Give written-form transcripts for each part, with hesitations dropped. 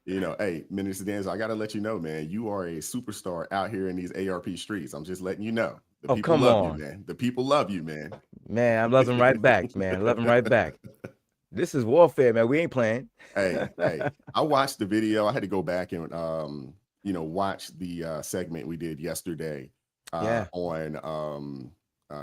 Hey, Minister Danzo, I got to let you know, man, you are a superstar out here in these ARP streets. I'm just letting you know. The Oh, people come love you, on, man. The people love you, man. man. I love them right back, man. I love them right back. This is warfare, man. We ain't playing. Hey, I watched the video. I had to go back and watch the segment we did yesterday Yeah, on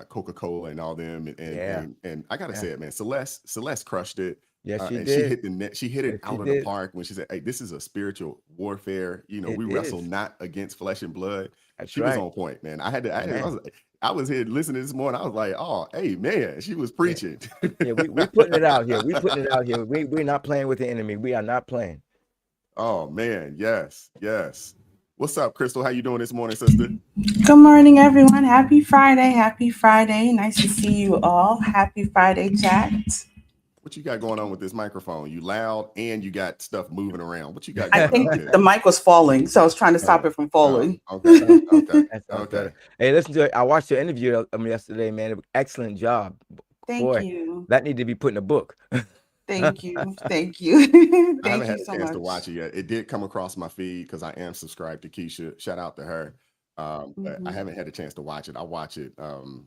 Coca-Cola and all them, and yeah, I gotta yeah. say it, man. Celeste crushed it. Yes, she And she did. hit the net. She hit it Yes, she out of the did. park when she said, "Hey, this is a spiritual warfare. It We wrestle is. not against flesh and blood." That's She was right, on point, man. man. I was here listening this morning. I was like, "Oh, hey, man, she was Yeah, preaching." yeah. We putting it out here. We putting it out here. We're not playing with the enemy. We are not playing. Oh man, yes, yes. What's up, Crystal? How you doing this morning, sister? Good morning, everyone. Happy Friday. Happy Friday. Nice to see you all. Happy Friday, chat. What you got going on with this microphone? You loud and you got stuff moving around. What you got I going think on here? the mic was falling, so I was trying to stop it from falling. Okay, okay, That sounds okay. better. Hey, listen to it. I watched your interview yesterday, man. Excellent job. Thank Boy, you. that need to be put in a book. Thank you. Thank you. I haven't Thank had you a so chance to much. watch it yet. It did come across my feed because I am subscribed to Keisha. Shout out to her. But I haven't had a chance to watch it. I'll watch it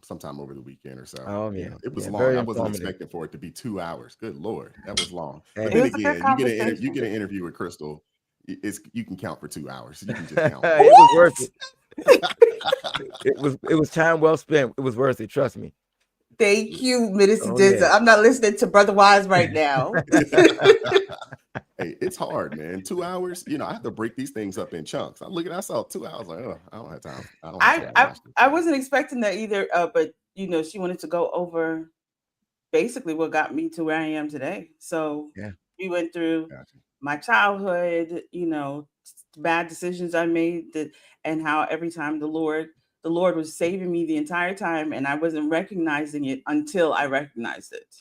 sometime over the weekend or so. Oh yeah, It was yeah. long. Very I wasn't informative. expecting for it to be 2 hours. Good Lord, that was long. But Hey, It then was a good again, you conversation. get an interview with Crystal. You can count for 2 hours. You can just count. it was worth it. It was time well spent. It was worth it. Trust me. Thank you, Minister Oh Denzel. yeah. I'm not listening to Brother Wise right now. Hey, it's hard, man. 2 hours. I have to break these things up in chunks. I saw 2 hours. Like, oh, I don't have time. I don't have time to I watch this. I wasn't expecting that either. But she wanted to go over basically what got me to where I am today. So Yeah. we went through Gotcha. my childhood, bad decisions I made, and how every time the Lord was saving me the entire time, and I wasn't recognizing it until I recognized it.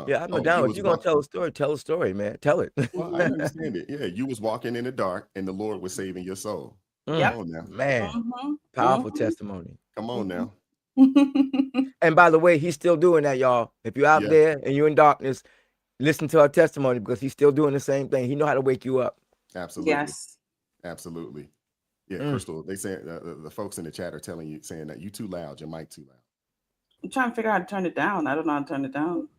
Yeah, I'm no You doubt. If was you're gonna walking. tell a story, man. Tell it. Well, I understand it. Yeah, you was walking in the dark, and the Lord was saving your soul. Come Mm, Yep. on now. man, Mm-hmm. powerful testimony. Come on now. Mm-hmm. And by the way, he's still doing that, y'all. If you're out Yeah, there and you're in darkness, listen to our testimony because he's still doing the same thing. He know how to wake you up. absolutely, Yes. absolutely. Yeah, Mm. Crystal. They say the folks in the chat are saying that you too loud. Your mic too loud. I'm trying to figure out how to turn it down. I don't know how to turn it down.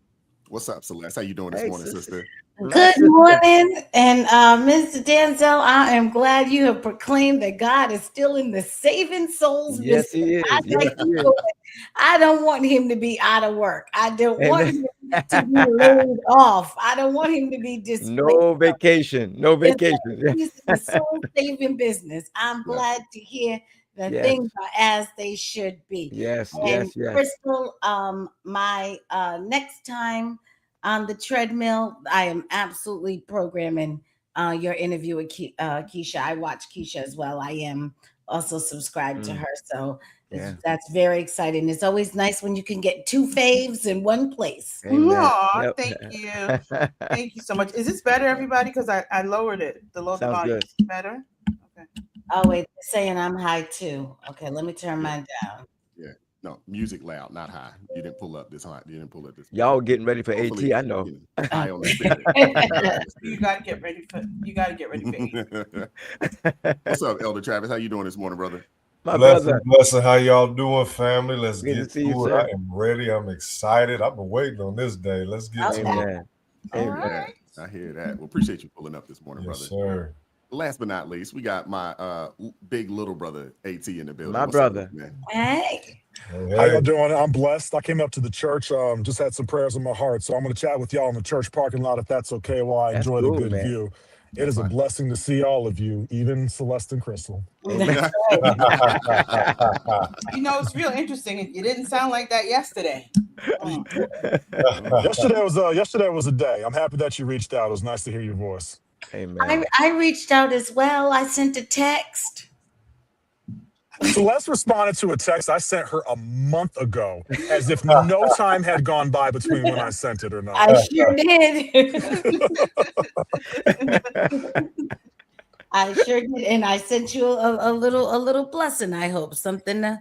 What's up, Celeste? How you doing this Hey, morning, sister. sister? My Good sister. morning, and Mr. Denzel, I am glad you have proclaimed that God is still in the saving souls business. Yes, he I is. Yes, like he to is. do it. I don't want him to be out of work. I don't want Amen. him to be laid off. I don't want him to be displaced. No vacation. No Yes, vacation. he's in the soul saving business. I'm Yeah, glad to hear that Yes. things are as they should be. Yes. absolutely. And Yes. Yes. Crystal, my next time on the treadmill, I am absolutely programming your interview with Keisha. I watch Keisha as well. I am also subscribed to Mm, her, so yeah. that's very exciting. It's always nice when you can get two faves in one place. Amen. Aw, Yep. thank you. Thank you so much. Is this better, everybody? Because I lowered it. The Sounds volume. good. Is it better? Okay. Oh wait, they're saying I'm high too. Okay, let me turn Yeah, mine down. yeah. No, music loud, not high. You didn't pull up this high. You didn't pull up this Y'all volume. getting ready for AT. Hopefully, I know. high on the spirit. High on the You spirit. gotta get ready for. You gotta get ready for 8. What's up, Elder Travis? How you doing this morning, brother? My brother. Blessing. How y'all doing, family? Let's Good to get see you, to it. sir. I am ready. I'm excited. I've been waiting on this day. Let's get to it. Amen. I hear Amen. that. I hear that. Well, appreciate you pulling up this morning, Yes, brother. sir. Last but not least, we got my big little brother AT in the building. My What's up, brother. man? Hey. How Hey, y'all doing? I'm blessed. I came up to the church, just had some prayers in my heart. So I'm going to chat with y'all in the church parking lot if that's okay while I That's enjoy the cool, good man. view. It That's is a fine. blessing to see all of you, even Celeste and Crystal. Amen. That's right. It's real interesting. You didn't sound like that yesterday. Oh. Yesterday was a day. I'm happy that you reached out. It was nice to hear your voice. Amen. I reached out as well. I sent a text. Celeste responded to a text I sent her a month ago, as if no time had gone by between when I sent it or not. I sure did. I sure did, and I sent you a little blessing. I hope something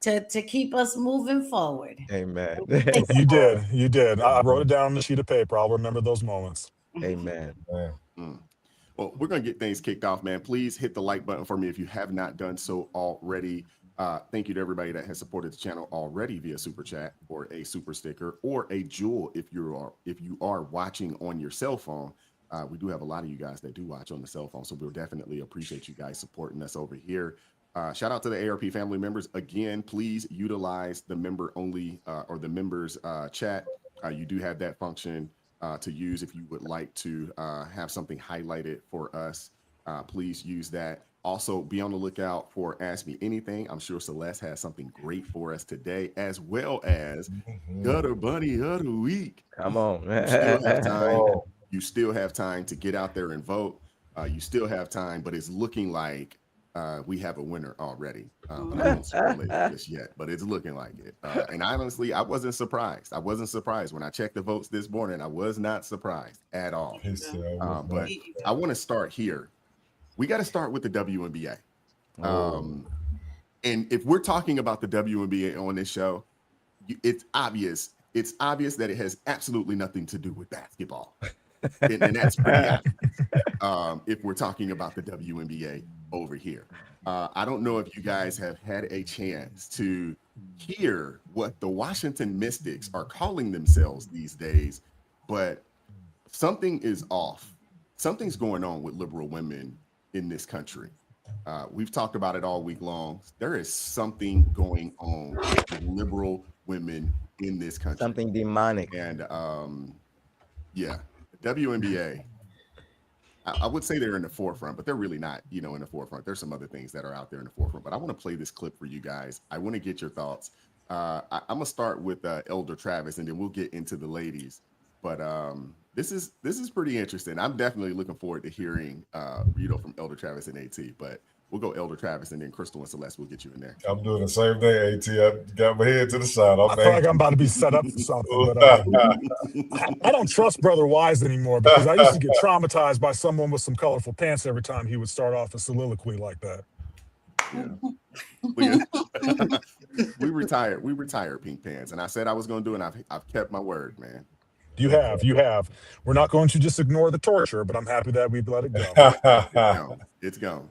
to keep us moving forward. Amen. Thank You you. did. You did. I wrote it down on a sheet of paper. I'll remember those moments. Amen. man. Mm. Well, we're going to get things kicked off, man. Please hit the like button for me if you have not done so already. Thank you to everybody that has supported the channel already via super chat or a super sticker or a jewel if you are watching on your cell phone. We do have a lot of you guys that do watch on the cell phone, so we'll definitely appreciate you guys supporting us over here. Shout out to the ARP family members. Again, please utilize the member only or the members chat. You do have that function to use if you would like to have something highlighted for us. Please use that. Also, be on the lookout for Ask Me Anything. I'm sure Celeste has something great for us today, as well as Gutter Bunny of the Week. Come on. You still have time. Oh. You still have time to get out there and vote. You still have time, but it's looking like we have a winner already. But I won't spoil it just yet, but it's looking like it. And honestly, I wasn't surprised. I wasn't surprised when I checked the votes this morning. I was not surprised at all. But I want to start here. We got to start with the WNBA. And if we're talking about the WNBA on this show, it's obvious. It's obvious that it has absolutely nothing to do with basketball. And that's pretty obvious if we're talking about the WNBA over here. I don't know if you guys have had a chance to hear what the Washington Mystics are calling themselves these days, but something is off. Something's going on with liberal women in this country. We've talked about it all week long. There is something going on with liberal women in this country. Something demonic. And yeah, WNBA, I would say they're in the forefront, but they're really not, in the forefront. There's some other things that are out there in the forefront, but I want to play this clip for you guys. I want to get your thoughts. I'm going to start with Elder Travis, and then we'll get into the ladies. But this is pretty interesting. I'm definitely looking forward to hearing, from Elder Travis and AT, but we'll go Elder Travis, and then Crystal and Celeste will get you in there. I'm doing the same thing, AT. I got my head to the side. I feel like I'm about to be set up for something. But, I don't trust Brother Wise anymore because I used to get traumatized by someone with some colorful pants every time he would start off a soliloquy like that. Yeah. We retired Pink Pants, and I said I was going to do it, and I've kept my word, man. You have. We're not going to just ignore the torture, but I'm happy that we've let it go. It's gone.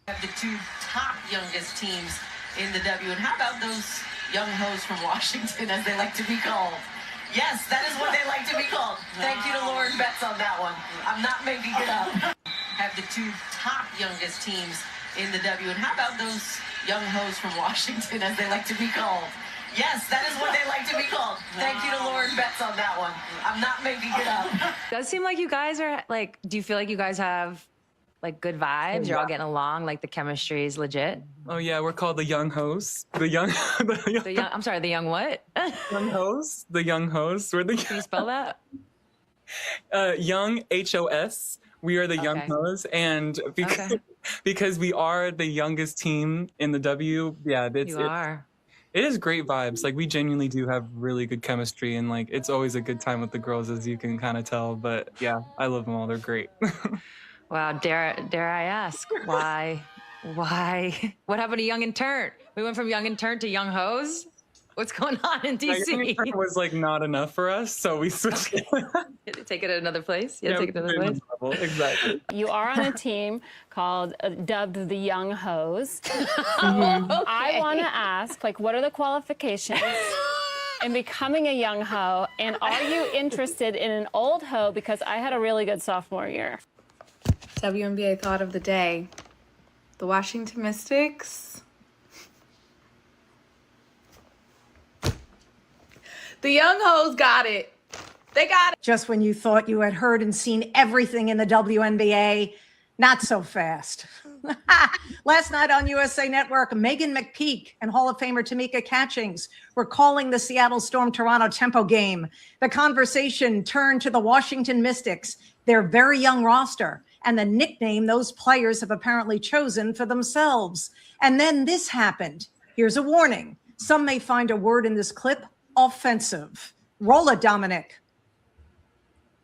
Have the two top youngest teams in the W. And how about those young hoes from Washington, as they like to be called? Yes, that is what they like to be called. Thank you to Lauren Betts on that one. I'm not making it up. Have the two top youngest teams in the W. And how about those young hoes from Washington, as they like to be called? Yes, that is what they like to be called. Thank you to Lauren Betts on that one. I'm not making it up. Does seem like you guys are do you feel like you guys have good vibes? You're all getting along, the chemistry is legit? Oh yeah, we're called the young hosts. The young I'm sorry, the young what? young hosts. The young hosts. We're the Can you spell that? Young HOS. We are the young hosts, and because we are the youngest team in the W, it is great vibes. We genuinely do have really good chemistry, and it's always a good time with the girls, as you can kind of tell. But yeah, I love them all. They're great. Wow, dare I ask why? What happened to Young and Turnt? We went from Young and Turnt to Young Hoes. What's going on in DC? Young and Turnt was not enough for us, so we switched. Take it another place. Take it another place. Exactly. You are on a team called dubbed the Young Hoes. I want to ask, what are the qualifications in becoming a young hoe, and are you interested in an old hoe? Because I had a really good sophomore year. WNBA thought of the day. The Washington Mystics. The young hoes got it. They got it. Just when you thought you had heard and seen everything in the WNBA, not so fast. Last night on USA Network, Megan McPeak and Hall of Famer Tamika Catchings were calling the Seattle Storm Toronto Tempo game. The conversation turned to the Washington Mystics, their very young roster, and the nickname those players have apparently chosen for themselves. And then this happened. Here's a warning. Some may find a word in this clip offensive. Roll it, Dominic.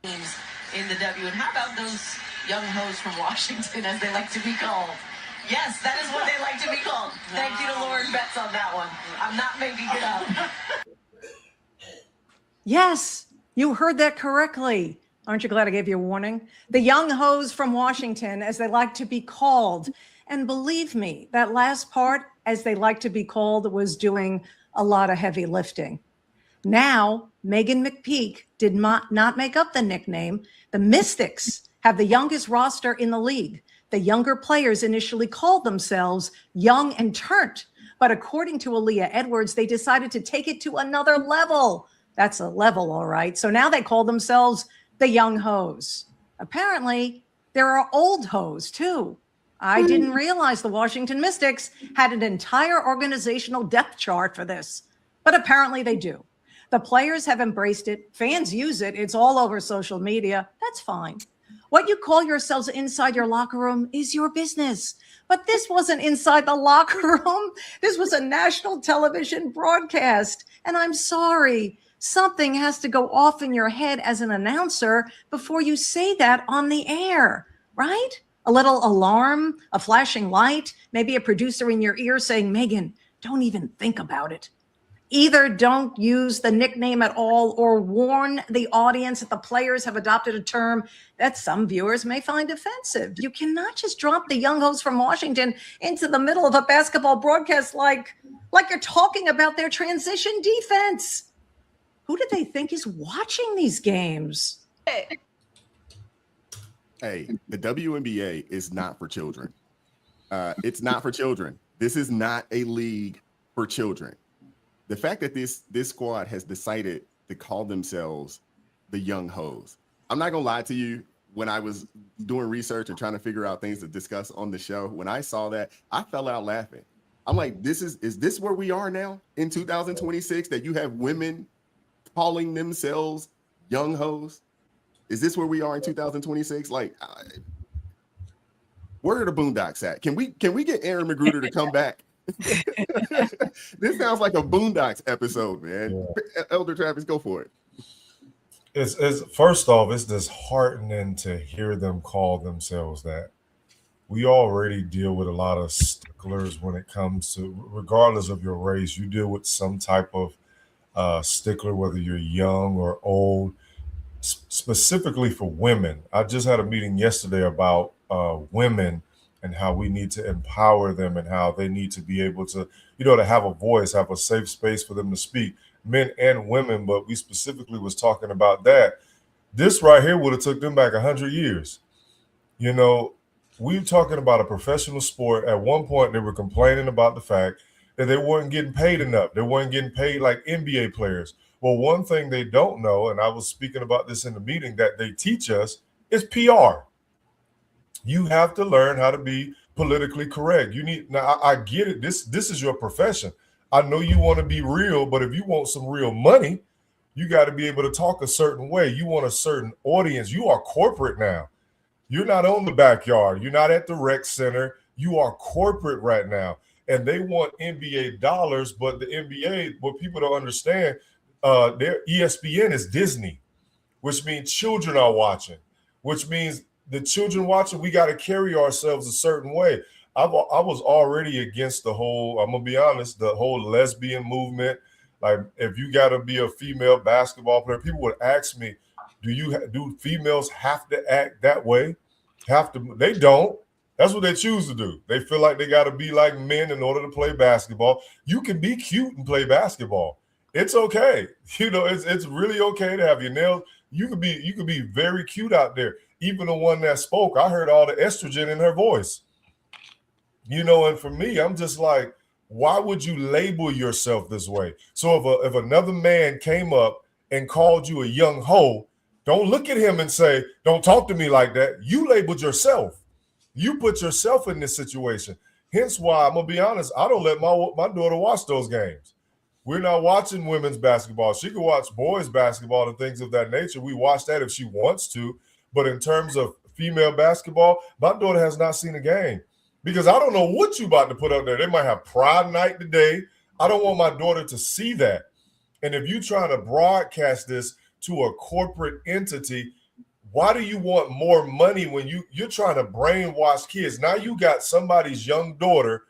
In the W. And how about those young hoes from Washington, as they like to be called? Yes, that is what they like to be called. Thank you to Lauren Betts on that one. I'm not making it up. Yes, you heard that correctly. Aren't you glad I gave you a warning? The young hoes from Washington, as they like to be called. And believe me, that last part, as they like to be called, was doing a lot of heavy lifting. Now, Megan McPeak did not make up the nickname. The Mystics have the youngest roster in the league. The younger players initially called themselves Young and Turnt, but according to Aaliyah Edwards, they decided to take it to another level. That's a level, all right. So now they call themselves the Young Hoes. Apparently, there are old hoes too. I didn't realize the Washington Mystics had an entire organizational depth chart for this, but apparently they do. The players have embraced it. Fans use it. It's all over social media. That's fine. What you call yourselves inside your locker room is your business. But this wasn't inside the locker room. This was a national television broadcast. And I'm sorry, something has to go off in your head as an announcer before you say that on the air, right? A little alarm, a flashing light, maybe a producer in your ear saying, Megan, don't even think about it. Either don't use the nickname at all or warn the audience that the players have adopted a term that some viewers may find offensive. You cannot just drop the young hoes from Washington into the middle of a basketball broadcast like you're talking about their transition defense. Who do they think is watching these games? Hey, the WNBA is not for children. It's not for children. This is not a league for children. The fact that this squad has decided to call themselves the Young Hoes. I'm not gonna lie to you. When I was doing research and trying to figure out things to discuss on the show, when I saw that, I fell out laughing. I'm like, is this where we are now in 2026? That you have women calling themselves Young Hoes? Is this where we are in 2026? Like, where are the Boondocks at? Can we get Aaron Magruder to come back? This sounds like a Boondocks episode, man. Yeah. Elder Travis, go for it. It's first off, it's disheartening to hear them call themselves that. We already deal with a lot of sticklers when it comes to, regardless of your race, you deal with some type of stickler, whether you're young or old. Specifically for women, I just had a meeting yesterday about women and how we need to empower them and how they need to be able to, to have a voice, have a safe space for them to speak, men and women. But we specifically was talking about that. This right here would have took them back 100 years. We're talking about a professional sport. At one point, they were complaining about the fact that they weren't getting paid enough. They weren't getting paid like NBA players. Well, one thing they don't know, and I was speaking about this in the meeting, that they teach us is PR. You have to learn how to be politically correct. Now I get it. This is your profession. I know you want to be real, but if you want some real money, you got to be able to talk a certain way. You want a certain audience. You are corporate now. You're not on the backyard. You're not at the rec center. You are corporate right now. And they want NBA dollars, but the NBA, what people don't understand, their ESPN is Disney, which means children are watching, which means the children watching, we got to carry ourselves a certain way. I was already against the whole, I'm going to be honest, the whole lesbian movement. Like, if you got to be a female basketball player, people would ask me, do females have to act that way? They don't. That's what they choose to do. They feel like they got to be like men in order to play basketball. You can be cute and play basketball. It's okay. It's really okay to have your nails. You could be very cute out there. Even the one that spoke, I heard all the estrogen in her voice. And for me, I'm just like, why would you label yourself this way? So if another man came up and called you a young hoe, don't look at him and say, don't talk to me like that. You labeled yourself. You put yourself in this situation. Hence why, I'm going to be honest, I don't let my daughter watch those games. We're not watching women's basketball. She can watch boys basketball and things of that nature. We watch that if she wants to. But in terms of female basketball, my daughter has not seen a game because I don't know what you about to put up there. They might have Pride Night today. I don't want my daughter to see that. And if you're trying to broadcast this to a corporate entity, why do you want more money when you're trying to brainwash kids? Now you got somebody's young daughter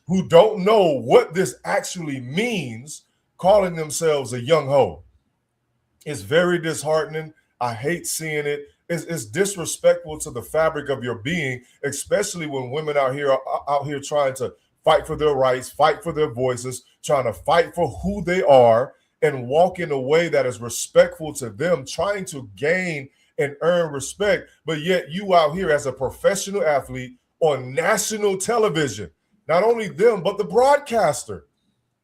who don't know what this actually means, calling themselves a young hoe. It's very disheartening. I hate seeing it. It's disrespectful to the fabric of your being, especially when women out here trying to fight for their rights, fight for their voices, trying to fight for who they are, and walk in a way that is respectful to them, trying to gain and earn respect. But yet you out here as a professional athlete on national television, not only them, but the broadcaster.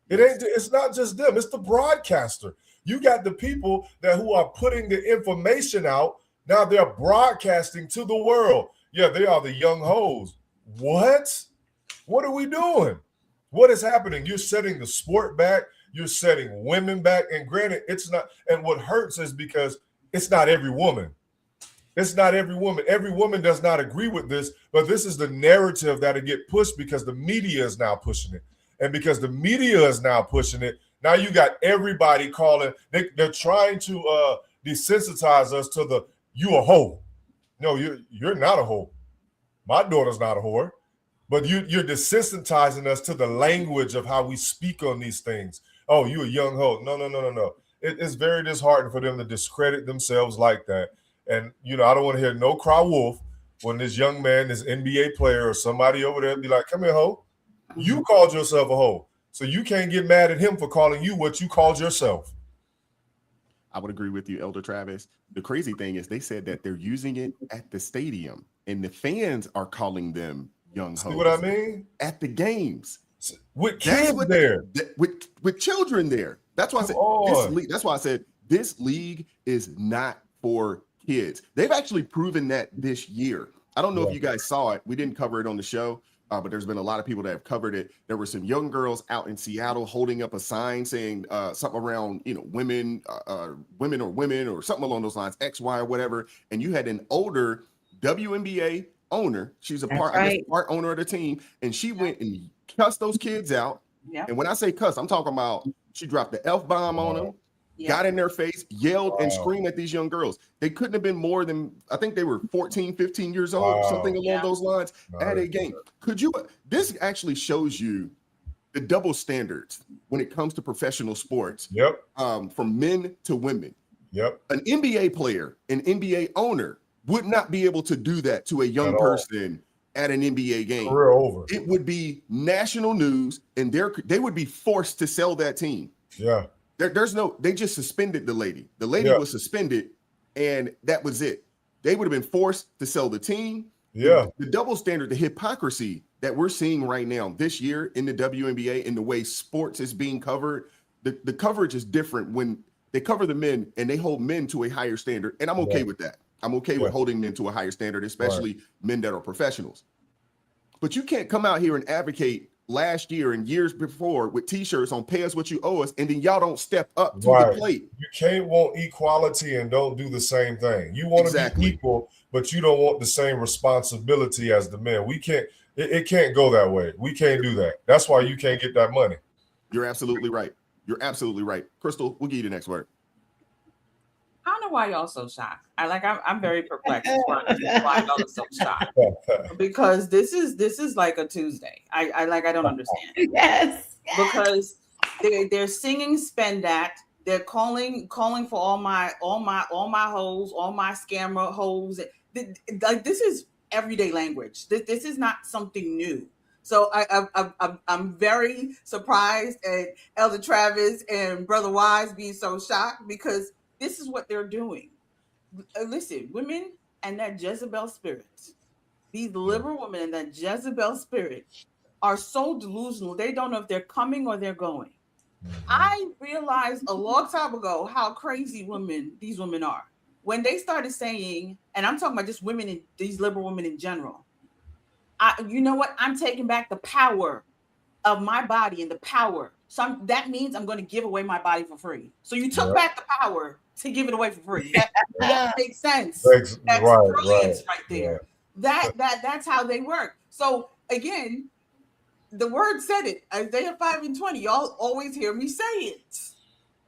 It's not just them, it's the broadcaster. You got the people who are putting the information out. Now they're broadcasting to the world. Yeah, they are the young hoes. What? What are we doing? What is happening? You're setting the sport back. You're setting women back. And granted, it's not. And what hurts is because it's not every woman. It's not every woman. Every woman does not agree with this, but this is the narrative that'll get pushed because the media is now pushing it. And because the media is now pushing it, now you got everybody calling. They're trying to desensitize us to the you a hoe. No, you're not a hoe. My daughter's not a whore. But you're desensitizing us to the language of how we speak on these things. Oh, you a young hoe. No. It's very disheartening for them to discredit themselves like that. And, I don't want to hear no cry wolf when this young man, this NBA player or somebody over there be like, come here, hoe. You called yourself a hoe. So you can't get mad at him for calling you what you called yourself. I would agree with you, Elder Travis. The crazy thing is they said that they're using it at the stadium and the fans are calling them young hoes. See what I mean? At the games. With kids there. With children there. That's why I said this league is not for kids. They've actually proven that this year. I don't know if you guys saw it. We didn't cover it on the show, but there's been a lot of people that have covered it. There were some young girls out in Seattle holding up a sign saying something around, women or something along those lines, X, Y, or whatever. And you had an older WNBA owner. She's a part owner of the team, and she went and cussed those kids out. Yeah. And when I say cuss, I'm talking about she dropped the F-bomb on them. Got in their face, yelled and screamed at these young girls. They couldn't have been more than, I think they were 14, 15 years old, something along those lines at a game. This actually shows you the double standards when it comes to professional sports. From men to women. An NBA player, an NBA owner would not be able to do that to a young person at an NBA game. Career over. It would be national news, and they would be forced to sell that team. They just suspended the lady. The lady was suspended, and that was it. They would have been forced to sell the team. The double standard, the hypocrisy that we're seeing right now this year in the WNBA, in the way sports is being covered, the coverage is different when they cover the men and they hold men to a higher standard. And I'm okay with that. I'm okay with holding men to a higher standard, especially men that are professionals. But you can't come out here and advocate last year and years before with T-shirts on "Pay us what you owe us," and then y'all don't step up to the plate. You can't want equality and don't do the same thing. You want to be equal, but you don't want the same responsibility as the men. We can't. It can't go that way. We can't do that. That's why you can't get that money. You're absolutely right. You're absolutely right. Crystal, we'll give you the next word. I don't know why y'all so shocked. I'm very perplexed why y'all are so shocked. Because this is like a Tuesday. I don't understand. Yes. Because they're singing "Spend That." They're calling for all my hoes, all my scammer hoes. Like, this is everyday language. This is not something new. So I'm very surprised at Elder Travis and Brother Wise being so shocked, because this is what they're doing. Listen, women and that Jezebel spirit, these liberal women and that Jezebel spirit are so delusional. They don't know if they're coming or they're going. I realized a long time ago how crazy these women are. When they started saying, and I'm talking about just women, and these liberal women in general, you know what? I'm taking back the power of my body and the power. So that means I'm going to give away my body for free. So you took back the power to give it away for free. That makes sense. That's brilliance right there. That's how they work. So again, the word said it. Isaiah 5:20. Y'all always hear me say it.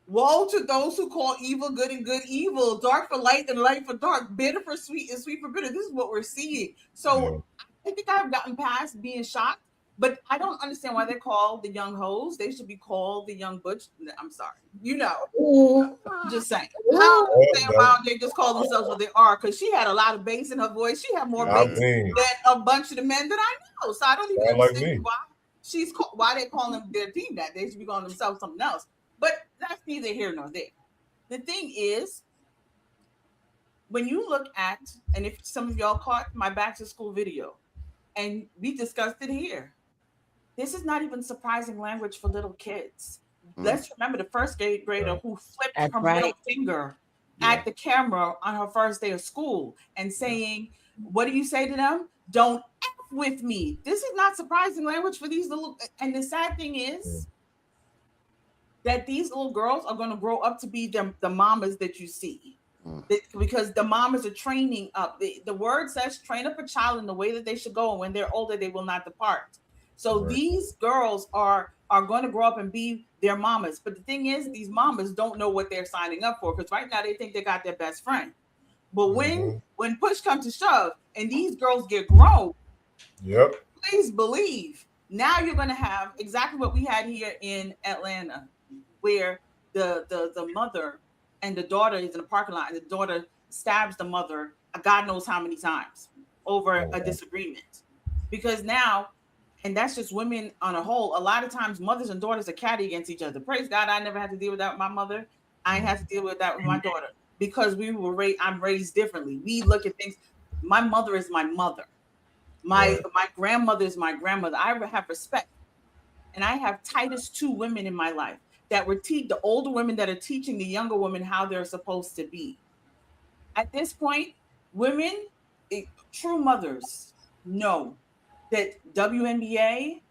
Woe to those who call evil good and good evil, dark for light and light for dark, bitter for sweet and sweet for bitter. This is what we're seeing. So I think I've gotten past being shocked. But I don't understand why they're called the young hoes. They should be called the young butch. I'm sorry. Just saying. I don't understand why they just call themselves what they are, because she had a lot of bass in her voice. She had more bass than a bunch of the men that I know. So I don't even understand why they call them their team that. They should be calling themselves something else. But that's neither here nor there. The thing is, when you look at, and if some of y'all caught my back to school video, and we discussed it here, this is not even surprising language for little kids. Let's remember the first grader who flipped her middle finger at the camera on her first day of school and saying, what do you say to them? Don't F with me. This is not surprising language for these little, and the sad thing is that these little girls are going to grow up to be the mamas that you see. Because the mamas are training up. The word says, train up a child in the way that they should go, and when they're older, they will not depart. So these girls are going to grow up and be their mamas. But the thing is, these mamas don't know what they're signing up for, because right now they think they got their best friend. But when push comes to shove and these girls get grown, please believe, now you're going to have exactly what we had here in Atlanta, where the mother and the daughter is in the parking lot, and the daughter stabs the mother God knows how many times over a disagreement. Because now, and that's just women on a whole, a lot of times mothers and daughters are catty against each other. Praise God, I never had to deal with that with my mother. I had to deal with that with my daughter, because we were I'm raised differently. We look at things. My mother is my mother. My grandmother is my grandmother. I have respect. And I have Titus 2 women in my life that were the older women that are teaching the younger women how they're supposed to be. At this point, women, true mothers, know that WNBA,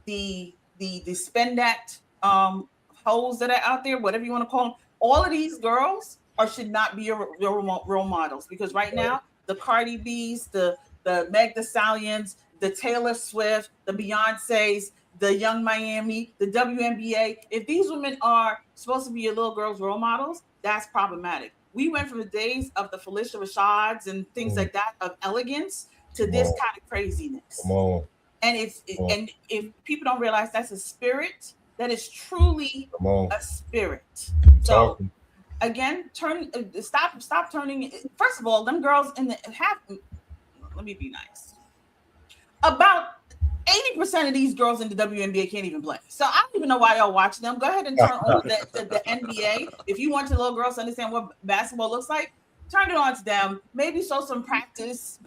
the spendat hoes that are out there, whatever you want to call them, all of these girls should not be your role models, because right now the Cardi B's, the Meg Thee Stallions, the Taylor Swift, the Beyoncés, the Young Miami, the WNBA, if these women are supposed to be your little girls' role models, that's problematic. We went from the days of the Felicia Rashads and things like that, of elegance, to this kind of craziness. And and if people don't realize, that's a spirit that is truly a spirit. So again, stop turning. First of all, them girls in the let me be nice. About 80% of these girls in the WNBA can't even play. So I don't even know why y'all watch them. Go ahead and turn on the NBA. If you want your little girls to understand what basketball looks like, turn it on to them. Maybe show some practice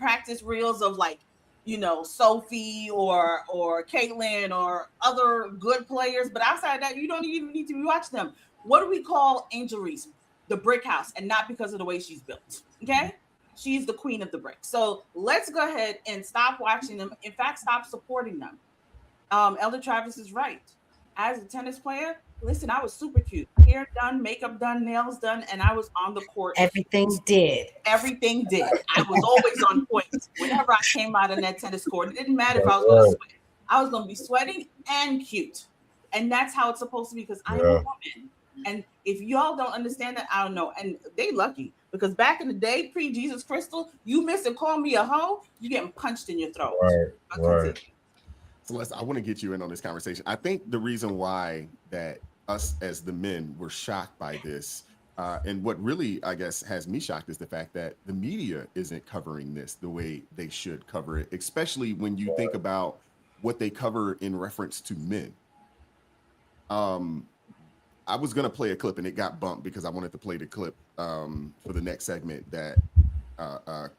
reels of, like, Sophie or Caitlin or other good players. But outside of that, you don't even need to be watching them. What do we call Angel Reese? The brick house, and not because of the way she's built. Okay? She's the queen of the brick. So let's go ahead and stop watching them. In fact, stop supporting them. Elder Travis is right. As a tennis player, listen, I was super cute. Hair done, makeup done, nails done, and I was on the court. Everything did. I was always on point. Whenever I came out on that tennis court, it didn't matter if I was going to sweat. I was going to be sweating and cute. And that's how it's supposed to be, because I'm a woman. And if y'all don't understand that, I don't know. And they lucky, because back in the day, pre-Jesus Crystal, you miss and call me a hoe, you getting punched in your throat. Right. Celeste, I want to get you in on this conversation. I think the reason why that us as the men were shocked by this, and what really, I guess, has me shocked, is the fact that the media isn't covering this the way they should cover it, especially when you think about what they cover in reference to men. I was going to play a clip, and it got bumped because I wanted to play the clip for the next segment that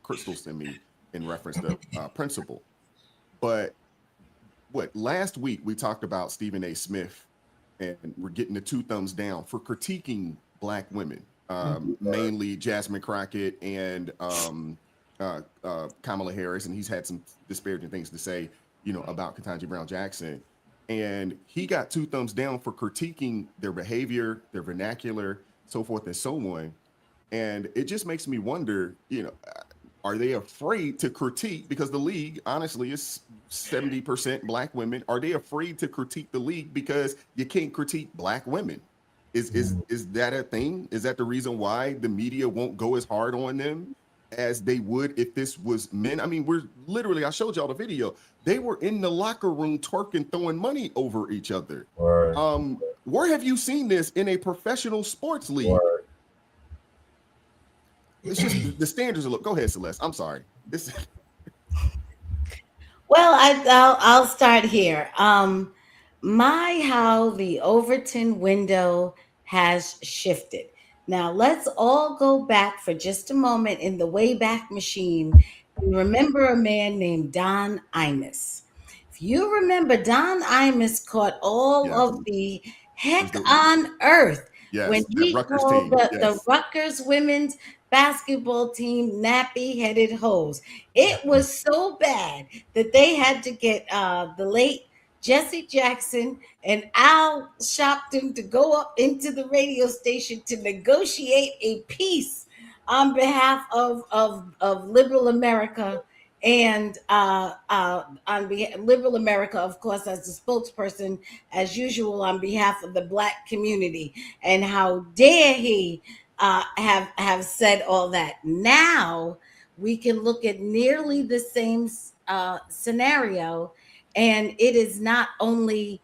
Crystal sent me in reference to principle. But last week we talked about Stephen A. Smith, and we're getting the 2 thumbs down for critiquing Black women, mainly Jasmine Crockett and Kamala Harris, and he's had some disparaging things to say, about Ketanji Brown Jackson. And he got 2 thumbs down for critiquing their behavior, their vernacular, so forth and so on. And it just makes me wonder, are they afraid to critique? Because the league, honestly, is 70% Black women. Are they afraid to critique the league because you can't critique Black women? Is that a thing? Is that the reason why the media won't go as hard on them as they would if this was men. I mean, I showed y'all the video. They were in the locker room twerking, throwing money over each other. Right. Where have you seen this in a professional sports league? Right. It's just the standards are go ahead, Celeste. I'm sorry. Well, I'll start here. How the Overton window has shifted. Now let's all go back for just a moment in the Wayback Machine and remember a man named Don Imus. If you remember, Don Imus caught all of the heck on earth when he called the Rutgers women's basketball team nappy-headed hoes. It was so bad that they had to get the late Jesse Jackson and Al Sharpton to go up into the radio station to negotiate a peace on behalf of liberal America and on behalf liberal America, of course, as the spokesperson, as usual, on behalf of the Black community. And how dare he have said all that? Now we can look at nearly the same scenario, and it is not only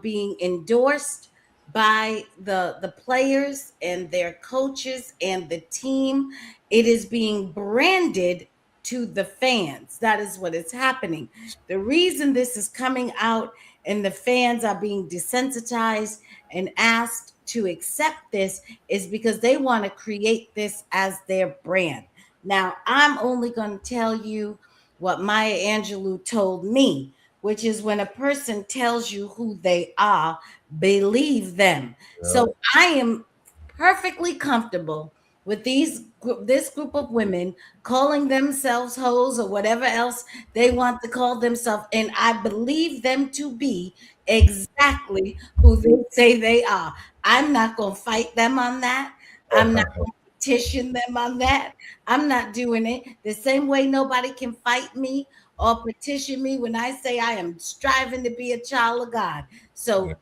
being endorsed by the players and their coaches and the team, it is being branded to the fans. That is what is happening. The reason this is coming out and the fans are being desensitized and asked to accept this is because they want to create this as their brand. Now, I'm only going to tell you what Maya Angelou told me, which is when a person tells you who they are, believe them. Yeah. So I am perfectly comfortable with this group of women calling themselves hoes or whatever else they want to call themselves, and I believe them to be exactly who they say they are. I'm not going to fight them on that. I'm not going to petition them on that. I'm not doing it the same way nobody can fight me or petition me when I say I am striving to be a child of God. So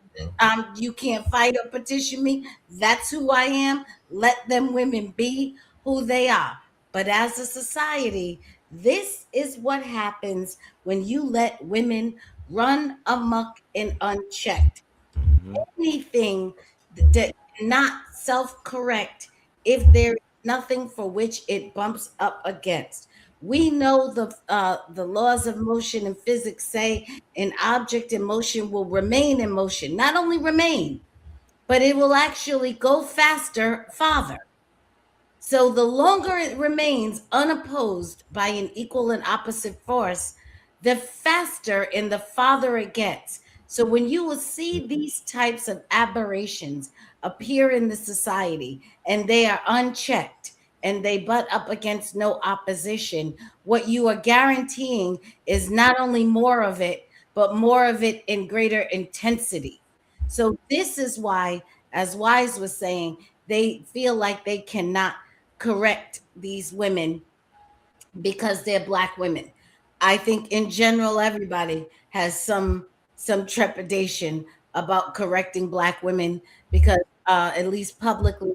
you can't fight or petition me. That's who I am. Let them women be who they are. But as a society, this is what happens when you let women run amok and unchecked. Anything that not self-correct if there is nothing for which it bumps up against. We know the laws of motion and physics say an object in motion will remain in motion. Not only remain, but it will actually go faster, farther. So the longer it remains unopposed by an equal and opposite force, the faster and the farther it gets. So when you will see these types of aberrations appear in the society and they are unchecked and they butt up against no opposition, what you are guaranteeing is not only more of it, but more of it in greater intensity. So this is why, as Wise was saying, they feel like they cannot correct these women because they're Black women. I think in general, everybody has some trepidation about correcting Black women because at least publicly,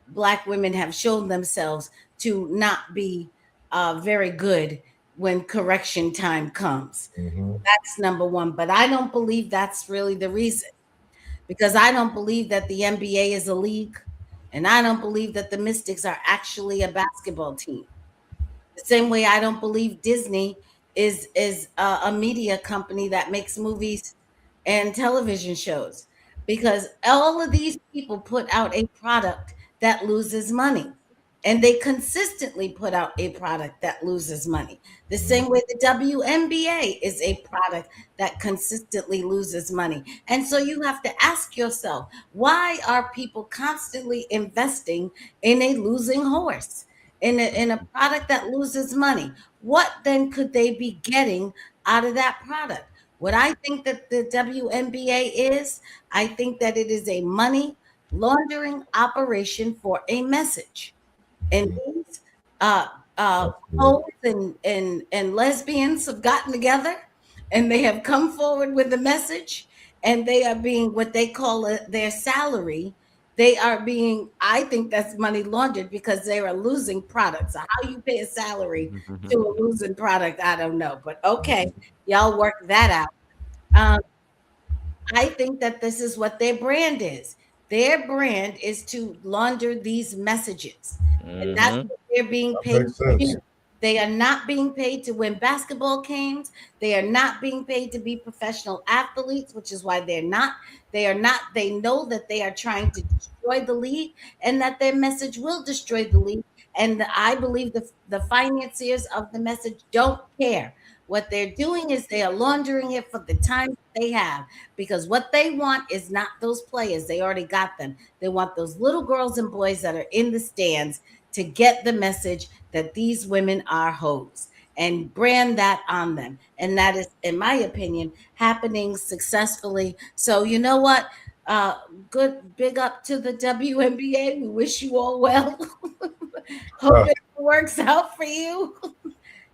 Black women have shown themselves to not be very good when correction time comes. That's number one. But I don't believe that's really the reason, because I don't believe that the NBA is a league, and I don't believe that the Mystics are actually a basketball team. The same way I don't believe Disney is a media company that makes movies and television shows, because all of these people put out a product that loses money, and they consistently put out a product that loses money. The same way the WNBA is a product that consistently loses money. And so you have to ask yourself, why are people constantly investing in a losing horse, in a product that loses money? What then could they be getting out of that product? What I think that the WNBA is, I think that it is a money laundering operation for a message. And these hoes and lesbians have gotten together and they have come forward with a message, and they are being what they call their salary. they are being, I think that's money laundered because they are losing products. So how you pay a salary to a losing product, I don't know. But okay, y'all work that out. I think that this is what their brand is. Their brand is to launder these messages. And that's what they're being That paid makes to sense. do. They are not being paid to win basketball games. They are not being paid to be professional athletes, which is why they're not. They are not. They know that they are trying to destroy the league and that their message will destroy the league. And I believe the financiers of the message don't care. What they're doing is they are laundering it for the time they have, because what they want is not those players. They already got them. They want those little girls and boys that are in the stands to get the message that these women are hoes and brand that on them. And that is, in my opinion, happening successfully. So you know what? Good big up to the WNBA. We wish you all well. Hope it works out for you.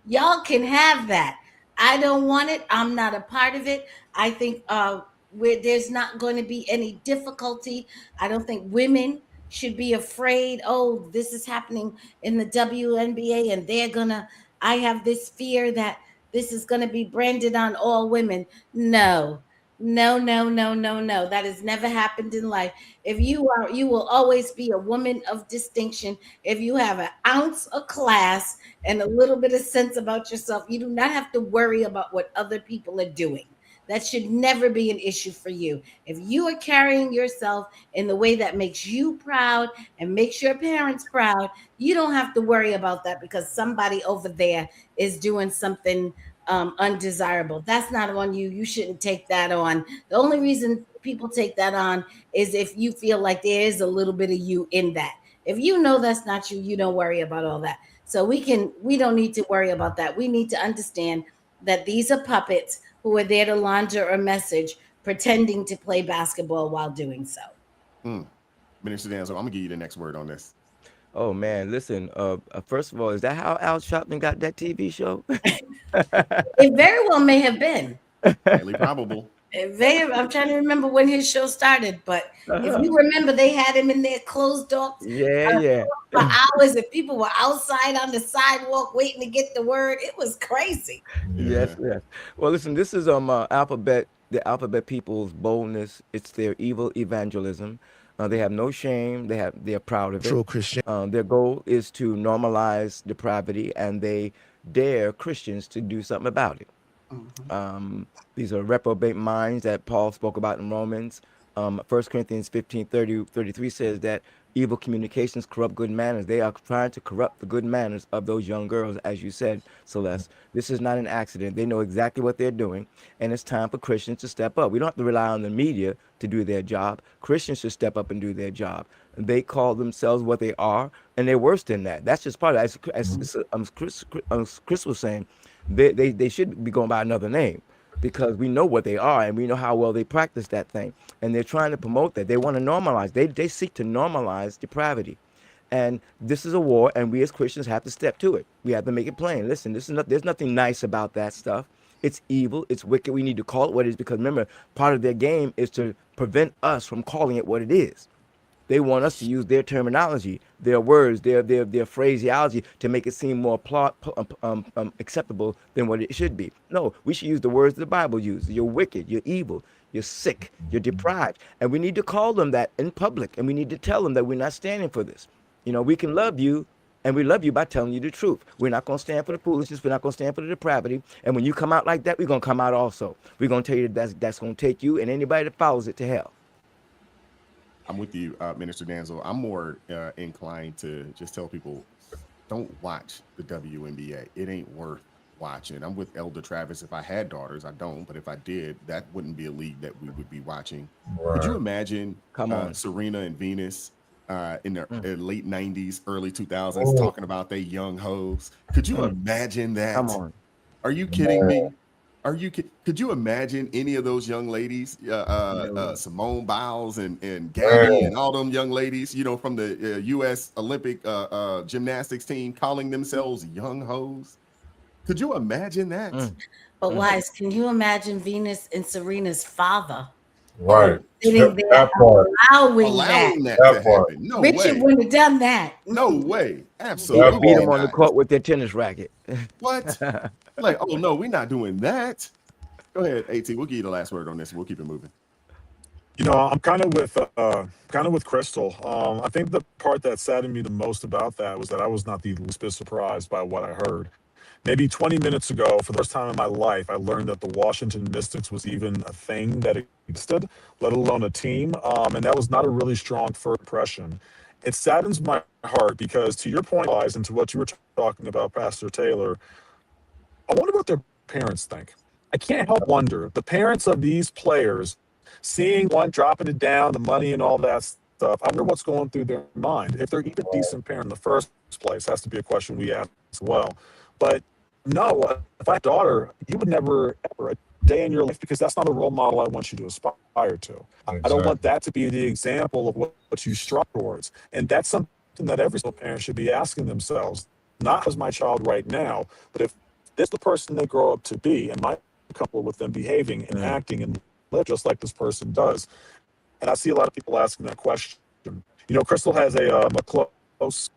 Y'all can have that. I don't want it. I'm not a part of it. I think where there's not going to be any difficulty. I don't think women should be afraid. Oh, this is happening in the WNBA, and they're gonna. I have this fear that this is going to be branded on all women. No, no, no, no, no, no. That has never happened in life. If you are, you will always be a woman of distinction. If you have an ounce of class and a little bit of sense about yourself, you do not have to worry about what other people are doing. That should never be an issue for you. If you are carrying yourself in the way that makes you proud and makes your parents proud, you don't have to worry about that because somebody over there is doing something undesirable. That's not on you. You shouldn't take that on. The only reason people take that on is if you feel like there is a little bit of you in that. If you know that's not you, you don't worry about all that. So we don't need to worry about that. We need to understand that these are puppets who are there to launder a message, pretending to play basketball while doing so. Minister Danzo, I'm gonna give you the next word on this. Oh man, listen. First of all, is that how Al Sharpton got that TV show? It very well may have been. Highly probable. I'm trying to remember when his show started, but if you remember, they had him in there closed off Yeah. for hours, and people were outside on the sidewalk waiting to get the word. It was crazy. Yes. Well, listen, this is Alphabet, the Alphabet people's boldness. It's their evil evangelism. They have no shame. They're proud of it. True Christian. Their goal is to normalize depravity, and they dare Christians to do something about it. These are reprobate minds that Paul spoke about in Romans. 1 Corinthians 15:33 says that evil communications corrupt good manners. They are trying to corrupt the good manners of those young girls, as you said, Celeste. This is not an accident. They know exactly what they're doing, and it's time for Christians to step up. We don't have to rely on the media to do their job. Christians should step up and do their job. They call themselves what they are, and they're worse than that. That's just part of it. As Chris was saying, they should be going by another name, because we know what they are and we know how well they practice that thing, and they're trying to promote that. They want to normalize. They seek to normalize depravity, and this is a war, and we as Christians have to step to it. We have to make it plain. Listen, there's nothing nice about that stuff. It's evil. It's wicked. We need to call it what it is, because remember, part of their game is to prevent us from calling it what it is. They want us to use their terminology, their words, their phraseology to make it seem more acceptable than what it should be. No, we should use the words the Bible uses. You're wicked, you're evil, you're sick, you're deprived. And we need to call them that in public, and we need to tell them that we're not standing for this. You know, we can love you, and we love you by telling you the truth. We're not going to stand for the foolishness. We're not going to stand for the depravity. And when you come out like that, we're going to come out also. We're going to tell you that's going to take you and anybody that follows it to hell. I'm with you, Minister Danzo. I'm more inclined to just tell people, don't watch the WNBA. It ain't worth watching. I'm with Elder Travis. If I had daughters, I don't, but if I did, that wouldn't be a league that we would be watching. Right. Could you imagine Serena and Venus in the late 90s, early 2000s talking about they young hoes? Could you imagine that? Come on. Are you kidding me? Could you imagine any of those young ladies, Simone Biles and Gabby and all them young ladies, you know, from the U.S. Olympic gymnastics team calling themselves young hoes? Could you imagine that? But Wise, can you imagine Venus and Serena's father Right. Sitting there That part. allowing that. to part. happen. No Richard way. wouldn't have done that. No way. They Absolutely beat them on the not. court with their tennis racket. What? Like, oh no, we're not doing that. Go ahead, AT. We'll give you the last word on this. We'll keep it moving. You know, I'm kind of with Crystal. I think the part that saddened me the most about that was that I was not the least bit surprised by what I heard. Maybe 20 minutes ago, for the first time in my life, I learned that the Washington Mystics was even a thing that existed, let alone a team. And that was not a really strong first impression. It saddens my heart because, to your point, Liz, and to what you were talking about, Pastor Taylor, I wonder what their parents think. I can't help wonder. The parents of these players, seeing one dropping it down, the money and all that stuff, I wonder what's going through their mind. If they're even a decent parent in the first place, has to be a question we ask as well. But no, if I had a daughter, you would never, ever, a day in your life, because that's not a role model I want you to aspire to. I don't want that to be the example of what you strive towards. And that's something that every single parent should be asking themselves, not as my child right now, but if this is the person they grow up to be, and my couple with them behaving and acting and live just like this person does. And I see a lot of people asking that question. You know, Crystal has a close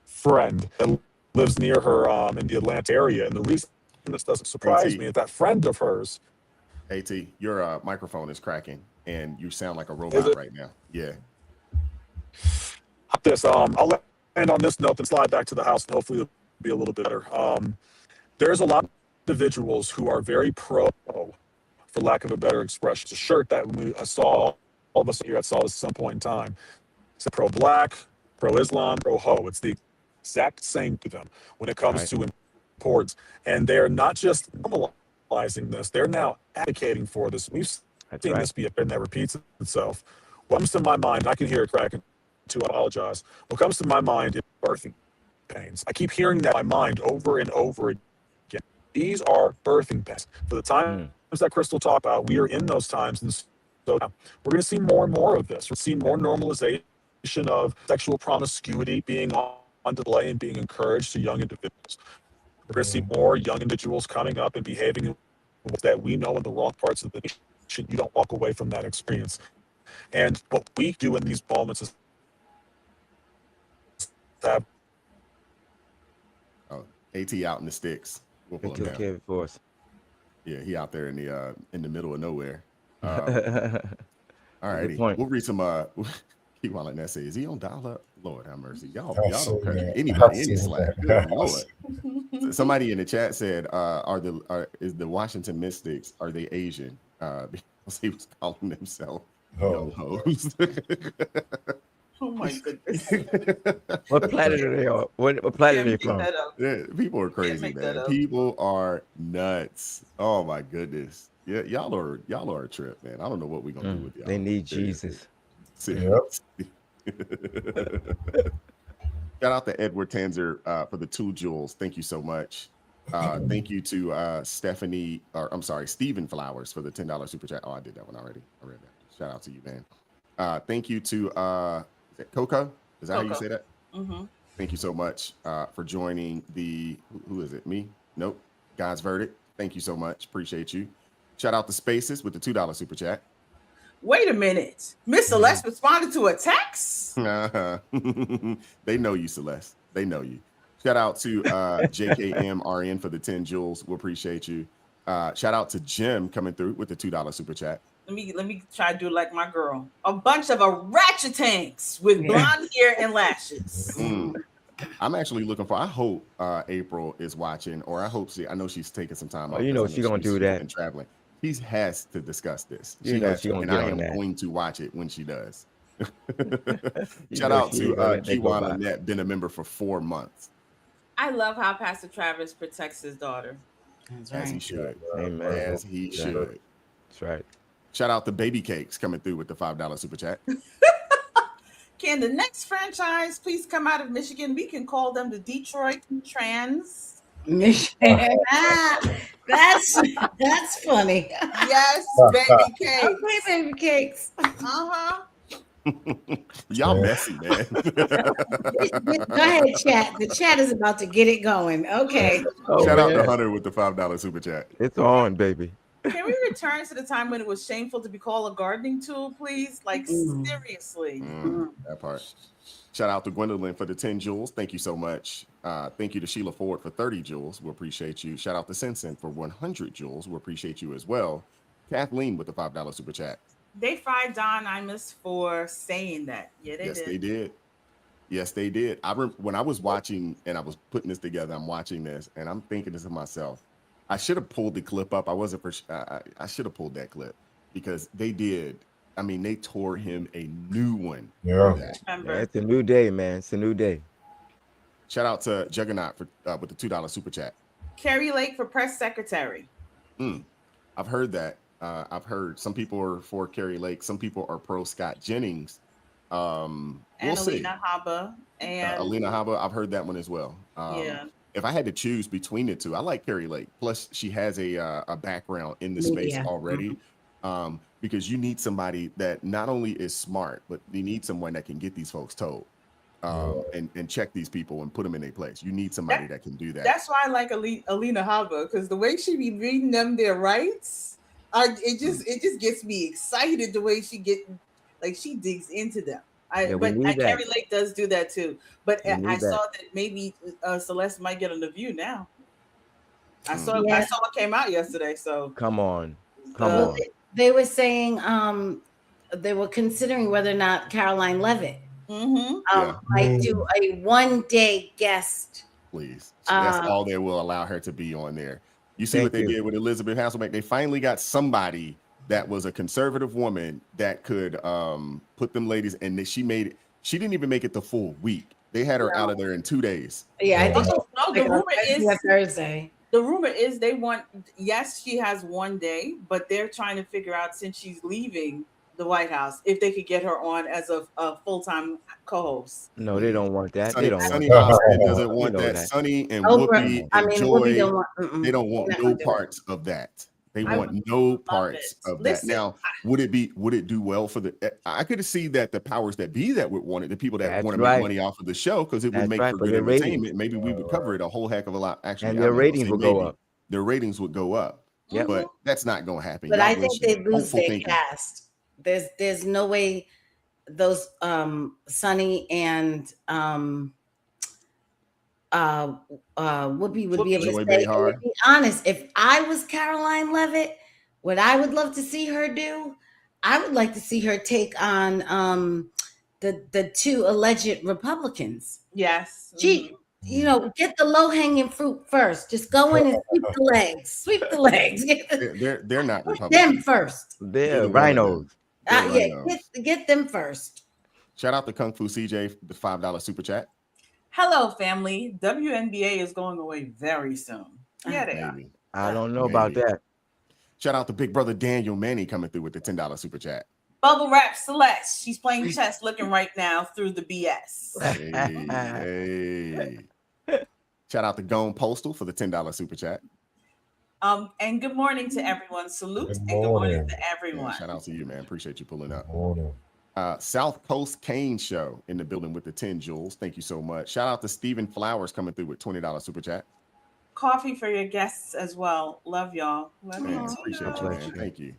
friend that lives near her in the Atlanta area. And the reason this doesn't surprise me is that friend of hers. AT, your microphone is cracking and you sound like a robot right now. Yeah. I'll land on this note and slide back to the house, and hopefully it'll be a little bit better. There's a lot of individuals who are very pro, for lack of a better expression. It's a shirt that I saw, all of us here, I saw this at some point in time. It's pro-black, pro-Islam, pro-ho. It's the exact same to them when it comes to imports. And they're not just normalizing this, they're now advocating for this. We've seen this be a pattern that repeats itself. What comes to my mind, I can hear it cracking too, I apologize. What comes to my mind is birthing pains. I keep hearing that in my mind over and over again. These are birthing pains. For the times that Crystal talked about, we are in those times. And so we're going to see more and more of this. We're seeing more normalization of sexual promiscuity being on display and being encouraged to young individuals. We're going to see more young individuals coming up and behaving in ways that we know in the wrong parts of the nation. You don't walk away from that experience. And what we do in these moments is that. AT out in the sticks. We'll pull him down. For us. Yeah, he out there in the middle of nowhere. All righty, we'll read some. Keep on like that. Say, is he on dial up? Lord have mercy, y'all don't cut anybody any slack. Lord. Somebody in the chat said, is the Washington Mystics, are they Asian? Because he was calling themselves young hoes. Oh my goodness. What planet are they on? What planet are they from? Yeah, people are crazy, man. People are nuts. Oh my goodness. Yeah, y'all are a trip, man. I don't know what we're gonna do with y'all. They need Jesus. Yep. Shout out to Edward Tanzer for the 2 jewels. Thank you so much. Thank you to Stephen Flowers for the $10 super chat. Oh, I did that one already. I read that. Shout out to you, man. Thank you to is it Coco? Is that how you say that? Mm-hmm. Thank you so much for joining the who is it? Me? Nope. God's Verdict. Thank you so much. Appreciate you. Shout out to Spaces with the $2 super chat. Wait a minute. Miss Celeste responded to a text? They know you, Celeste. They know you. Shout out to JKMRN for the 10 jewels. We appreciate you. Shout out to Jim coming through with the $2 super chat. Let me try to do like my girl. A bunch of orangutans with blonde hair and lashes. I'm actually looking for. I hope April is watching, or I hope I know she's taking some time. Oh, you know she's gonna do that. And traveling. She has to discuss this. You know she's gonna and I get am on that. going to watch it when she does. Shout out to Kiwana Net, been a member for 4 months. I love how Pastor Travis protects his daughter. As he should. Amen. As he should. That's right. Shout out to Baby Cakes coming through with the $5 super chat. Can the next franchise please come out of Michigan? We can call them the Detroit Trans. Michigan. That's funny. Yes, Baby Cakes. Okay, Baby Cakes. Y'all messy, man. Go ahead, chat. The chat is about to get it going. Okay. Shout out to Hunter with the $5 super chat. It's on, baby. Can we return to the time when it was shameful to be called a gardening tool, please? Like, seriously. That part. Shout out to Gwendolyn for the 10 jewels. Thank you so much. Thank you to Sheila Ford for 30 jewels. We appreciate you. Shout out to Sensen for 100 jewels. We appreciate you as well. Kathleen with the $5 super chat. They fried Don Imus for saying that. Yeah, they Yes, did. they did. Yes, they did. When I was watching and I was putting this together, I'm watching this and I'm thinking this to myself. I should have pulled the clip up. I should have pulled that clip because they did. I mean, they tore him a new one. Yeah. It's a new day, man. It's a new day. Shout out to Juggernaut for with the $2 super chat. Carrie Lake for press secretary. I've heard that. I've heard some people are for Carrie Lake. Some people are pro Scott Jennings. We'll see. Alina Habba and Alina Habba. I've heard that one as well. yeah. If I had to choose between the two, I like Carrie Lake. Plus, she has a background in the space already. Because you need somebody that not only is smart, but you need someone that can get these folks told and check these people and put them in their place. You need somebody that can do that. That's why I like Alina Habba, because the way she be reading them their rights, it just gets me excited the way she she digs into them. Carrie Lake does do that too. But I saw that maybe Celeste might get on The View now. I saw what came out yesterday. So come on. They were saying they were considering whether or not Caroline Levitt might do a one-day guest. Please. That's all they will allow her to be on there. You see what they did with Elizabeth Hasselbeck? They finally got somebody that was a conservative woman that could put them ladies, and she made it. She didn't even make it the full week. They had her out of there in 2 days. Yeah, I think the rumor is Thursday. The rumor is they want, yes, she has one day, but they're trying to figure out, since she's leaving the White House, if they could get her on as a full-time co-host. No, they don't want that. Sunny, They don't Sunny want Hoskins that. doesn't want that. Sunny and Oprah, Whoopi and Joy, Whoopi they don't want no parts of that. They want no parts of that. Now, would it do well for the? I could see that the powers that be that would want it, the people that want to make money off of the show, because it would make for good entertainment. Maybe we would cover it a whole heck of a lot. Actually, and their ratings would go up. Their ratings would go up. Yeah, but that's not going to happen. But I think they lose their cast. There's no way those Sunny and Whoopi would be able to say, to be honest, if I was Caroline Levitt, what I would love to see her do, I would like to see her take on the two alleged Republicans. Yes. Get the low-hanging fruit first. Just go in and sweep the legs. Sweep the legs. They're not Republicans. Them first. They're rhinos. Get them first. Shout out to Kung Fu CJ, the $5 super chat. Hello, family. WNBA is going away very soon. Yeah, they are. I don't know about that. Shout out to Big Brother Daniel Manny coming through with the $10 super chat. Bubble Wrap Celeste. She's playing chess looking right now through the BS. Hey. Shout out to Gone Postal for the $10 super chat. And good morning to everyone. Salute and good morning to everyone. Yeah, shout out to you, man. Appreciate you pulling up. South Coast Kane Show in the building with the 10 jewels. Thank you so much. Shout out to Stephen Flowers coming through with $20 super chat. Coffee for your guests as well. Love y'all. Love you. Appreciate you, man. Thank you.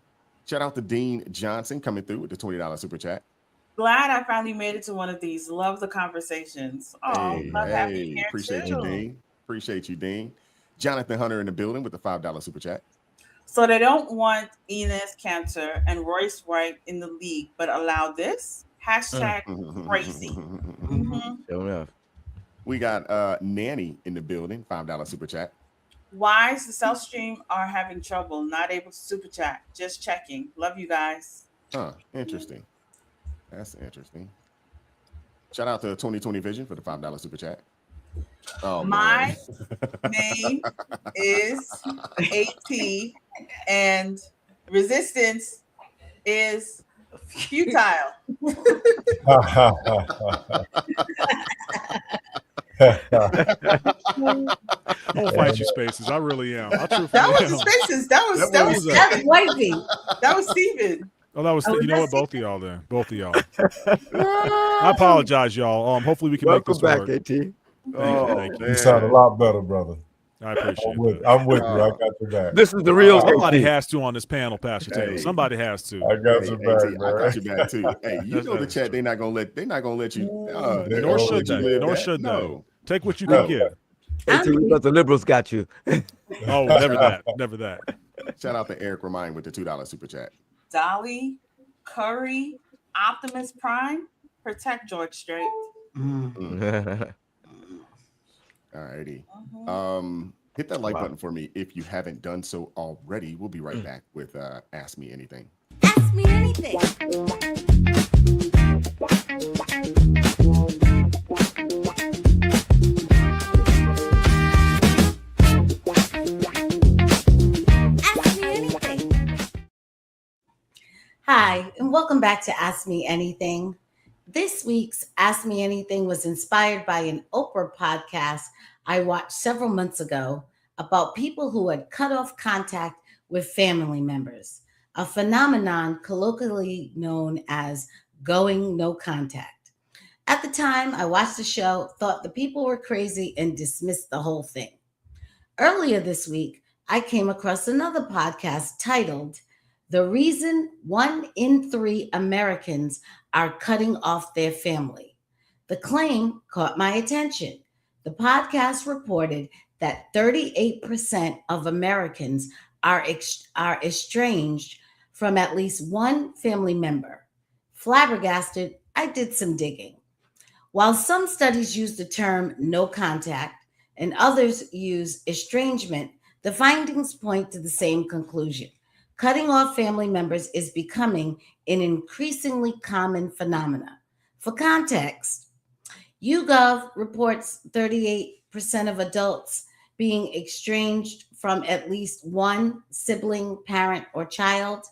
Shout out to Dean Johnson coming through with the $20 super chat. Glad I finally made it to one of these. Love the conversations. Oh, love having you here. Appreciate you, Dean. Appreciate you, Dean. Jonathan Hunter in the building with the $5 super chat. So they don't want Enes Kanter and Royce Wright in the league, but allow this? Hashtag crazy. Sure enough. We got Nanny in the building, $5 super chat. Why is the South Stream are having trouble, not able to super chat? Just checking. Love you guys. Interesting. That's interesting. Shout out to 2020 Vision for the $5 super chat. Oh, my name is AT and resistance is futile. I'll fight you, Spaces. I really am. I truthfully that wasn't Spaces. That was Wifey. That was Steven. Oh, that was you know what? Both of y'all then. Both of y'all. I apologize, y'all. Hopefully we can make this work. Welcome back, AT. Thank you. You sound a lot better, brother. I appreciate that. I'm with you. I got your back. This is the real Somebody KT. has to on this panel, Pastor Taylor. Hey. Somebody has to. I got Hey, your hey, back, T, I man. got your back too. Hey, you That's- know the that's chat. true. They're not gonna let you. Nor let should you they. live Nor that. should they. No. Take what you No. can get. KT, because the liberals got you. Oh, never that. Never that. Shout out to Eric Remind with the $2 super chat. Dolly, Curry, Optimus Prime, protect George Strait. All righty. Hit that like button for me if you haven't done so already. We'll be right back with Ask Me Anything. Ask me anything. Ask me anything. Hi, and welcome back to Ask Me Anything. This week's Ask Me Anything was inspired by an Oprah podcast I watched several months ago about people who had cut off contact with family members, a phenomenon colloquially known as going no contact. At the time I watched the show, thought the people were crazy and dismissed the whole thing. Earlier this week, I came across another podcast titled The Reason 1 in 3 Americans Are Cutting Off Their Family. The claim caught my attention. The podcast reported that 38% of Americans are estranged from at least one family member. Flabbergasted, I did some digging. While some studies use the term no contact and others use estrangement, the findings point to the same conclusion. Cutting off family members is becoming an increasingly common phenomenon. For context, YouGov reports 38% of adults being estranged from at least one sibling, parent, or child.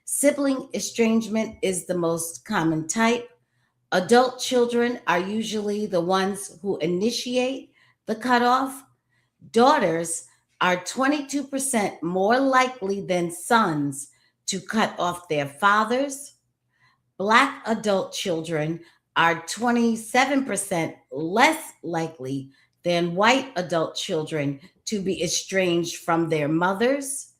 Sibling estrangement is the most common type. Adult children are usually the ones who initiate the cutoff. Daughters are 22% more likely than sons to cut off their fathers. Black adult children are 27% less likely than white adult children to be estranged from their mothers.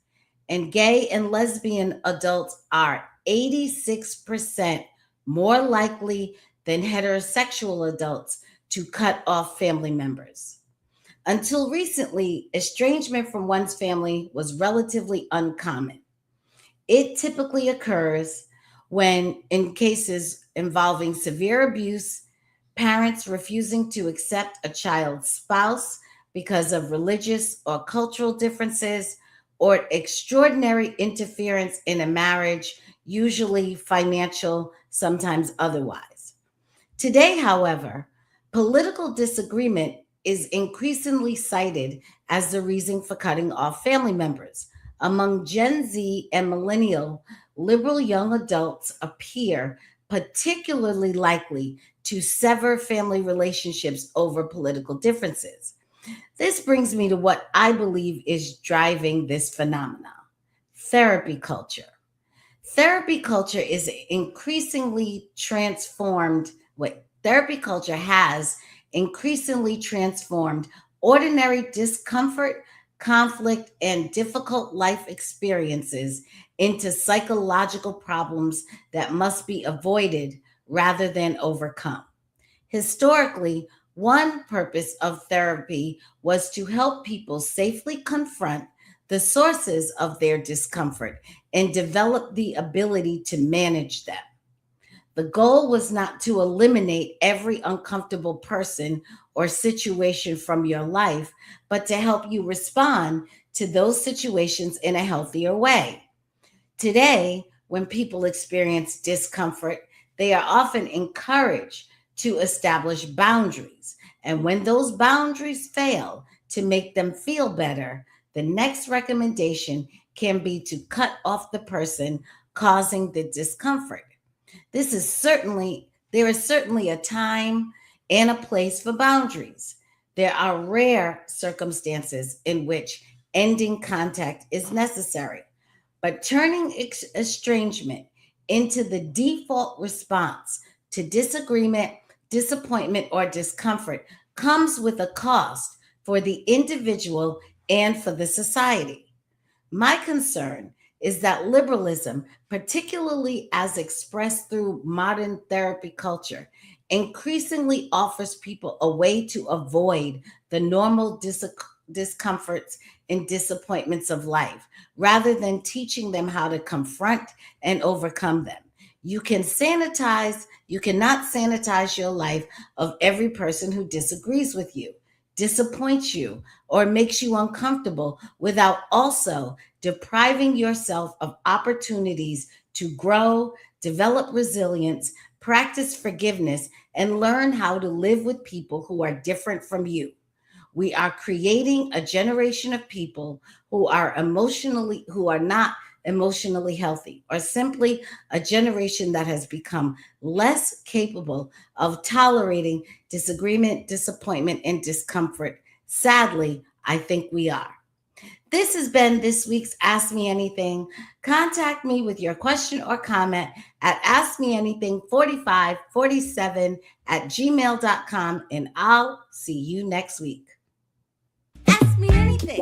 And gay and lesbian adults are 86% more likely than heterosexual adults to cut off family members. Until recently, estrangement from one's family was relatively uncommon. It typically occurs when, in cases involving severe abuse, parents refusing to accept a child's spouse because of religious or cultural differences, or extraordinary interference in a marriage, usually financial, sometimes otherwise. Today, however, political disagreement is increasingly cited as the reason for cutting off family members. Among Gen Z and millennial, liberal young adults appear particularly likely to sever family relationships over political differences. This brings me to what I believe is driving this phenomenon: therapy culture. Therapy culture is increasingly transformed. Therapy culture has increasingly transformed ordinary discomfort, conflict, and difficult life experiences into psychological problems that must be avoided rather than overcome. Historically, one purpose of therapy was to help people safely confront the sources of their discomfort and develop the ability to manage them. The goal was not to eliminate every uncomfortable person or situation from your life, but to help you respond to those situations in a healthier way. Today, when people experience discomfort, they are often encouraged to establish boundaries. And when those boundaries fail to make them feel better, the next recommendation can be to cut off the person causing the discomfort. There is certainly a time and a place for boundaries. There are rare circumstances in which ending contact is necessary, but turning estrangement into the default response to disagreement, disappointment, or discomfort comes with a cost for the individual and for the society. My concern is that liberalism, particularly as expressed through modern therapy culture, increasingly offers people a way to avoid the normal discomforts and disappointments of life, rather than teaching them how to confront and overcome them. You cannot sanitize your life of every person who disagrees with you, disappoints you, or makes you uncomfortable without also depriving yourself of opportunities to grow, develop resilience, practice forgiveness, and learn how to live with people who are different from you. We are creating a generation of people who are not emotionally healthy, or simply a generation that has become less capable of tolerating disagreement, disappointment, and discomfort. Sadly, I think we are. This has been this week's Ask Me Anything. Contact me with your question or comment at askmeanything4547@gmail.com, and I'll see you next week. Ask me anything.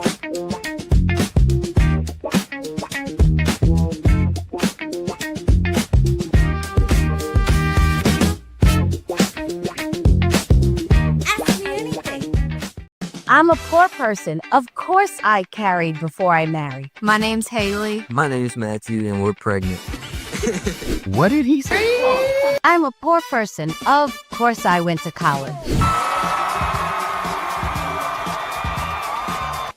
I'm a poor person. Of course I carried before I married. My name's Haley. My name's Matthew, and we're pregnant. What did he say? I'm a poor person. Of course I went to college.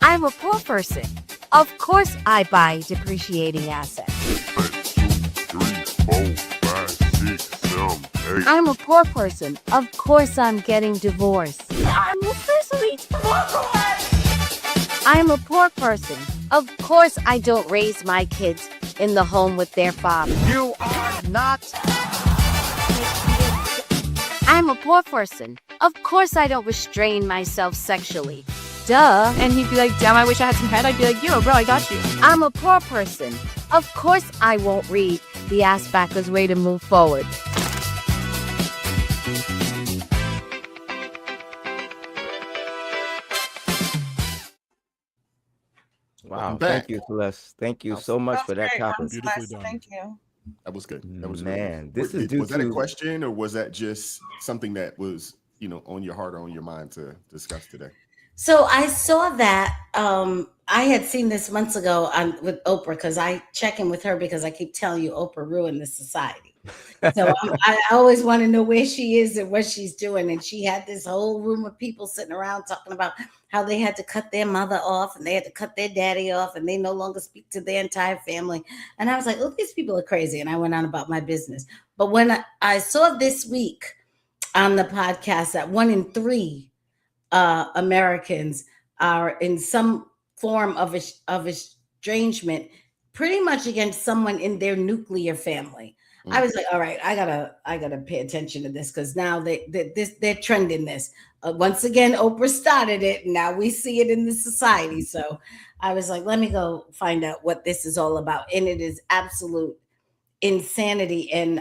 I'm a poor person. Of course I buy depreciating assets. 1, 2, 3, 4, 5, 6, 7, 8. I'm a poor person. Of course I'm getting divorced. I'm officially I'm a poor person. Of course I don't raise my kids in the home with their father. You are not. I'm a poor person. Of course I don't restrain myself sexually. Duh. And he'd be like, damn, I wish I had some head. I'd be like, yo, bro, I got you. I'm a poor person. Of course I won't read The Ass Backwards Way to Move Forward. Wow, thank you, Celeste. Thank you so much for that topic. Beautifully done. Thank you. That was good. That was Man, good. this is due was that a to- question, or was that just something that was, on your heart or on your mind to discuss today? So I saw that. I had seen this months ago with Oprah, because I check in with her because I keep telling you Oprah ruined this society. So I always want to know where she is and what she's doing. And she had this whole room of people sitting around talking about how they had to cut their mother off and they had to cut their daddy off and they no longer speak to their entire family. And I was like, oh, these people are crazy. And I went on about my business. But when I saw this week on the podcast that 1 in 3 Americans are in some form of estrangement, pretty much against someone in their nuclear family. I was like, all right, I gotta pay attention to this, because now they're trending this. Once again, Oprah started it, and now we see it in the society. So I was like, let me go find out what this is all about, and it is absolute insanity. And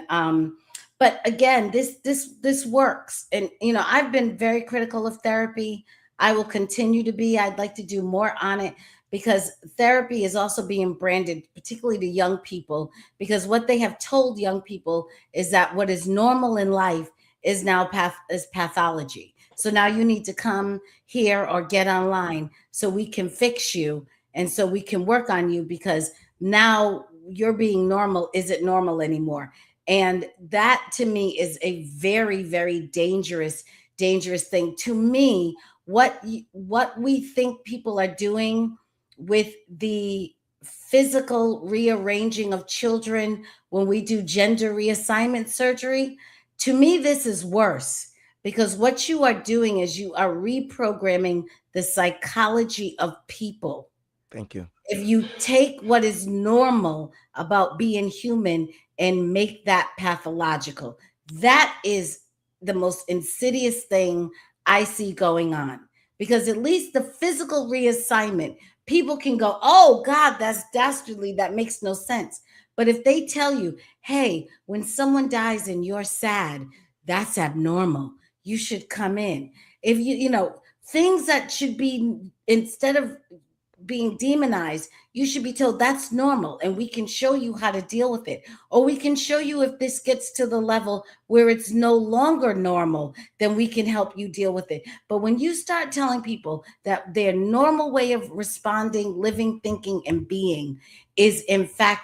but again, this works, and I've been very critical of therapy. I will continue to be. I'd like to do more on it, because therapy is also being branded, particularly to young people, because what they have told young people is that what is normal in life is now pathology. So now you need to come here or get online so we can fix you and so we can work on you, because now you're being normal isn't normal anymore. And that to me is a very, very dangerous thing. To me, what we think people are doing with the physical rearranging of children when we do gender reassignment surgery, to me, this is worse, because what you are doing is you are reprogramming the psychology of people. Thank you. If you take what is normal about being human and make that pathological, that is the most insidious thing I see going on. Because at least the physical reassignment, people can go, oh God, that's dastardly, that makes no sense. But if they tell you, hey, when someone dies and you're sad, that's abnormal, you should come in. If you things that should be, instead of being demonized, you should be told that's normal and we can show you how to deal with it. Or we can show you if this gets to the level where it's no longer normal, then we can help you deal with it. But when you start telling people that their normal way of responding, living, thinking, and being is in fact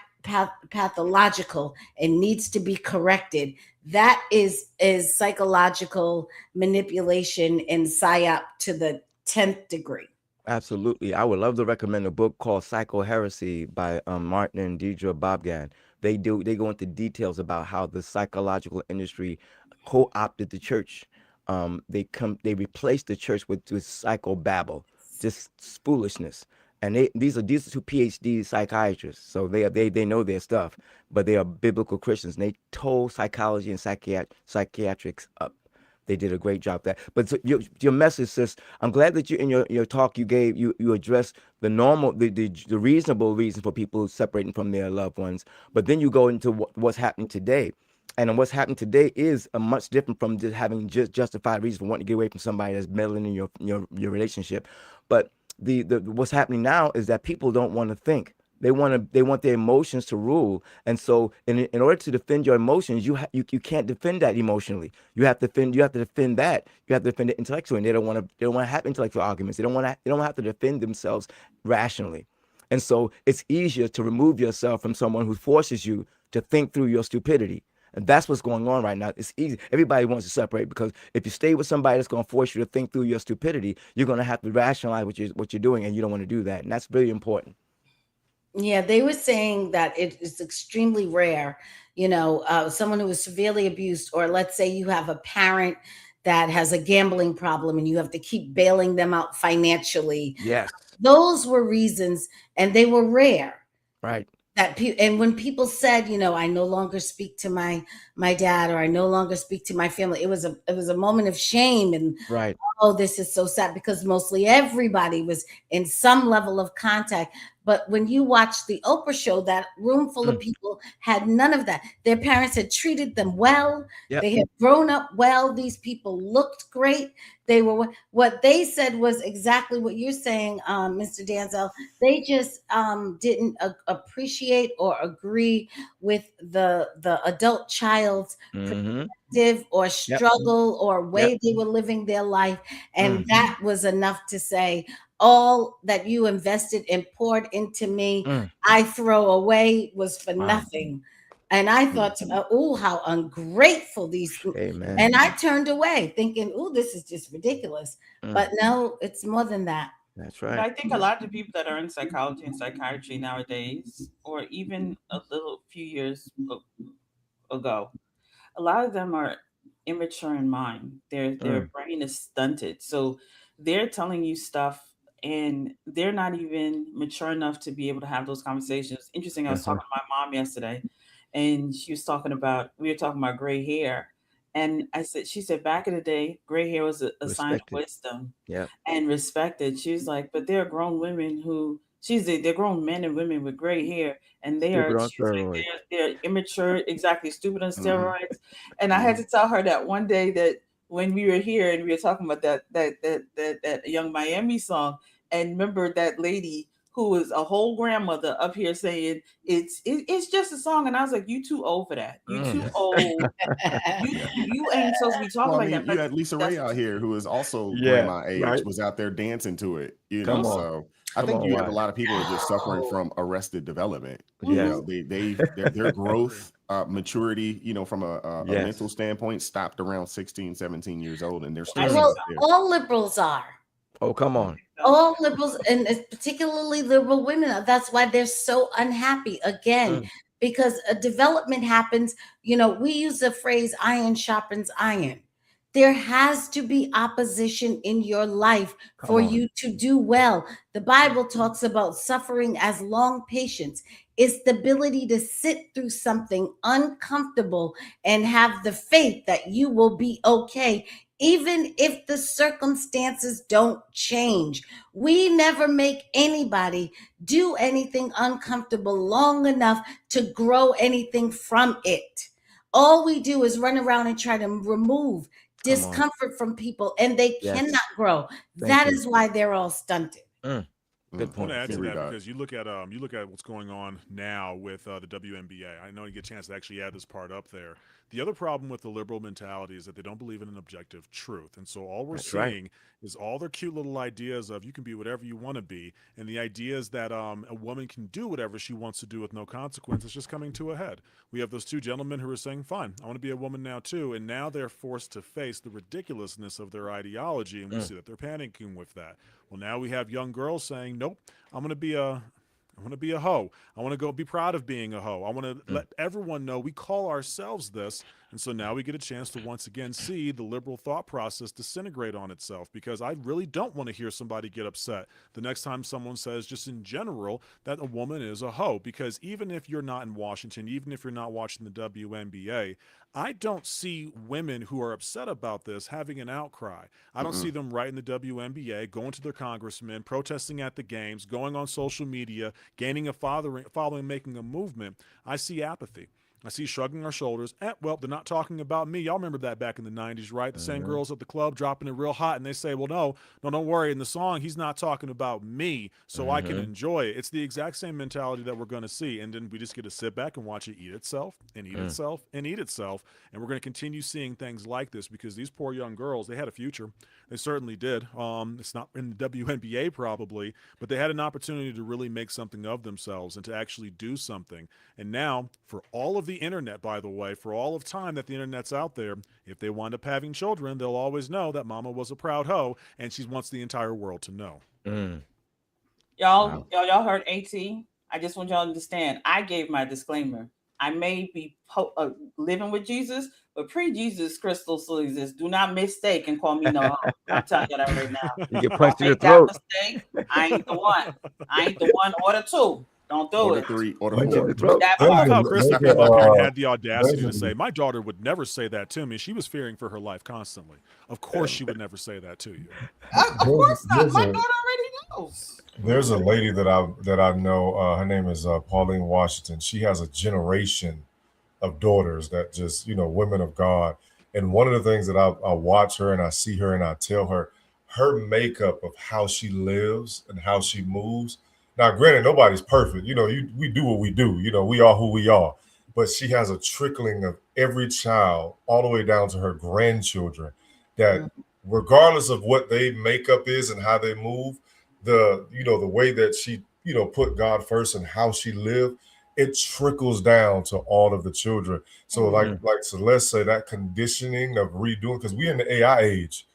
pathological and needs to be corrected, that is psychological manipulation and psyop to the 10th degree. Absolutely. I would love to recommend a book called Psycho Heresy by Martin and Deidre Bobgan. They go into details about how the psychological industry co-opted the church. They replaced the church with psychobabble, just foolishness. And these are two PhD psychiatrists, so they know their stuff, but they are biblical Christians. And they tore psychology and psychiatrics up. They did a great job there. But so your message, sis, I'm glad that you in your talk you addressed the normal, the reasonable reason for people separating from their loved ones. But then you go into what's happening today. And what's happening today is a much different from just having justified reason for wanting to get away from somebody that's meddling in your relationship. But the what's happening now is that people don't want to think. They want their emotions to rule, and so in order to defend your emotions, you can't defend that emotionally. You have to defend that. You have to defend it intellectually, and they don't want to have intellectual arguments. They don't have to defend themselves rationally, and so it's easier to remove yourself from someone who forces you to think through your stupidity. And that's what's going on right now. It's easy. Everybody wants to separate because if you stay with somebody that's going to force you to think through your stupidity, you're going to have to rationalize what you're doing, and you don't want to do that, and that's really important. Yeah, they were saying that it is extremely rare, someone who is severely abused, or let's say you have a parent that has a gambling problem and you have to keep bailing them out financially. Yes. Those were reasons, and they were rare. Right. And when people said, I no longer speak to my dad, or I no longer speak to my family, it was a moment of shame and right. Oh, this is so sad, because mostly everybody was in some level of contact. But when you watch the Oprah show, that room full of people had none of that. Their parents had treated them well. Yep. They had grown up well. These people looked great. They were, what they said was exactly what you're saying, Mr. Danzel. They just didn't appreciate or agree with the adult child's perspective or struggle or way they were living their life. And that was enough to say, all that you invested and poured into me, I throw away was for nothing. And I thought, oh, how ungrateful these. Amen. And I turned away thinking, oh, this is just ridiculous. But no, it's more than that. That's right. But I think a lot of the people that are in psychology and psychiatry nowadays, or even a few years ago, a lot of them are immature in mind. Their brain is stunted. So they're telling you stuff and they're not even mature enough to be able to have those conversations. Interesting. I was talking to my mom yesterday, and we were talking about gray hair. And she said, back in the day, gray hair was a sign of wisdom and respected. She was like, but there are grown women who, they're grown men and women with gray hair, and they're immature, exactly, stupid on steroids. And I had to tell her that one day that when we were here and we were talking about that Young Miami song, and remember that lady who was a whole grandmother up here saying it's just a song, and I was like, you too old for that. You too old. You ain't supposed to be talking like that. You had Lisa Ray out here who is also grandma age, was out there dancing to it. So I think you have a lot of people who are just suffering from arrested development. Their growth, maturity, from a mental standpoint, stopped around 16, 17 years old, and they're still all liberals are. Oh, come on. All liberals, and particularly liberal women, that's why they're so unhappy again, because a development happens. We use the phrase iron sharpens iron. There has to be opposition in your life for you to do well. The Bible talks about suffering as long patience. It's the ability to sit through something uncomfortable and have the faith that you will be okay, even if the circumstances don't change. We never make anybody do anything uncomfortable long enough to grow anything from it. All we do is run around and try to remove discomfort from people, and they cannot grow. That is why they're all stunted. Good I want point. to add to Read that that. because you look at what's going on now with the WNBA. I know you get a chance to actually add this part up there. The other problem with the liberal mentality is that they don't believe in an objective truth, and so all we're That's right. seeing is all their cute little ideas of you can be whatever you want to be, and the ideas that a woman can do whatever she wants to do with no consequence is just coming to a head. We have those two gentlemen who are saying, "Fine, I want to be a woman now too," and now they're forced to face the ridiculousness of their ideology, and we see that they're panicking with that. Well, now we have young girls saying, "Nope, I want to be a hoe. I want to go be proud of being a hoe. I want to let everyone know we call ourselves this." And so now we get a chance to once again see the liberal thought process disintegrate on itself, because I really don't want to hear somebody get upset the next time someone says, just in general, that a woman is a hoe. Because even if you're not in Washington, even if you're not watching the WNBA, I don't see women who are upset about this having an outcry. I don't see them writing the WNBA, going to their congressmen, protesting at the games, going on social media, gaining a following, making a movement. I see apathy. I see shrugging our shoulders. Well, they're not talking about me. Y'all remember that back in the 90s, right? The same girls at the club dropping it real hot, and they say, well, no, don't worry. In the song, he's not talking about me, so I can enjoy it. It's the exact same mentality that we're going to see, and then we just get to sit back and watch it eat itself and eat itself and eat itself, and we're going to continue seeing things like this because these poor young girls, they had a future. They certainly did. It's not in the WNBA probably, but they had an opportunity to really make something of themselves and to actually do something. And now, for all of the internet, by the way, for all of time that the internet's out there, if they wind up having children, they'll always know that mama was a proud hoe, and she wants the entire world to know. Y'all heard AT? I just want y'all to understand. I gave my disclaimer. I may be living with Jesus, but pre-Jesus, Crystal still exists. Do not mistake and call me no hoe. I'm telling you that right now. You get punched in the Make that throat. mistake. I ain't the one. I ain't the one or the two. Don't do Order it. 3, order Punch in 4. the throat. That I love part. how Krista came up here and had the audacity to there's a- say, my daughter would never say that to me. She was fearing for her life constantly. Of course she would never say that to you. Of course not. My daughter already knows. There's a lady that I know. Her name is Pauline Washington. She has a generation of daughters that just, women of God. And one of the things that I watch her and I see her and I tell her, her makeup of how she lives and how she moves. Now, granted, nobody's perfect. We do what we do. We are who we are. But she has a trickling of every child all the way down to her grandchildren that regardless of what their makeup is and how they move, the way that she, put God first and how she lived, it trickles down to all of the children. So like Celeste said, that conditioning of redoing, because we're in the AI age.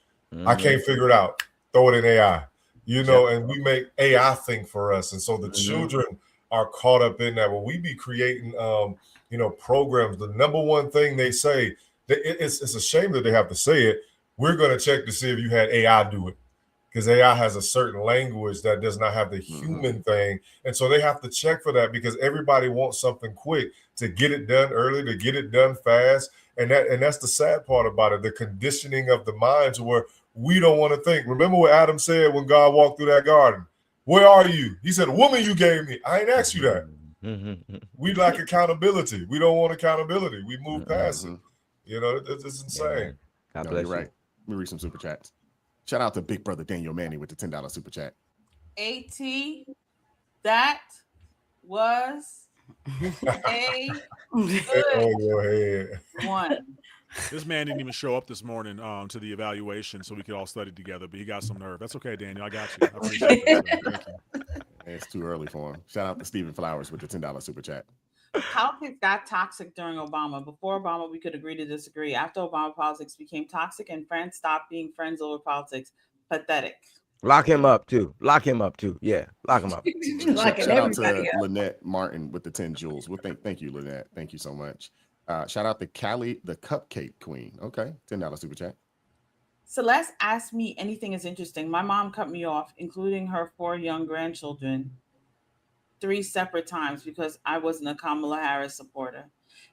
I can't figure it out. Throw it in AI, and we make AI think for us. And so the children are caught up in that. When we be creating, programs, the number one thing they say, it's a shame that they have to say it. We're going to check to see if you had AI do it. Because AI has a certain language that does not have the human thing. And so they have to check for that because everybody wants something quick to get it done early, to get it done fast. And that's the sad part about it, the conditioning of the mind to where we don't want to think. Remember what Adam said when God walked through that garden? Where are you? He said, woman you gave me. I ain't asked you that. We lack accountability. We don't want accountability. We move past it. It's insane. God No, bless you're right. Let me read some super chats. Shout out to Big Brother Daniel Manning with the $10 super chat. AT, that was a good one. This man didn't even show up this morning to the evaluation so we could all study together, but he got some nerve. That's okay, Daniel. I got you. I appreciate that. Thank you. It's too early for him. Shout out to Stephen Flowers with the $10 super chat. Politics got toxic during Obama. Before Obama, we could agree to disagree. After Obama, politics became toxic and friends stopped being friends over politics. Pathetic. Lock him up too. Yeah, lock him up. Shout out to Lynette Martin with the 10 jewels. Well, thank you, Lynette. Thank you so much. Shout out to Callie, the cupcake queen. Okay, $10 super chat. Celeste asked me anything is interesting. My mom cut me off, including her 4 young grandchildren, 3 separate times because I wasn't a Kamala Harris supporter.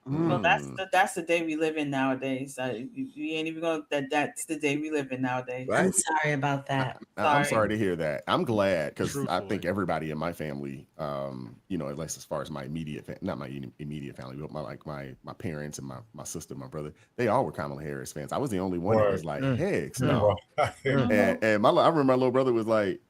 Well, that's the day we live in nowadays. You ain't even going. That's the day we live in nowadays. Right? I'm sorry about that. I'm sorry to hear that. I'm glad because I think everybody in my family, at least as far as my immediate, not my immediate family, but my parents and my sister, my brother, they all were Kamala Harris fans. I was the only one that was like, heck no. And I remember my little brother was like,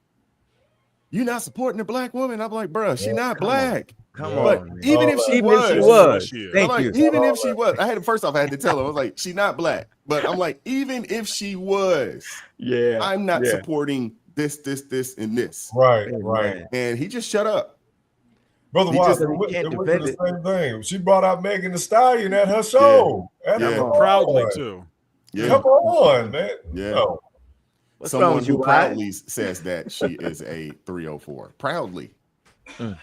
you're not supporting the black woman. I'm like, bruh, she not Come black. Come But on, man. even if she Even if she was, was, I'm thank like, you. even if she was, first off, I had to tell her, I was like, she not black. But I'm like, even if she was, Yeah, I'm not yeah. supporting this, and this. Right, Amen. right. And he just shut up. Brother He Watts, just- it went can't to defend the it. same thing. She brought out Megan Thee Stallion at her show. Yeah. Proudly too. Yeah. Come on, man. Yeah. No. What's wrong Someone with you, who Wise? proudly says that she is a 304. Proudly.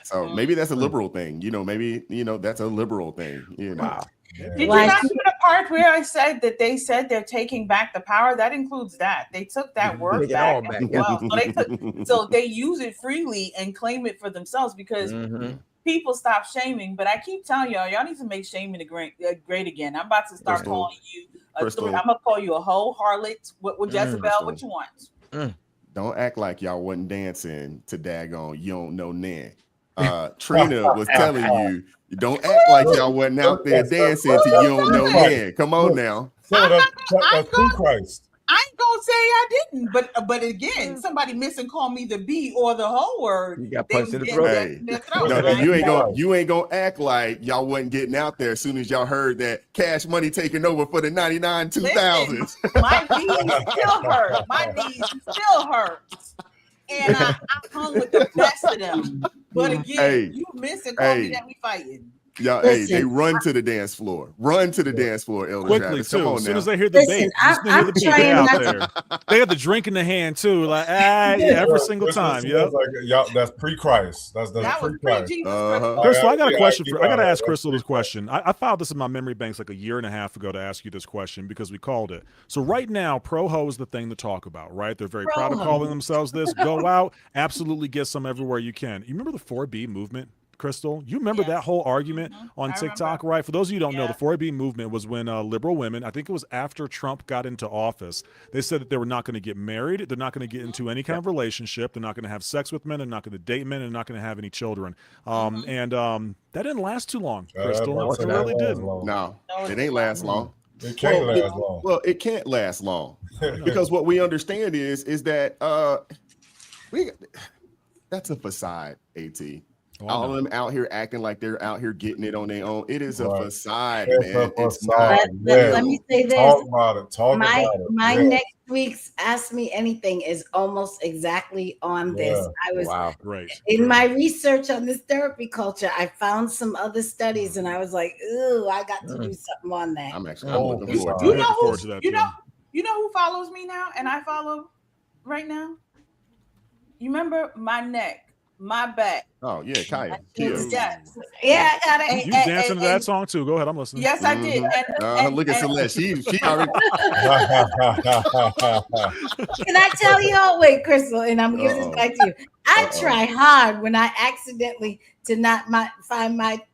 So maybe that's a liberal thing. You know, maybe, that's a liberal thing. You know. Wow. Did you not hear the part where I said that they said they're taking back the power? That includes that. They took that word Take it all back back, as yeah. well. So they use it freely and claim it for themselves because people stop shaming. But I keep telling y'all need to make shaming great again. I'm about to start calling you I'm gonna call you a hoe, harlot, with Jezebel, what you want. Don't act like y'all wasn't dancing to daggone you don't know Nan. Trina was telling you, don't act like y'all wasn't out there dancing to you don't know Nan. Come on now. That's through Christ. I ain't gonna say I didn't, but again, somebody miss and call me the B or the whole word. You got punched in the throat. Hey, no, you ain't gonna act like y'all wasn't getting out there as soon as y'all heard that Cash Money taking over for the 99 2000s. My knees still hurt. My knees still hurt. And I hung with the best of them. But again, you miss and call me that we fighting. Y'all, they run to the dance floor. Run to the dance floor, Elder Quickly Travis. Come too. on As soon now. as they hear the beat, I'm they trying out not there. They have the drink in the hand too. Like every single time. Yeah. That's pre-Christ. That's pre-Christ. Crystal, I got a question I got to ask Crystal this question. I filed this in my memory banks like a year and a half ago to ask you this question because we called it. So right now, pro-ho is the thing to talk about, right? They're very proud of calling themselves this. Go out, absolutely get some everywhere you can. You remember the 4B movement? Crystal, you remember that whole argument on TikTok, right? For those of you who don't know, the 4B movement was when liberal women, I think it was after Trump got into office, they said that they were not going to get married, they're not going to get into any kind of relationship, they're not going to have sex with men, they're not going to date men, and not going to have any children. And that didn't last too long, Crystal. It really didn't. No, it ain't last long. It can't last long. Well, it can't last long because what we understand is that that's a facade, AT. All of them out here acting like they're out here getting it on their own. It is a facade, man. It's not. Let me say this. Talk about it. My next week's Ask Me Anything is almost exactly on this. I was in my research on this therapy culture. I found some other studies, and I was like, "Ooh, I got to do something on that." I'm looking forward to that. You know who follows me now, and I follow right now. You remember my neck. My back. Oh yeah, Kaya. Yes. Yeah, I got it. You dancing to that song too? Go ahead, I'm listening. Yes, I did. Look at Celeste. She already. Can I tell you? Wait, Crystal, and I'm giving this back to you. I try hard when I accidentally to not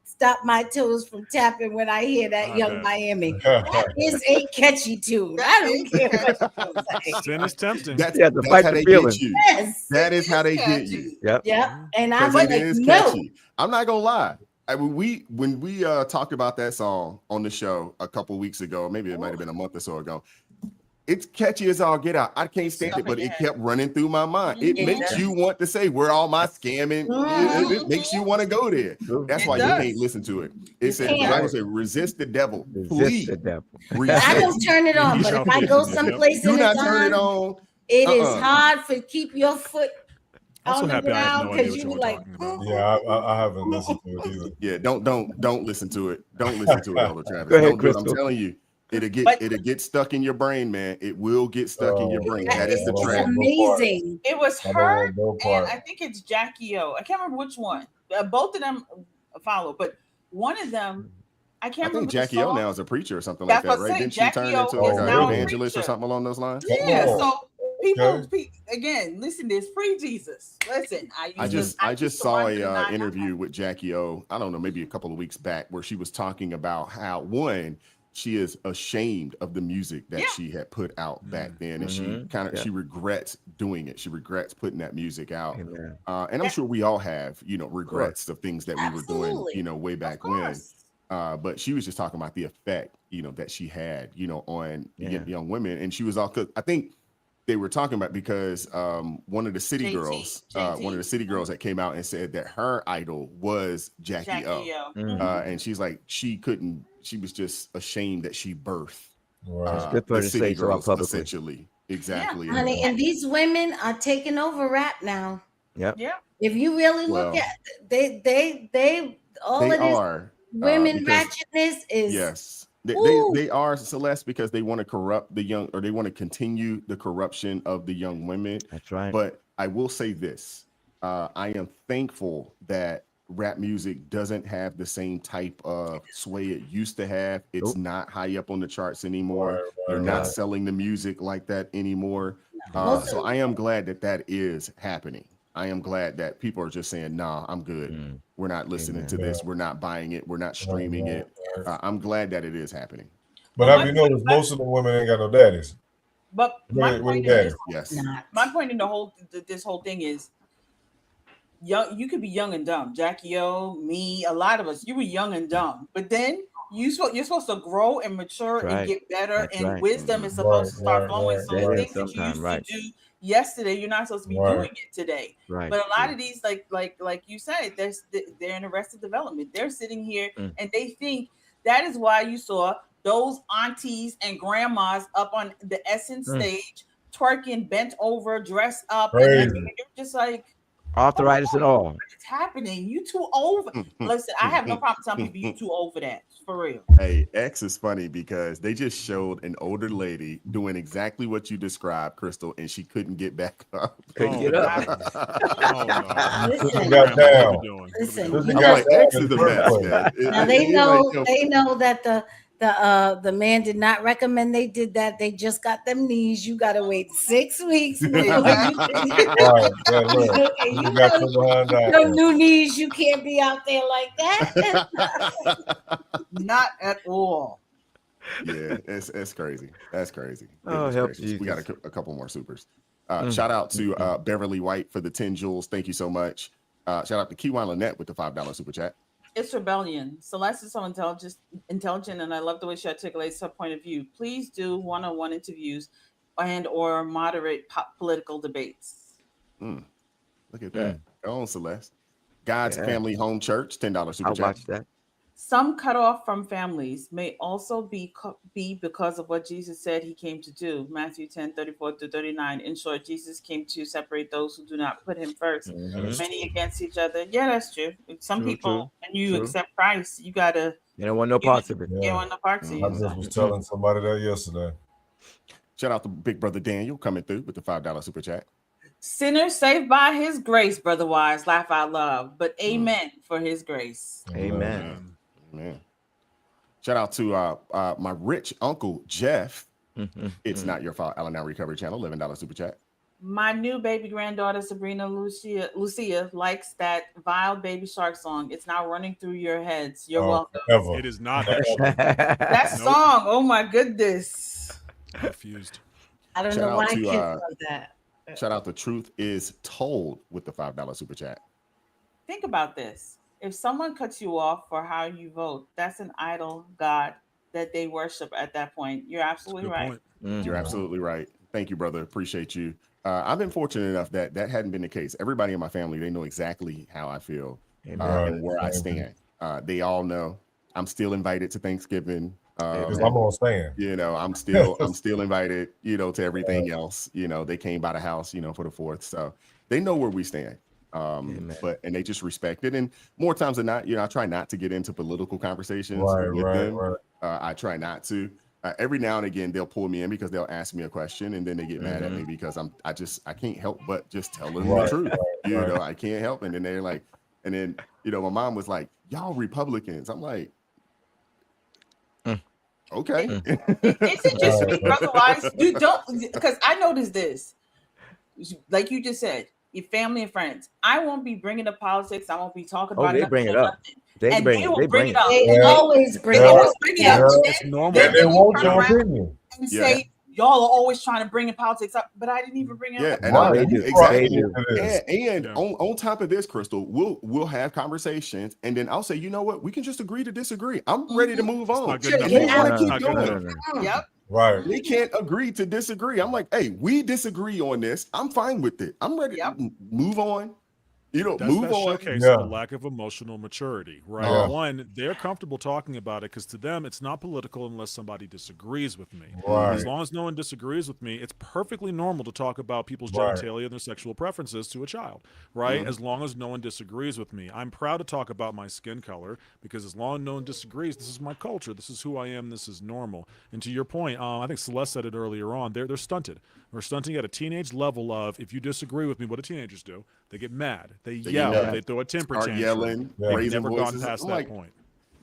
stop my toes from tapping when I hear that Young Miami. That is a catchy tune. I don't care what you say. Sin is tempting. That's how they get you. Yes. That is how they get you. Yep. And I'm like, no. Catchy. I'm not gonna lie. When we talked about that song on the show a couple weeks ago, maybe it might have been a month or so ago. It's catchy as all get out. I can't stand it, but it kept running through my mind. It makes you want to say, where all my scamming? It makes you want to go there. That's why you can't listen to it. It said, the Bible said, resist the devil. Please. The devil. I don't turn it on, but if I go someplace and it's turn it on, it is hard to keep your foot I'm so happy I have no idea what you were like, talking about. Yeah, I haven't listened to it either. Yeah, don't listen to it. Don't listen to it, Elder Travis. Go ahead, Don't do it. I'm Crystal. telling you, it'll get stuck in your brain, man. It will get stuck in your brain. That is the trap. Amazing. It was her, and I think it's Jackie O. I can't remember which one. Both of them follow, but one of them, I can't remember. I think Jackie O now is a preacher or something That's like that, what right? I'm Didn't she saying. turn Jackie O into like is an now a evangelist or preacher. something along those lines? Yeah, so people again, listen, this pre-Jesus. Listen, I just saw a interview with Jackie O. I don't know, maybe a couple of weeks back, where she was talking about how she is ashamed of the music that she had put out back then, and she regrets doing it. She regrets putting that music out, and I'm sure we all have regrets of things that we were doing way back when. But she was just talking about the effect that she had on young women, and she was all, 'cause I think they were talking about because one of the city JT. girls, one of the city girls that came out and said that her idol was Jackie O. And she's like, she was just ashamed that she birthed the city girls, essentially. Exactly. Yeah, honey, and these women are taking over rap now. Yep. Yeah. If you really look at they all of this are women ratchetness is yes. They are, Celeste, because they want to corrupt the young, or they want to continue the corruption of the young women. That's right. But I will say this. I am thankful that rap music doesn't have the same type of sway it used to have. It's not high up on the charts anymore. They're not selling the music like that anymore. So I am glad that that is happening. I am glad that people are just saying, nah, I'm good. We're not listening to this. We're not buying it. We're not streaming it. I'm glad that it is happening. But have you noticed most of the women ain't got no daddies? But my point in this whole thing is, young. You could be young and dumb. Jackie O, me, a lot of us. You were young and dumb, but then you're supposed to grow and mature and get better, and wisdom is supposed to start flowing. So the things that you used to do yesterday, you're not supposed to be doing it today. But a lot of these, like you said, they're in arrested development. They're sitting here and they think that is why you saw those aunties and grandmas up on the Essence stage twerking, bent over, dressed up, and you're just like, arthritis and all. It's happening. You too old. Listen, I have no problem telling people you too old for that. For real. Hey, X is funny because they just showed an older lady doing exactly what you described, Crystal, and she couldn't get back up. Couldn't get up. Listen, got down. Listen, I'm like, X is the best. Now they know that the man did not recommend they did that. They just got them knees. You gotta wait 6 weeks. Before you no new knees. You can't be out there like that. Not at all. Yeah, it's crazy. That's crazy. Oh, help Jesus. We got a couple more supers. Shout out to Beverly White for the 10 jewels. Thank you so much. Shout out to Kiwan Lynette with the $5 super chat. It's rebellion. Celeste is so intelligent, and I love the way she articulates her point of view. Please do one-on-one interviews and or moderate political debates. Look at that. Go on, Celeste. God's Family Home Church, $10 super chat. I'll watch that. Some cut off from families may also be because of what Jesus said he came to do. Matthew 10:34-39. In short, Jesus came to separate those who do not put him first. Many against each other. Yeah, that's true. Some people, when you accept Christ, you gotta. You don't want no parts of it. You don't want no parts of it. I just was telling somebody that yesterday. Shout out to Big Brother Daniel coming through with the $5 super chat. Sinners saved by his grace, Brother Wise. Laugh out loud. But amen for his grace. Amen. Man. Shout out to my rich uncle Jeff. It's not your fault. Allen Now Recovery Channel, $11 super chat. My new baby granddaughter Sabrina Lucia likes that vile Baby Shark song. It's now running through your heads. You're welcome. It is not that song. Oh my goodness. Confused. I don't know why kids love that. Shout out to Truth is Told with the $5 super chat. Think about this. If someone cuts you off for how you vote, that's an idol god that they worship at that point. You're absolutely right. You're absolutely right. Thank you, brother. Appreciate you. I've been fortunate enough that hadn't been the case. Everybody in my family, they know exactly how I feel and where I stand. They all know I'm still invited to Thanksgiving. I'm on stand. You know, I'm still invited, to everything else. They came by the house, for the 4th. So they know where we stand. And they just respect it. And more times than not, I try not to get into political conversations with them. I try not to. Every now and again, they'll pull me in because they'll ask me a question, and then they get mad at me because I can't help but just tell them the truth. I can't help. And then they're like, my mom was like, "Y'all Republicans." I'm like, okay. Isn't just me, otherwise you don't, because I noticed this, like you just said. Your family and friends. I won't be bringing up politics. I won't be talking about it. They bring it up. They bring it up. They always bring it up. It's normal. They want your opinion. And say, y'all are always trying to bring in politics up, but I didn't even bring it up. And exactly. And on top of this, Crystal, we'll have conversations, and then I'll say, you know what? We can just agree to disagree. I'm ready to move on. Yep. Right. They can't agree to disagree. I'm like, hey, we disagree on this. I'm fine with it. I'm ready to move on. Move That on. showcases the lack of emotional maturity, right? Yeah. One, they're comfortable talking about it because to them, it's not political unless somebody disagrees with me. Right. As long as no one disagrees with me, it's perfectly normal to talk about people's genitalia and their sexual preferences to a child, right? As long as no one disagrees with me. I'm proud to talk about my skin color because as long as no one disagrees, this is my culture. This is who I am. This is normal. And to your point, I think Celeste said it earlier on, they're stunted. We're stunting at a teenage level of if you disagree with me, what do teenagers do? They get mad. They yell. They throw a temper tantrum. Yelling, They've raising never voices. gone past I'm that like, point.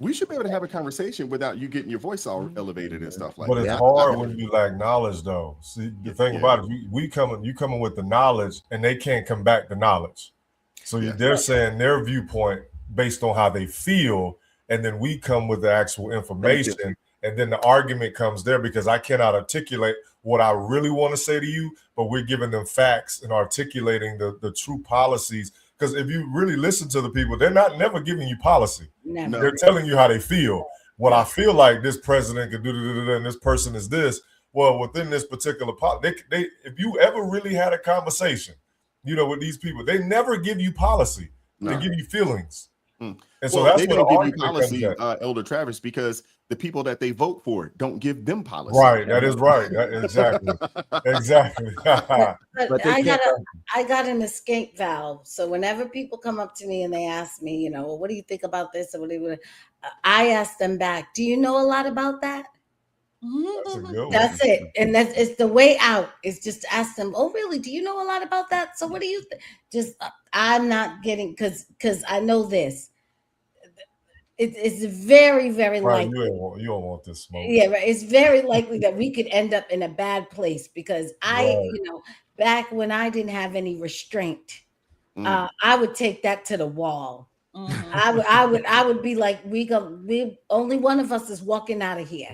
we should be able to have a conversation without you getting your voice all elevated and stuff like that. But it's hard when you lack knowledge, though. See, the thing about it, you coming with the knowledge, and they can't come back the knowledge. So they're saying their viewpoint based on how they feel, and then we come with the actual information, and then the argument comes there because I cannot articulate what I really want to say to you, but we're giving them facts and articulating the true policies. Because if you really listen to the people, they're not never giving you policy. Never. They're telling you how they feel. Well, I feel like this president could do and this person is this. Well, within this particular they if you ever really had a conversation, with these people, they never give you policy. They give you feelings. And so that's they what don't the give you argument policy, comes at. Elder Travis, because the people that they vote for don't give them policy. Right, that is right. Exactly. But I got an escape valve. So whenever people come up to me and they ask me, well, what do you think about this? Or I ask them back, do you know a lot about that? That's a good one. That's it. And it's the way out is just to ask them, oh, really? Do you know a lot about that? So what do you think? Just, I'm not getting, because I know this. It's very, very likely. You don't want this smoke. Yeah, right. It's very likely that we could end up in a bad place because back when I didn't have any restraint, I would take that to the wall. I would be like, we only one of us is walking out of here,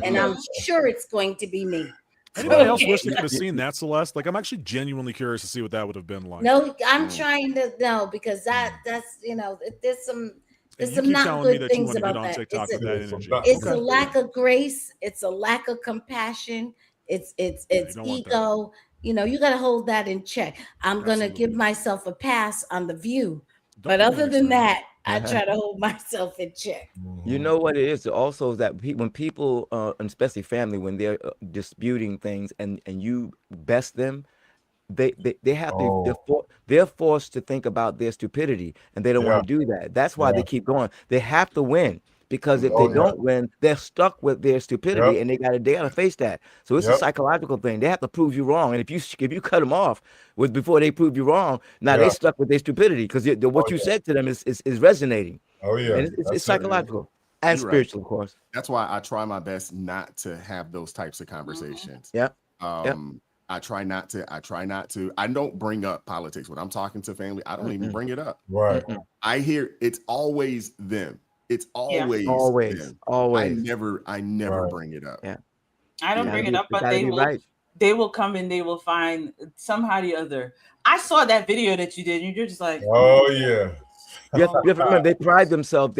and I'm sure it's going to be me. Anybody else wish they could have seen that, Celeste? Like, I'm actually genuinely curious to see what that would have been like. No, I'm trying to know because that's there's some. There's some not good things about that. It's a lack of grace. It's a lack of compassion. It's ego. You got to hold that in check. I'm going to give myself a pass on The View. But other than that, I try to hold myself in check. You know what it is also is that when people, and especially family, when they're disputing things and you best them, they have to they're forced to think about their stupidity, and they don't want to do that. That's why they keep going. They have to win, because if they don't win, they're stuck with their stupidity, and they gotta face that. So it's a psychological thing. They have to prove you wrong, and if you cut them off before they prove you wrong, now they stuck with their stupidity because what you said to them is resonating. Oh yeah, and it's psychological and spiritual, of course. That's why I try my best not to have those types of conversations. I try not to. I don't bring up politics when I'm talking to family. I don't even bring it up. Right. I hear it's always them. It's always them. Always. I never bring it up. Yeah. I don't bring it up, but they will come and they will find somehow or the other. I saw that video that you did, and you're just like, oh yeah. You have to remember, they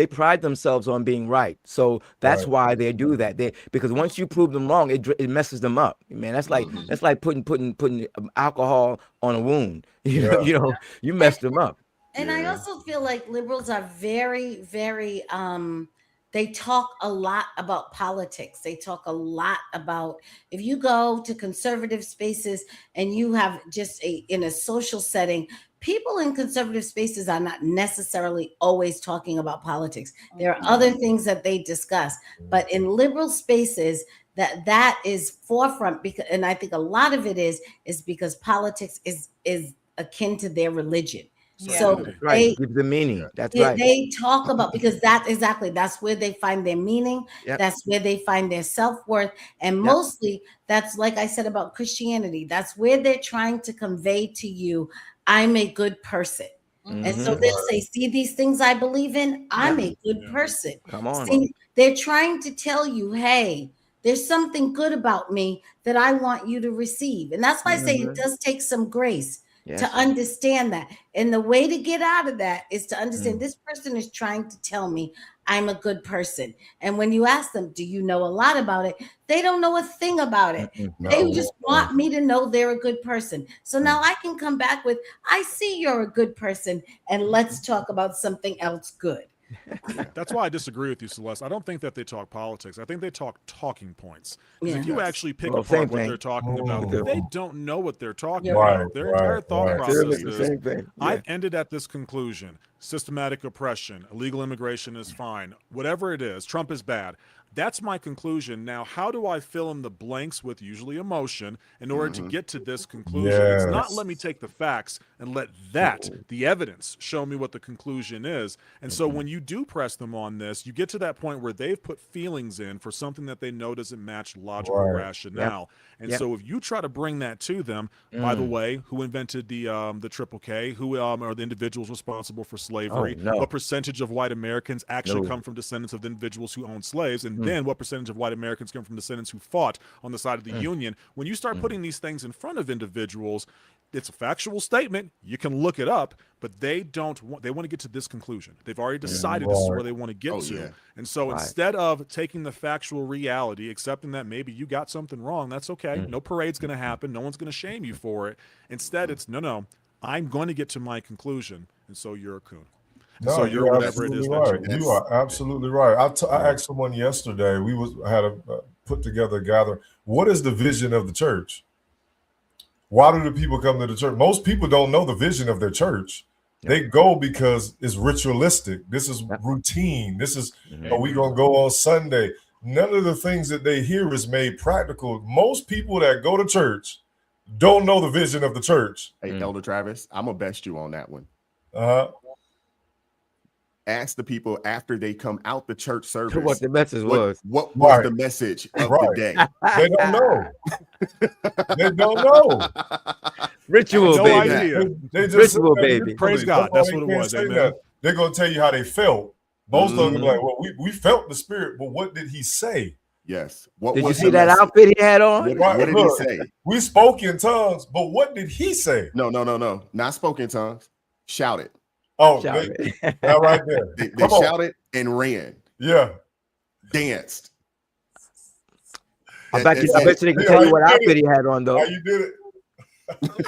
pride themselves on being right. So that's why they do that. Because once you prove them wrong, it messes them up. Man, that's like putting alcohol on a wound. You messed them up. And I also feel like liberals are very, very they talk a lot about politics. They talk a lot about, if you go to conservative spaces and you have just in a social setting, people in conservative spaces are not necessarily always talking about politics. There are other things that they discuss, but in liberal spaces, that is forefront, because, and I think a lot of it is because politics is akin to their religion. Yeah. So they give the meaning. That's right. They talk about, because that's where they find their meaning. Yep. That's where they find their self-worth. And mostly that's, like I said about Christianity, that's where they're trying to convey to you, I'm a good person. Mm-hmm. And so they'll say, see these things I believe in? I'm a good person. Come on. See, they're trying to tell you, hey, there's something good about me that I want you to receive. And that's why I say it does take some grace. Yes. To understand that. And the way to get out of that is to understand this person is trying to tell me I'm a good person. And when you ask them, do you know a lot about it? They don't know a thing about it. They just want me to know they're a good person. So now I can come back with, I see you're a good person, and let's talk about something else good. That's why I disagree with you, Celeste. I don't think that they talk politics. I think they talk talking points. Because if you actually pick apart what they're talking about, they don't know what they're talking about. Their entire thought process is, I've ended at this conclusion. Systematic oppression, illegal immigration is fine. Whatever it is, Trump is bad. That's my conclusion. Now, how do I fill in the blanks with usually emotion in order to get to this conclusion? It's not let me take the facts and let the evidence, show me what the conclusion is. And so when you do press them on this, you get to that point where they've put feelings in for something that they know doesn't match logical rationale. And so if you try to bring that to them, by the way, who invented the Triple K? Who are the individuals responsible for slavery? What percentage of white Americans actually come from descendants of the individuals who owned slaves? And then what percentage of white Americans come from descendants who fought on the side of the Union? When you start putting these things in front of individuals, it's a factual statement. You can look it up, but they want to get to this conclusion. They've already decided this is where they want to get to. And so instead of taking the factual reality, accepting that maybe you got something wrong, that's okay. No parade's going to happen. No one's going to shame you for it. Instead, it's no, I'm going to get to my conclusion. And so you're a coon. No, so you're whatever it is. Right. You are absolutely right. I asked someone yesterday. We had a put together a gathering. What is the vision of the church? Why do the people come to the church? Most people don't know the vision of their church. They go because it's ritualistic. This is routine. This is, are we going to go on Sunday? None of the things that they hear is made practical. Most people that go to church don't know the vision of the church. Hey, Elder Travis, I'm going to best you on that one. Ask the people after they come out the church service what the message was. What was the message of the day? They don't know. They don't know. Ritual, no baby. Idea. They just Ritual, baby. Praise God. That's what it was. Amen. They're going to tell you how they felt. Most of them are like, well, we felt the Spirit, but what did he say? Yes. Did you see that outfit he had on? What did he say? We spoke in tongues, but what did he say? No. Not spoke in tongues. Shouted. Oh, that right there. They shouted and ran. Yeah. Danced. I bet you they can tell you what outfit he had on, though. How you did it?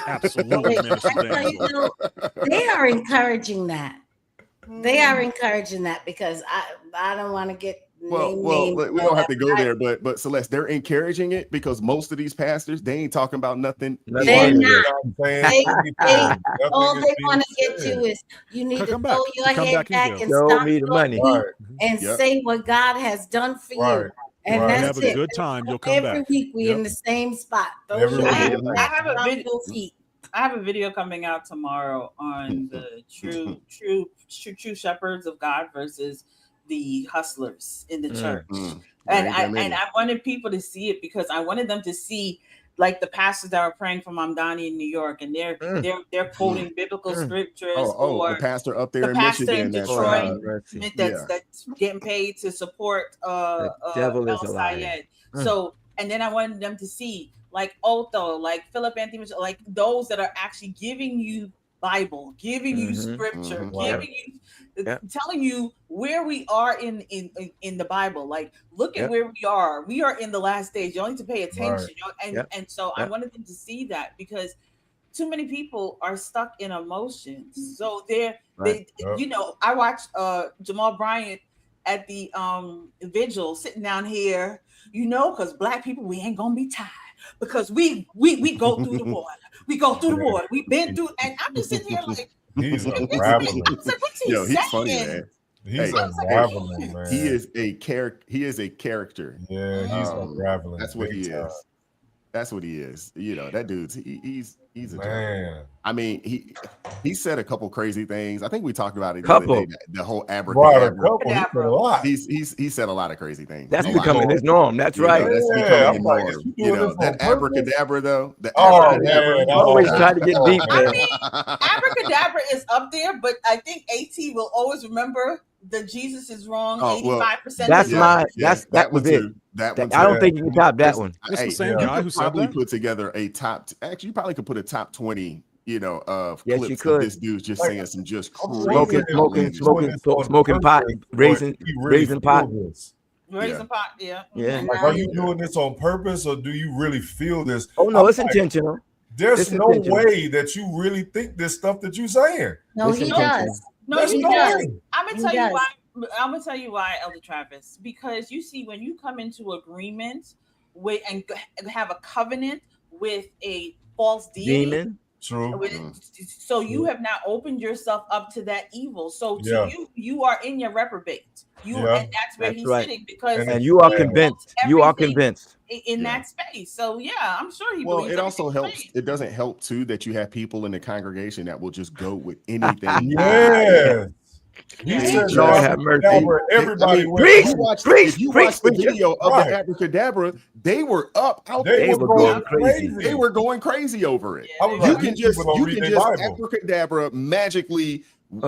Absolutely. They are encouraging that. They are encouraging that because I don't want to get well, we don't have to go there, but Celeste, they're encouraging it because most of these pastors, they ain't talking about nothing. They're not. All they want to get to is you need to throw your head back and stop me the money and say what God has done for you. And that's have a good time. You'll come every back. week we in the same spot. I have a video coming out tomorrow on the true shepherds of God versus the hustlers in the church. And I wanted people to see it because I wanted them to see like the pastors that were praying for Mom Donnie in New York, and they're quoting biblical scriptures. Or the pastor up there the in pastor Michigan in Detroit that's getting paid to support El Sayed. So, and then I wanted them to see like Otho, like Philip Anthony Mitchell, like those that are actually giving you Bible, giving you scripture, giving you, telling you where we are in the Bible. Like, look at where we are. We are in the last days. You only need to pay attention. And so I wanted them to see that because too many people are stuck in emotions. So they I watched Jamal Bryant at the vigil sitting down here, because Black people, we ain't gonna be tired because we go through the water. We go through the water. We've been through, and I'm just sitting here like, he's unraveling. He's funny, man. He's unraveling, man. He is a character. Yeah, he's unraveling. That's what he is. That's what he is. That dude's he's a man. I mean, he said a couple crazy things. I think we talked about it. The whole abracadabra. He said a lot of crazy things. That's becoming his norm. That's right. That's becoming his norm. That abracadabra though. Always try to get deep. I mean, abracadabra is up there, but I think AT will always remember the Jesus is wrong 85%. That was it. That one, I don't think you can top that one. It's the same guy who said probably that. put together a top. Actually, you probably could put a top 20 of Yes, clips you of could. this dude just Like, saying some just I'm crazy, wondering if outlandish he's doing this on smoking pot, purpose, or raising he really pot. feel this. Raising pot, yeah. Yeah. Like, are you doing this on purpose, or do you really feel this? Oh no, I'm it's like, intentional. there's It's no intentional. way that you really think this stuff that you're saying. No, It's he intentional. does. No, There's he no does. way. I'm gonna He tell you does. why. I'm gonna tell you why, Elder Travis. Because you see, when you come into agreement with and have a covenant with a false deity, Demon. True. so you have not opened yourself up to that evil. So to Yeah. you are in your reprobate. And that's where That's he's right. sitting, because And you are he convinced. wants You are everything convinced. in that space. So yeah, I'm sure he Well, believes it also everything helps. he's It doesn't help too that you have people in the congregation that will just go with anything. Yes. He said Lord have mercy. abracadabra, everybody went. Preach, If you watch the preacher. video of Right. the abracadabra, they were up out They there. were going crazy. They were going crazy over it. I was You like, can these just people don't read their Bible. abracadabra magically,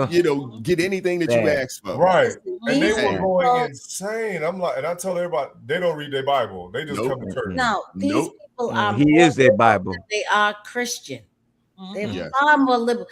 get anything that you Bad. ask for. Right. And they Hey. were going insane. I'm like, and I tell everybody, they don't read their Bible. They just come to church. No, these people are He more is their liberal Bible. than they are Christian. They're Yes. far more liberal.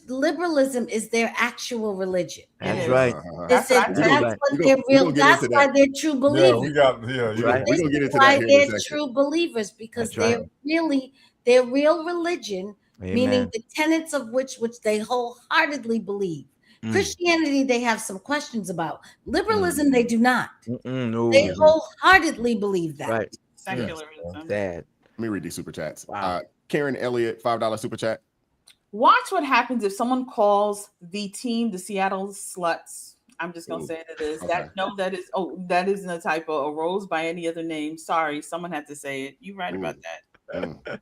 Liberalism is their actual religion. That's right. They said that's what they're real. That's why they're true believers. We're gonna get This is into why that here in a they're second. true believers, because That's right. they're really their real religion, meaning Amen. the tenets of which they wholeheartedly believe. Christianity, they have some questions about. Liberalism, they do not. No. They wholeheartedly believe that. Right. secularism. Sad. Let me read these super chats. Wow. Karen Elliott, $5 super chat. Watch what happens if someone calls the team the Seattle Sluts. I'm just gonna say it is. Okay. That isn't a typo. Arose by any other name. Sorry, someone had to say it. You right about that.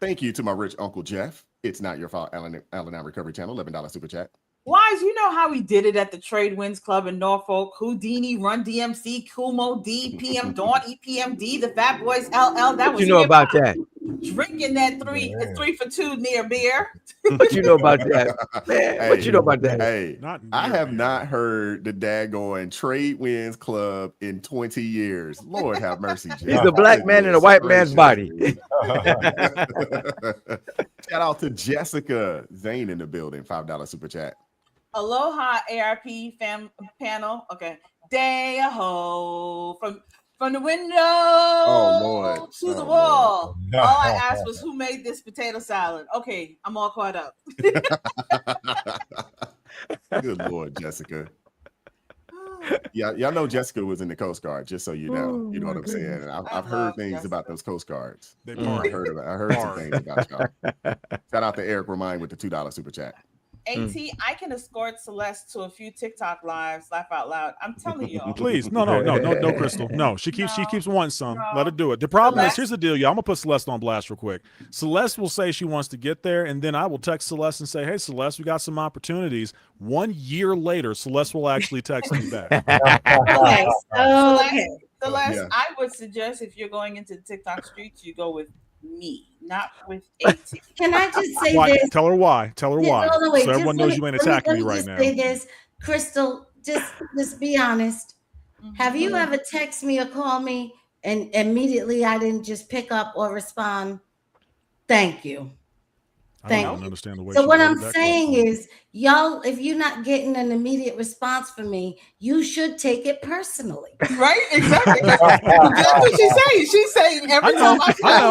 Thank you to my rich Uncle Jeff. It's not your fault, Al-Anon Recovery Channel, $11 super chat. Wise, you know how we did it at the Trade Winds Club in Norfolk. Houdini, Run DMC, Kumo D, PM Dawn, EPMD, the Fat Boys LL. That was What you know about that? drinking that 3 for 2 near beer. What you know about that? Man, what you know about that? Hey, I have not heard the daggone Trade Winds Club in 20 years. Lord have mercy, Jeff. He's a black man in a white man's body. Shout out to Jessica Zane in the building, $5 super chat. Aloha ARP fam panel. Okay. Day ho from the window Lord. to the wall. All I asked was who made this potato salad. Okay, I'm all caught up. Good Lord, Jessica. Yeah, y'all know Jessica was in the Coast Guard, just so you know. You know what I'm saying? And I've heard things about those Coast Guards. They I heard some things about y'all. Shout out to Eric Remind with the $2 super chat. AT, I can escort Celeste to a few TikTok lives. Laugh out loud. I'm telling y'all. Please, no, Crystal. No, she keeps wanting some. Let her do it. The problem is, here's the deal, y'all. I'm gonna put Celeste on blast real quick. Celeste will say she wants to get there, and then I will text Celeste and say, "Hey, Celeste, we got some opportunities." 1 year later, Celeste will actually text me back. Okay. Celeste, I would suggest if you're going into the TikTok streets, you go with me, not with AT. Can I just say Why? this? Tell her why. Tell her why. No, wait, so everyone knows you ain't attacking me right now. Say this, Crystal. Just be honest. Have you ever text me or call me and immediately I didn't just pick up or respond? Thank you. I don't understand the way. So what I'm saying is, y'all, if you're not getting an immediate response from me, you should take it personally. Right? Exactly. That's what she's saying. She's saying every time I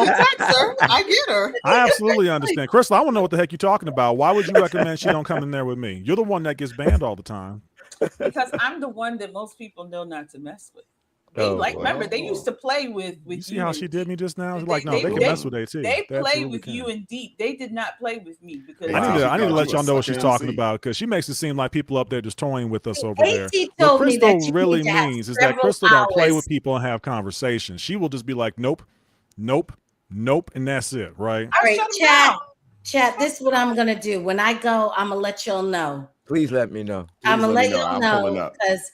text her, I get her. I absolutely understand. Crystal, I want to know what the heck you're talking about. Why would you recommend she don't come in there with me? You're the one that gets banned all the time. Because I'm the one that most people know not to mess with. Remember, they used to play with you. See how she did me just now? They can mess with AT. They play with you in deep. They did not play with me because I need to let y'all know what she's talking about, because she makes it seem like people up there just toying with us over there. What Crystal really means is that Crystal don't play with people and have conversations. She will just be like, nope, nope, nope, and that's it, right? All right, chat. This is what I'm gonna do. When I go, I'm gonna let y'all know. Please let me know. I'm gonna let y'all know because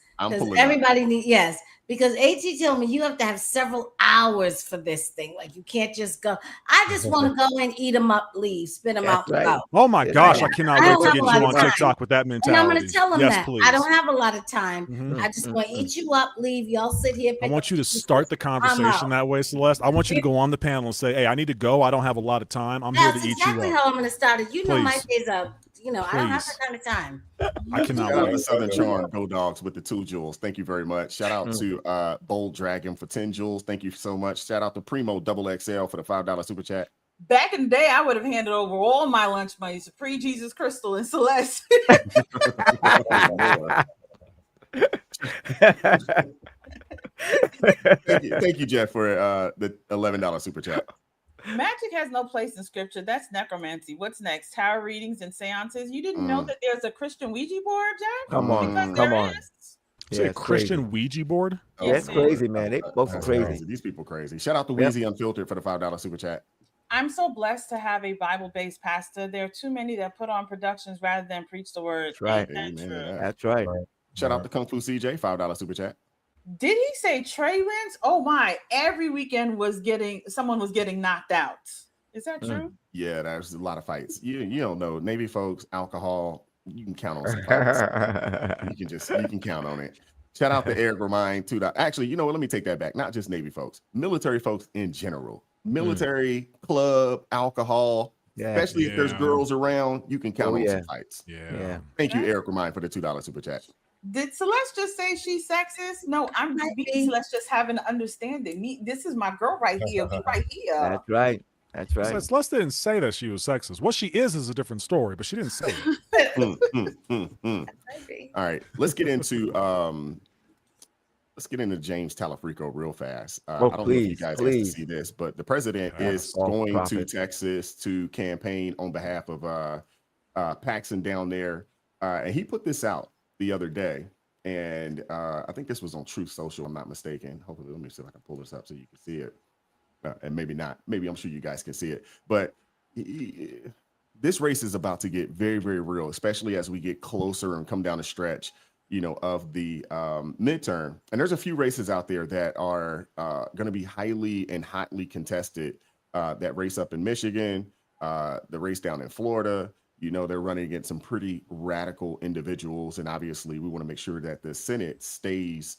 everybody needs Because AT told me you have to have several hours for this thing. Like you can't just go. I just want to go and eat them up, leave, spit them out. Right. Oh my gosh, I cannot wait to get you on time. TikTok with that mentality. And I'm going to tell them yes, that. please. I don't have a lot of time. I just want to eat you up, leave. Y'all sit here. I want you to start the conversation that way, Celeste. I want you to go on the panel and say, hey, I need to go. I don't have a lot of time. I'm here to eat you up. That's exactly how I'm going to start it. You know, my Please. days are, I don't have that kind of time. I cannot wait. Southern Charm, Go Dogs with the 2 jewels. Thank you very much. Shout out to Bold Dragon for 10 jewels. Thank you so much. Shout out to Primo XXL for the $5 super chat. Back in the day, I would have handed over all my lunch money to pre-Jesus Crystal and Celeste. Thank you, Jeff, for the $11 super chat. Magic has no place in scripture. That's necromancy. What's next? Tarot readings and seances. You didn't know that there's a Christian Ouija board, Jack? Come on. It's a Christian Ouija board? Yeah, it's crazy, man. They both are crazy. These people crazy. Shout out to Weezy Unfiltered for the $5 super chat. I'm so blessed to have a Bible-based pastor. There are too many that put on productions rather than preach the word. That's right. That's right. Shout out to Kung Fu CJ, $5 super chat. Did he say Trey wins? Oh my! Every weekend someone was getting knocked out. Is that true? Yeah, there's a lot of fights. You don't know. Navy folks, alcohol, you can count on some fights. you can count on it. Shout out to Eric Remind too. Actually, you know what? Let me take that back. Not just Navy folks, military folks in general. Military, club, alcohol, especially if there's girls around, you can count on some fights. Yeah. Thank you, Eric Remind, for the $2 super chat. Did Celeste just say she's sexist? No, I'm just being Celeste, just having an understanding. This is my girl right here. Right here. That's right. That's right. Celeste didn't say that she was sexist. What she is a different story, but she didn't say it. All right, let's get into James Talafrico real fast. I don't know if you guys get to see this, but the president is going to Texas to campaign on behalf of Paxson down there, and he put this out the other day, and I think this was on Truth Social, I'm not mistaken. Hopefully, let me see if I can pull this up so you can see it, and maybe not. Maybe I'm sure you guys can see it, but this race is about to get very, very real, especially as we get closer and come down the stretch, of the midterm. And there's a few races out there that are going to be highly and hotly contested. That race up in Michigan, the race down in Florida. They're running against some pretty radical individuals. And obviously, we want to make sure that the Senate stays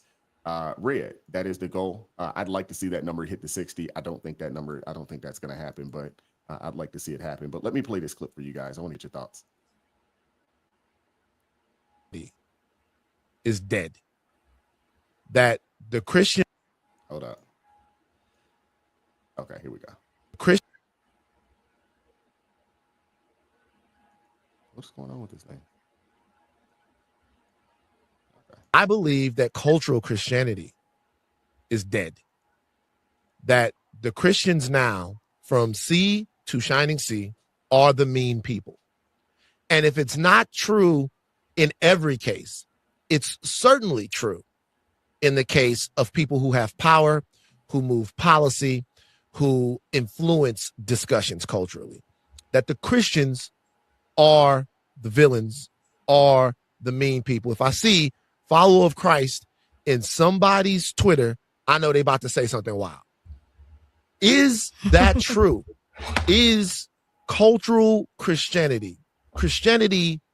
red. That is the goal. I'd like to see that number hit the 60. I don't think that's going to happen, but I'd like to see it happen. But let me play this clip for you guys. I want to get your thoughts. Is dead. That the Christian. Hold up. Okay, here we go. Christian. What's going on with this thing? Okay. I believe that cultural Christianity is dead. That the Christians now, from sea to shining sea, are the mean people. And if it's not true in every case, it's certainly true in the case of people who have power, who move policy, who influence discussions culturally, that the Christians are the villains, are the mean people. If I see follower of Christ in somebody's Twitter, I know they about to say something wild. Is that true? Is cultural Christianity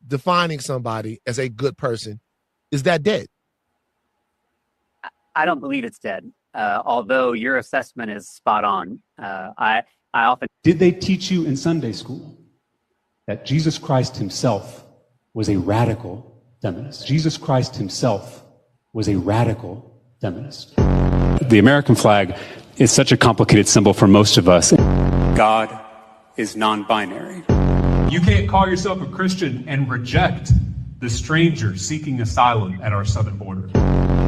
defining somebody as a good person, is that dead? I don't believe it's dead. Although your assessment is spot on. I often. Did they teach you in Sunday school that Jesus Christ himself was a radical feminist? Jesus Christ himself was a radical feminist. The American flag is such a complicated symbol for most of us. God is non-binary. You can't call yourself a Christian and reject the stranger seeking asylum at our southern border.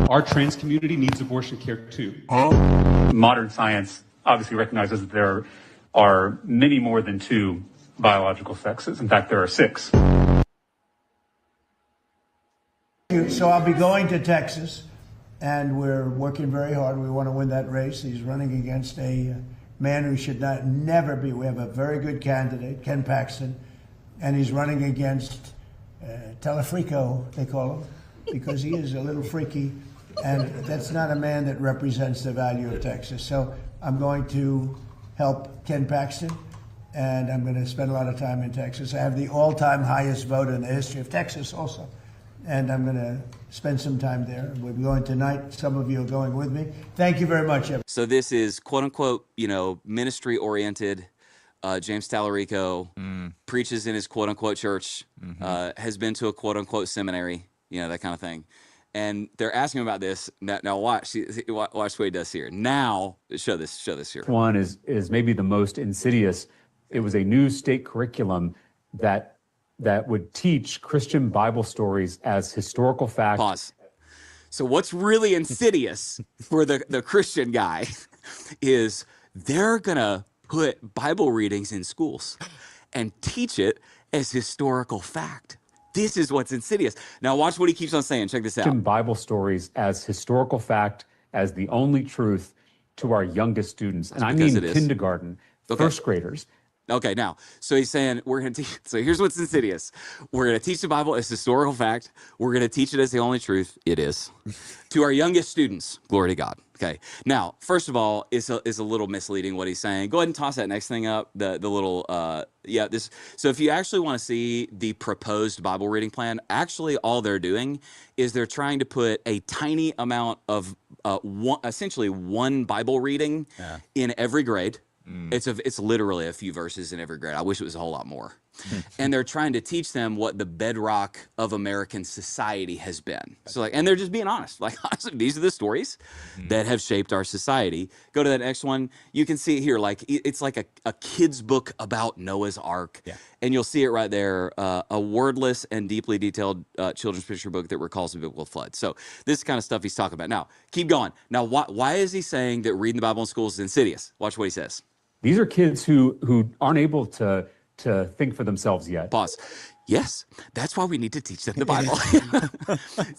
Our trans community needs abortion care too. Modern science obviously recognizes that there are many more than 2 biological sexes. In fact, there are 6. So I'll be going to Texas, and we're working very hard. We want to win that race. He's running against a man who should never be. We have a very good candidate, Ken Paxton, and he's running against Talafrico, they call him, because he is a little freaky. And that's not a man that represents the value of Texas. So I'm going to help Ken Paxton, and I'm going to spend a lot of time in Texas. I have the all-time highest vote in the history of Texas also, and I'm going to spend some time there. We'll be going tonight. Some of you are going with me. Thank you very much, everyone. So this is quote unquote, ministry oriented. James Tallarico preaches in his quote unquote church, has been to a quote unquote seminary, that kind of thing. And they're asking him about this. Now watch what he does here. Now show this here. One is maybe the most insidious. It was a new state curriculum that would teach Christian Bible stories as historical fact. Pause. So what's really insidious for the Christian guy is they're gonna put Bible readings in schools and teach it as historical fact. This is what's insidious. Now watch what he keeps on saying. Check this out. Christian Bible stories as historical fact, as the only truth to our youngest students. And I mean kindergarten, first graders. Okay, now, so he's saying we're going to teach. So here's what's insidious. We're going to teach the Bible as historical fact. We're going to teach it as the only truth. It is. To our youngest students, glory to God. Okay. Now, first of all, it's a little misleading what he's saying. Go ahead and toss that next thing up. The little, this. So if you actually want to see the proposed Bible reading plan, actually all they're doing is they're trying to put a tiny amount of essentially one Bible reading in every grade. It's literally a few verses in every grade. I wish it was a whole lot more. And they're trying to teach them what the bedrock of American society has been. So and they're just being honest. Honestly, these are the stories that have shaped our society. Go to that next one. You can see it here. It's like a kid's book about Noah's Ark. Yeah. And you'll see it right there. A wordless and deeply detailed children's picture book that recalls the biblical flood. So this is the kind of stuff he's talking about. Now, keep going. Now, why is he saying that reading the Bible in schools is insidious? Watch what he says. These are kids who aren't able to think for themselves yet. Pause. Yes, that's why we need to teach them the Bible.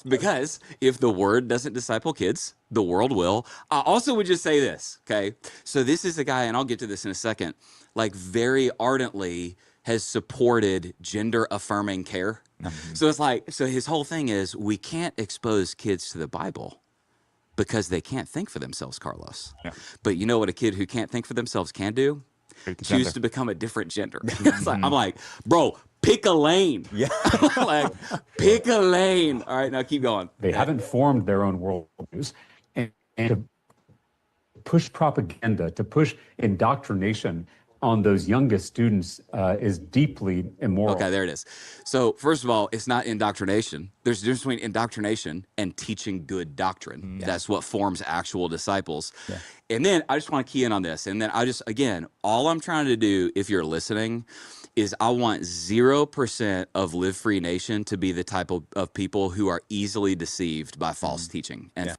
Because if the word doesn't disciple kids, the world will. I also would just say this, okay? So this is a guy, and I'll get to this in a second, very ardently has supported gender-affirming care. So so his whole thing is we can't expose kids to the Bible because they can't think for themselves, Carlos. Yeah. But you know what a kid who can't think for themselves can do? Choose to become a different gender. I'm like, bro, pick a lane. Yeah. Pick a lane. All right, now keep going. They haven't formed their own worldviews. And to push propaganda, to push indoctrination on those youngest students is deeply immoral. Okay, there it is. So first of all, it's not indoctrination. There's a difference between indoctrination and teaching good doctrine. Yeah. That's what forms actual disciples. Yeah. And then I just want to key in on this. And then again, all I'm trying to do, if you're listening, is I want 0% of Live Free Nation to be the type of people who are easily deceived by false teaching. And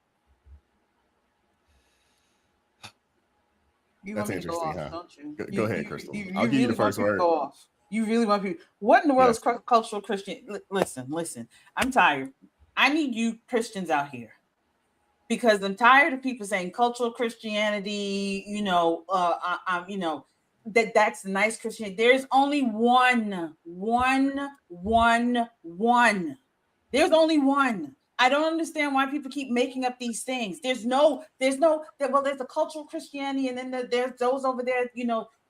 You That's want me to go off, interesting, huh? don't you? Go ahead, Crystal. You I'll give you the really want first people to word. go off. You really want people. What in the world is cultural Christian? Listen. I'm tired. I need you Christians out here because I'm tired of people saying cultural Christianity. That's nice Christianity. There's only one. There's only one. I don't understand why people keep making up these things. There's a cultural Christianity, and then there's those over there,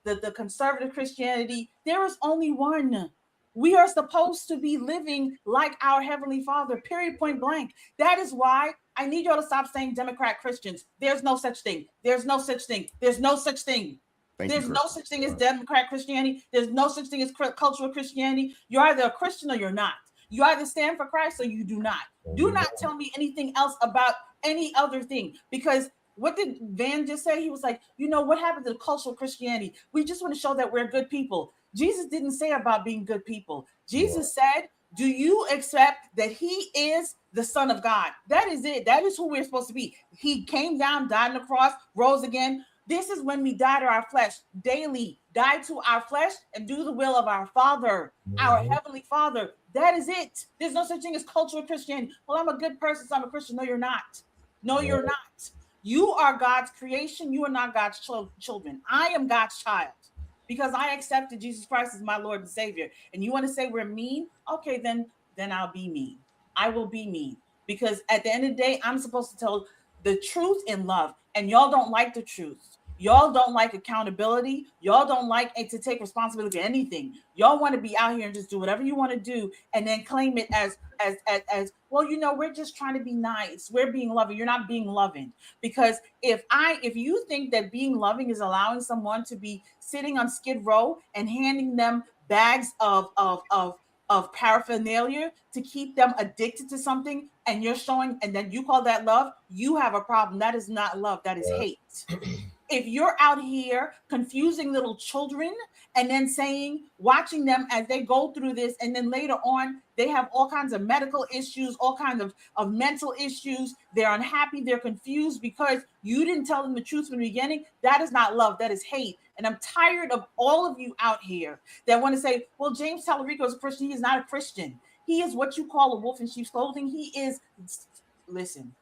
the conservative Christianity. There is only one. We are supposed to be living like our Heavenly Father, period, point blank. That is why I need y'all to stop saying Democrat Christians. There's no such thing. There's no such thing. There's no such thing. There's no such thing as Democrat Christianity. There's no such thing as cultural Christianity. You're either a Christian or you're not. You either stand for Christ or you do not. Do not tell me anything else about any other thing. Because what did Van just say? He was like, what happened to the cultural Christianity? We just want to show that we're good people. Jesus didn't say about being good people. Jesus said, do you accept that he is the Son of God? That is it. That is who we're supposed to be. He came down, died on the cross, rose again. This is when we die to our flesh daily, die to our flesh and do the will of our Father, our Heavenly Father. That is it. There's no such thing as cultural Christianity. Well, I'm a good person, so I'm a Christian. No, you're not. No, you're not. You are God's creation. You are not God's children. I am God's child because I accepted Jesus Christ as my Lord and Savior. And you want to say we're mean? Okay, then I'll be mean. I will be mean. because at the end of the day, I'm supposed to tell the truth in love, and y'all don't like the truth. Y'all don't like accountability. Y'all don't like it to take responsibility for anything. Y'all want to be out here and just do whatever you want to do, and then claim it as well. You know, we're just trying to be nice. We're being loving. You're not being loving, because if you think that being loving is allowing someone to be sitting on Skid Row and handing them bags of paraphernalia to keep them addicted to something, and you're showing, and then you call that love, you have a problem. That is not love. That is hate. If you're out here confusing little children and then watching them as they go through this, and then later on they have all kinds of medical issues, all kinds of mental issues, they're unhappy, they're confused because you didn't tell them the truth from the beginning, that is not love, that is hate. And I'm tired of all of you out here that want to say, well, James Tallarico is a Christian. He is not a Christian. He is what you call a wolf in sheep's clothing. He is, listen,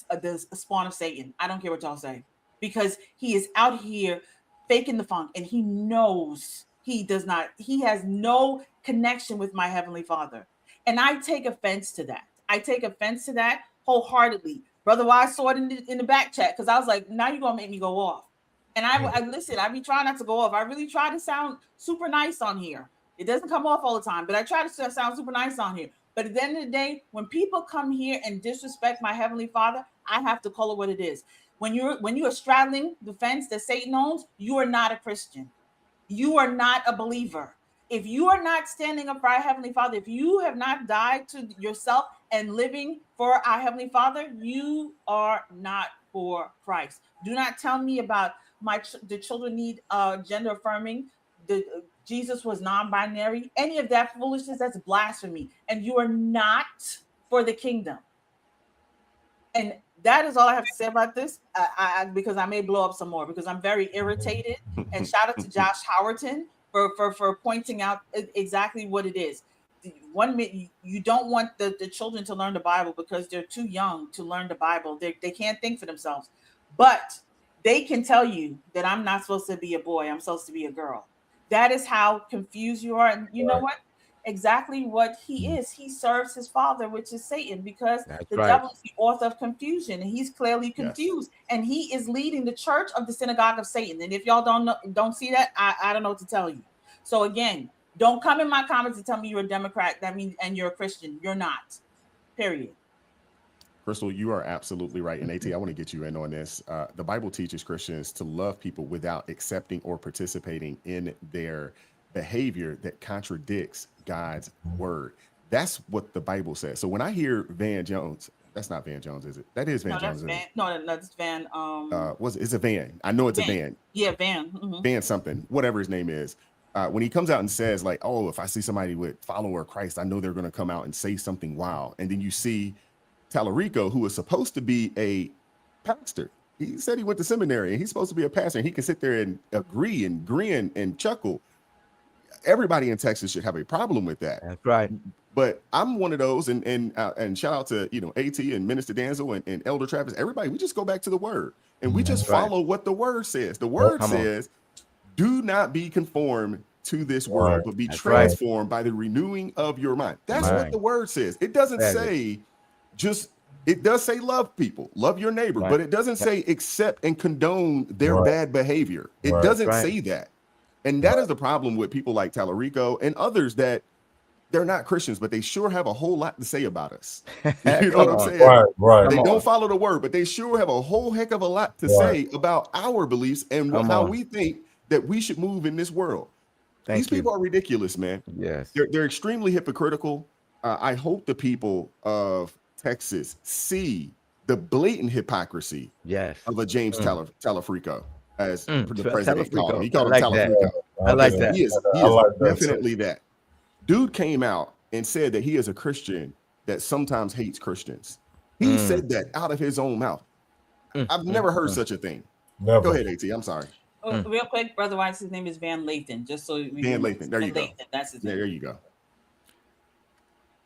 the spawn of Satan. I don't care what y'all say. Because he is out here faking the funk, and he knows he has no connection with my Heavenly Father. And I take offense to that. I take offense to that wholeheartedly. Brother Wise saw it in the back chat, because I was like, now you're going to make me go off. And I listen, I be trying not to go off. I really try to sound super nice on here. It doesn't come off all the time, but I try to sound super nice on here. But at the end of the day, when people come here and disrespect my Heavenly Father, I have to call it what it is. When you are straddling the fence that Satan owns, you are not a Christian. You are not a believer. If you are not standing up for our Heavenly Father, if you have not died to yourself and living for our Heavenly Father, you are not for Christ. Do not tell me about the children need gender affirming. Jesus was non-binary. Any of that foolishness, that's blasphemy. And you are not for the kingdom. And that is all I have to say about this, because I may blow up some more, because I'm very irritated. And shout out to Josh Howerton for pointing out exactly what it is. You don't want the children to learn the Bible because they're too young to learn the Bible. They can't think for themselves. But they can tell you that I'm not supposed to be a boy. I'm supposed to be a girl. That is how confused you are. And you know what? Exactly what he is. He serves his father, which is Satan, because devil is the author of confusion, and he's clearly confused. And he is leading the church of the synagogue of Satan. And if y'all don't see that, I don't know what to tell you. So again, don't come in my comments and tell me you're a Democrat. That means, and you're a Christian. You're not. Period. Crystal, you are absolutely right. And AT, I want to get you in on this. The Bible teaches Christians to love people without accepting or participating in their behavior that contradicts God's word. That's what the Bible says. So when I hear Van Jones, that's not Van Jones, is it? That is Van Jones. No, that's Van. It's a Van. I know it's a Van. Yeah, Van. Mm-hmm. Van something, whatever his name is. When he comes out and says, like, oh, if I see somebody with follower of Christ, I know they're going to come out and say something wild. And then you see Tallarico, who is supposed to be a pastor. He said he went to seminary and he's supposed to be a pastor. And he can sit there and agree and grin and chuckle. Everybody in Texas should have a problem with that. That's right. But I'm one of those, and shout out to AT and Minister Danzel and Elder Travis. Everybody, we just go back to the word and we just follow what the word says. The word says, "Do not be conformed to this world, but be transformed by the renewing of your mind." That's what the word says. It doesn't say it does say love people, love your neighbor, but it doesn't say accept and condone their bad behavior. It doesn't say that. And that is the problem with people like Tallarico and others, that they're not Christians, but they sure have a whole lot to say about us. You know what I'm saying? They don't follow the word, but they sure have a whole heck of a lot to say about our beliefs and how we think that we should move in this world. These people are ridiculous, man. Yes. They're extremely hypocritical. I hope the people of Texas see the blatant hypocrisy of a James Tallarico, as the president called him. He called him Tallarico. I like that. He is definitely that. Dude came out and said that he is a Christian that sometimes hates Christians. He said that out of his own mouth. I've never heard such a thing. Never. Go ahead, AT. I'm sorry. Real quick, Brother White, his name is Van Lathan. Just so Van Lathan. There you go. That's his name. There you go.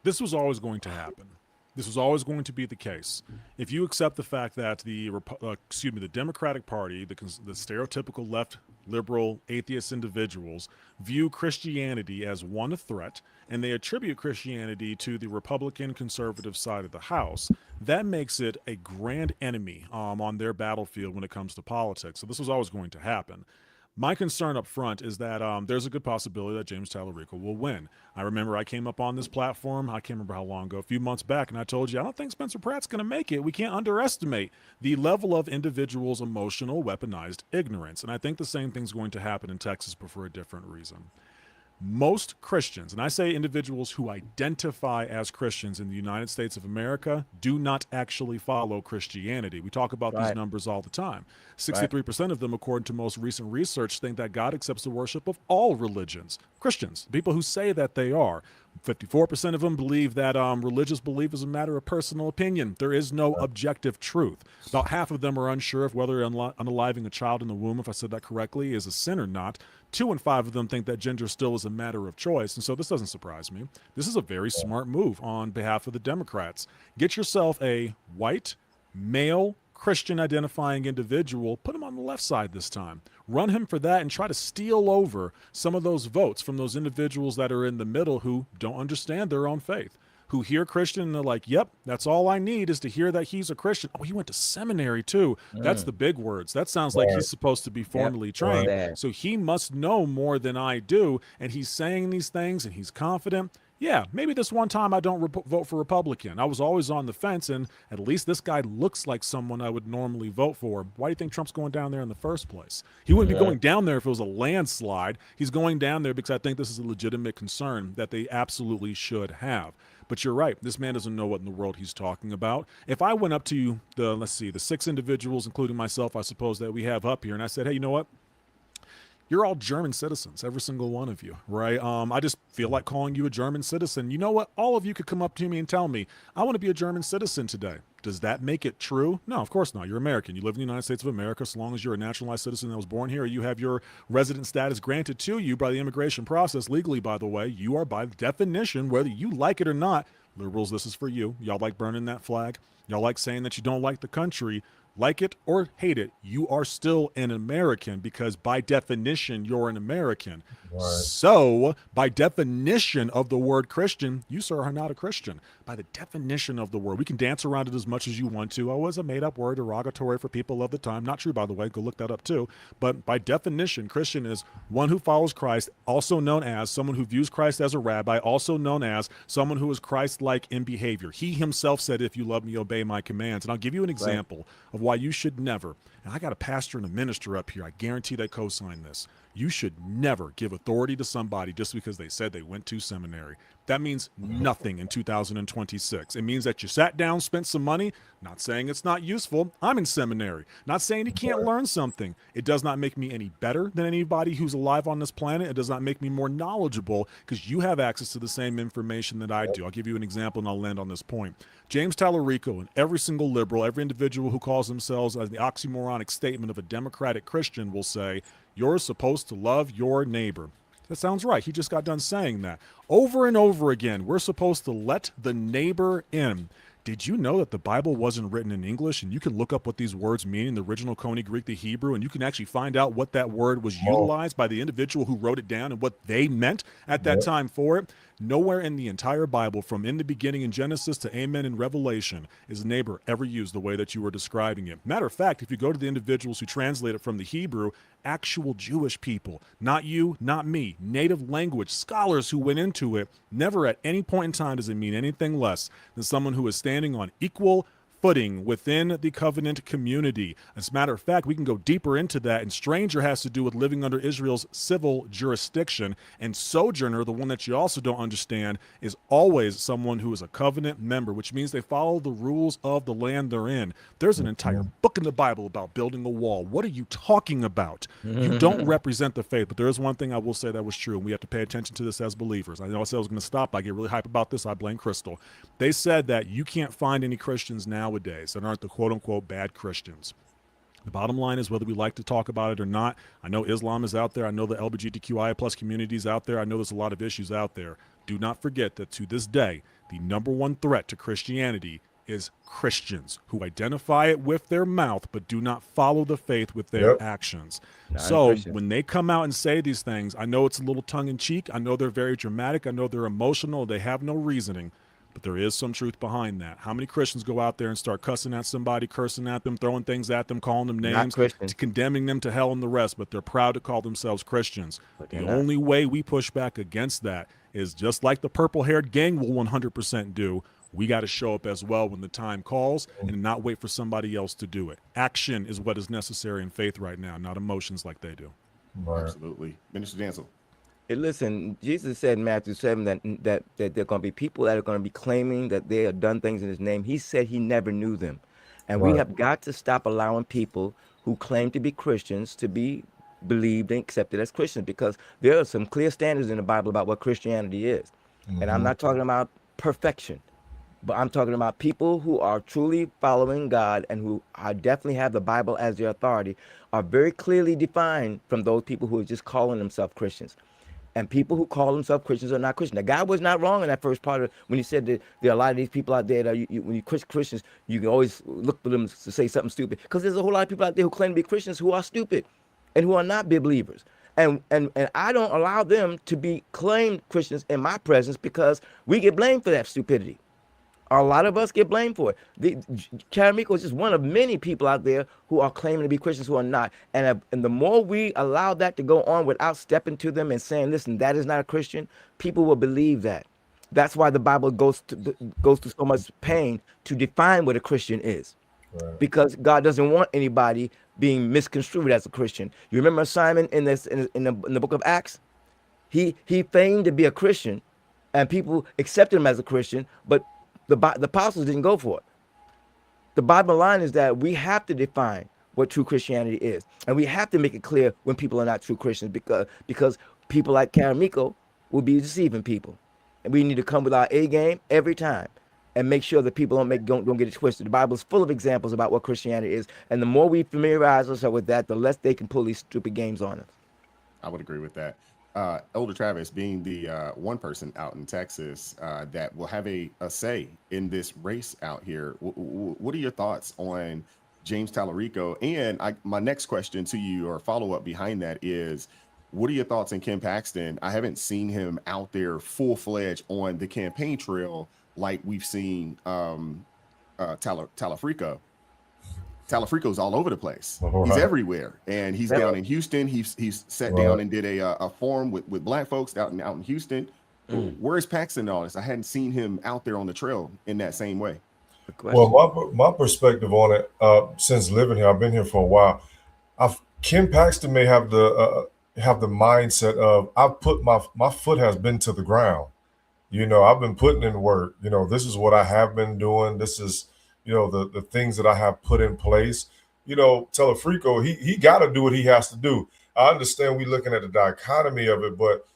This was always going to happen. This was always going to be the case. If you accept the fact that the Democratic Party, the stereotypical left liberal, atheist individuals view Christianity as one threat, and they attribute Christianity to the Republican conservative side of the House, that makes it a grand enemy on their battlefield when it comes to politics. So this was always going to happen. My concern up front is that there's a good possibility that James Tallarico will win. I remember I came up on this platform, I can't remember how long ago, a few months back, and I told you, I don't think Spencer Pratt's going to make it. We can't underestimate the level of individuals' emotional, weaponized ignorance. And I think the same thing's going to happen in Texas, but for a different reason. Most Christians, and I say individuals who identify as Christians in the United States of America, do not actually follow Christianity. We talk about these numbers all the time. 63% of them, according to most recent research, think that God accepts the worship of all religions. Christians, people who say that they are. 54% of them believe that religious belief is a matter of personal opinion. There is no objective truth. About half of them are unsure of whether unaliving a child in the womb, if I said that correctly, is a sin or not. 2 in 5 of them think that gender still is a matter of choice. And so this doesn't surprise me. This is a very smart move on behalf of the Democrats. Get yourself a white, male, Christian identifying individual, put him on the left side this time. Run him for that and try to steal over some of those votes from those individuals that are in the middle who don't understand their own faith, who hear Christian and they're like, yep, that's all I need is to hear that he's a Christian. Oh, he went to seminary too. That's the big words. That sounds like he's supposed to be formally trained. So he must know more than I do. And he's saying these things and he's confident. Yeah, maybe this one time I don't vote for Republican. I was always on the fence, and at least this guy looks like someone I would normally vote for. Why do you think Trump's going down there in the first place? He wouldn't be going down there if it was a landslide. He's going down there because I think this is a legitimate concern that they absolutely should have. But you're right. This man doesn't know what in the world he's talking about. If I went up to the 6 individuals, including myself, I suppose, that we have up here, and I said, hey, you know what? You're all German citizens, every single one of you, right? I just feel like calling you a German citizen. You know what? All of you could come up to me and tell me, I want to be a German citizen today. Does that make it true? No, of course not. You're American. You live in the United States of America. So long as you're a naturalized citizen that was born here, you have your resident status granted to you by the immigration process, legally, by the way. You are, by definition, whether you like it or not, liberals, this is for you. Y'all like burning that flag. Y'all like saying that you don't like the country. Like it or hate it, you are still an American because by definition, you're an American. Right. So by definition of the word Christian, you, sir, are not a Christian. By the definition of the word, we can dance around it as much as you want to. Oh, it's a made-up word, derogatory for people of the time. Not true, by the way. Go look that up, too. But by definition, Christian is one who follows Christ, also known as someone who views Christ as a rabbi, also known as someone who is Christ-like in behavior. He himself said, if you love me, obey my commands. And I'll give you an example of why you should never, and I got a pastor and a minister up here, I guarantee they co-sign this. You should never give authority to somebody just because they said they went to seminary. That means nothing in 2026. It means that you sat down, spent some money. Not saying it's not useful. I'm in seminary. Not saying you can't learn something. It does not make me any better than anybody who's alive on this planet. It does not make me more knowledgeable because you have access to the same information that I do. I'll give you an example and I'll land on this point. James Tallarico and every single liberal, every individual who calls themselves as the oxymoronic statement of a democratic Christian will say, you're supposed to love your neighbor. That sounds right. He just got done saying that. Over and over again, we're supposed to let the neighbor in. Did you know that the Bible wasn't written in English? And you can look up what these words mean in the original Coney Greek, the Hebrew, and you can actually find out what that word was utilized by the individual who wrote it down and what they meant at that time for it. Nowhere in the entire Bible, from in the beginning in Genesis to Amen in Revelation, is neighbor ever used the way that you were describing it. Matter of fact, if you go to the individuals who translate it from the Hebrew, actual Jewish people, not you, not me, native language scholars who went into it, never at any point in time does it mean anything less than someone who is standing on equal footing within the covenant community. As a matter of fact, we can go deeper into that, and stranger has to do with living under Israel's civil jurisdiction, and sojourner, the one that you also don't understand, is always someone who is a covenant member, which means they follow the rules of the land they're in. There's an entire book in the Bible about building a wall. What are you talking about? You don't represent the faith, but there is one thing I will say that was true, and we have to pay attention to this as believers. I know I said I was going to stop. I get really hype about this. I blame Crystal. They said that you can't find any Christians nowadays that aren't the quote-unquote bad Christians. The bottom line is, whether we like to talk about it or not, I know Islam is out there. I know the LGBTQIA plus community is out there. I know there's a lot of issues out there. Do not forget that to this day, the number one threat to Christianity is Christians who identify it with their mouth but do not follow the faith with their actions. So Non-Christians. when they come out and say these things, I know it's a little tongue-in-cheek. I know they're very dramatic. I know they're emotional. They have no reasoning. But there is some truth behind that. How many Christians go out there and start cussing at somebody, cursing at them, throwing things at them, calling them names, condemning them to hell and the rest, but they're proud to call themselves Christians. The only way we push back against that is just like the purple-haired gang will 100% do. We got to show up as well when the time calls and not wait for somebody else to do it. Action is what is necessary in faith right now, not emotions like they do. Absolutely. Minister Dancel. Hey, listen, Jesus said in Matthew 7 that there are going to be people that are going to be claiming that they have done things in his name. He said he never knew them. And we have got to stop allowing people who claim to be Christians to be believed and accepted as Christians, because there are some clear standards in the Bible about what Christianity is. And I'm not talking about perfection, but I'm talking about people who are truly following God and who are definitely have the Bible as their authority, are very clearly defined from those people who are just calling themselves Christians. And people who call themselves Christians are not Christians. Now, God was not wrong in that first part of when he said that there are a lot of these people out there that when you Christians, you can always look for them to say something stupid, because there's a whole lot of people out there who claim to be Christians who are stupid and who are not believers. And I don't allow them to be claimed Christians in my presence, because we get blamed for that stupidity. A lot of us get blamed for it. Karamiko is just one of many people out there who are claiming to be Christians who are not. And the more we allow that to go on without stepping to them and saying, listen, that is not a Christian, people will believe that. That's why the Bible goes to so much pain to define what a Christian is. Because God doesn't want anybody being misconstrued as a Christian. You remember Simon in the book of Acts? He feigned to be a Christian, and people accepted him as a Christian, but the apostles didn't go for it. The bottom line is that we have to define what true Christianity is, and we have to make it clear when people are not true Christians, because people like Karamiko will be deceiving people, and we need to come with our A game every time and make sure that people don't get it twisted. The Bible is full of examples about what Christianity is, and the more we familiarize ourselves with that, the less they can pull these stupid games on us. I would agree with that. Elder Travis, being the one person out in Texas that will have a say in this race out here, what are your thoughts on James Tallarico? And my next question to you, or follow-up behind that, is what are your thoughts on Ken Paxton? I haven't seen him out there full-fledged on the campaign trail like we've seen Tallarico. Tallarico's all over the place. He's everywhere, and he's down in Houston. He's sat down and did a forum with Black folks out in Houston. Where's Paxton on this? I hadn't seen him out there on the trail in that same way. Well, my perspective on it, since living here, I've been here for a while. Ken Paxton may have the mindset of, I've put my foot has been to the ground. You know, I've been putting in work. You know, this is what I have been doing. This is, you know, the things that I have put in place. You know, Tallarico, he got to do what he has to do. I understand we're looking at the dichotomy of it, but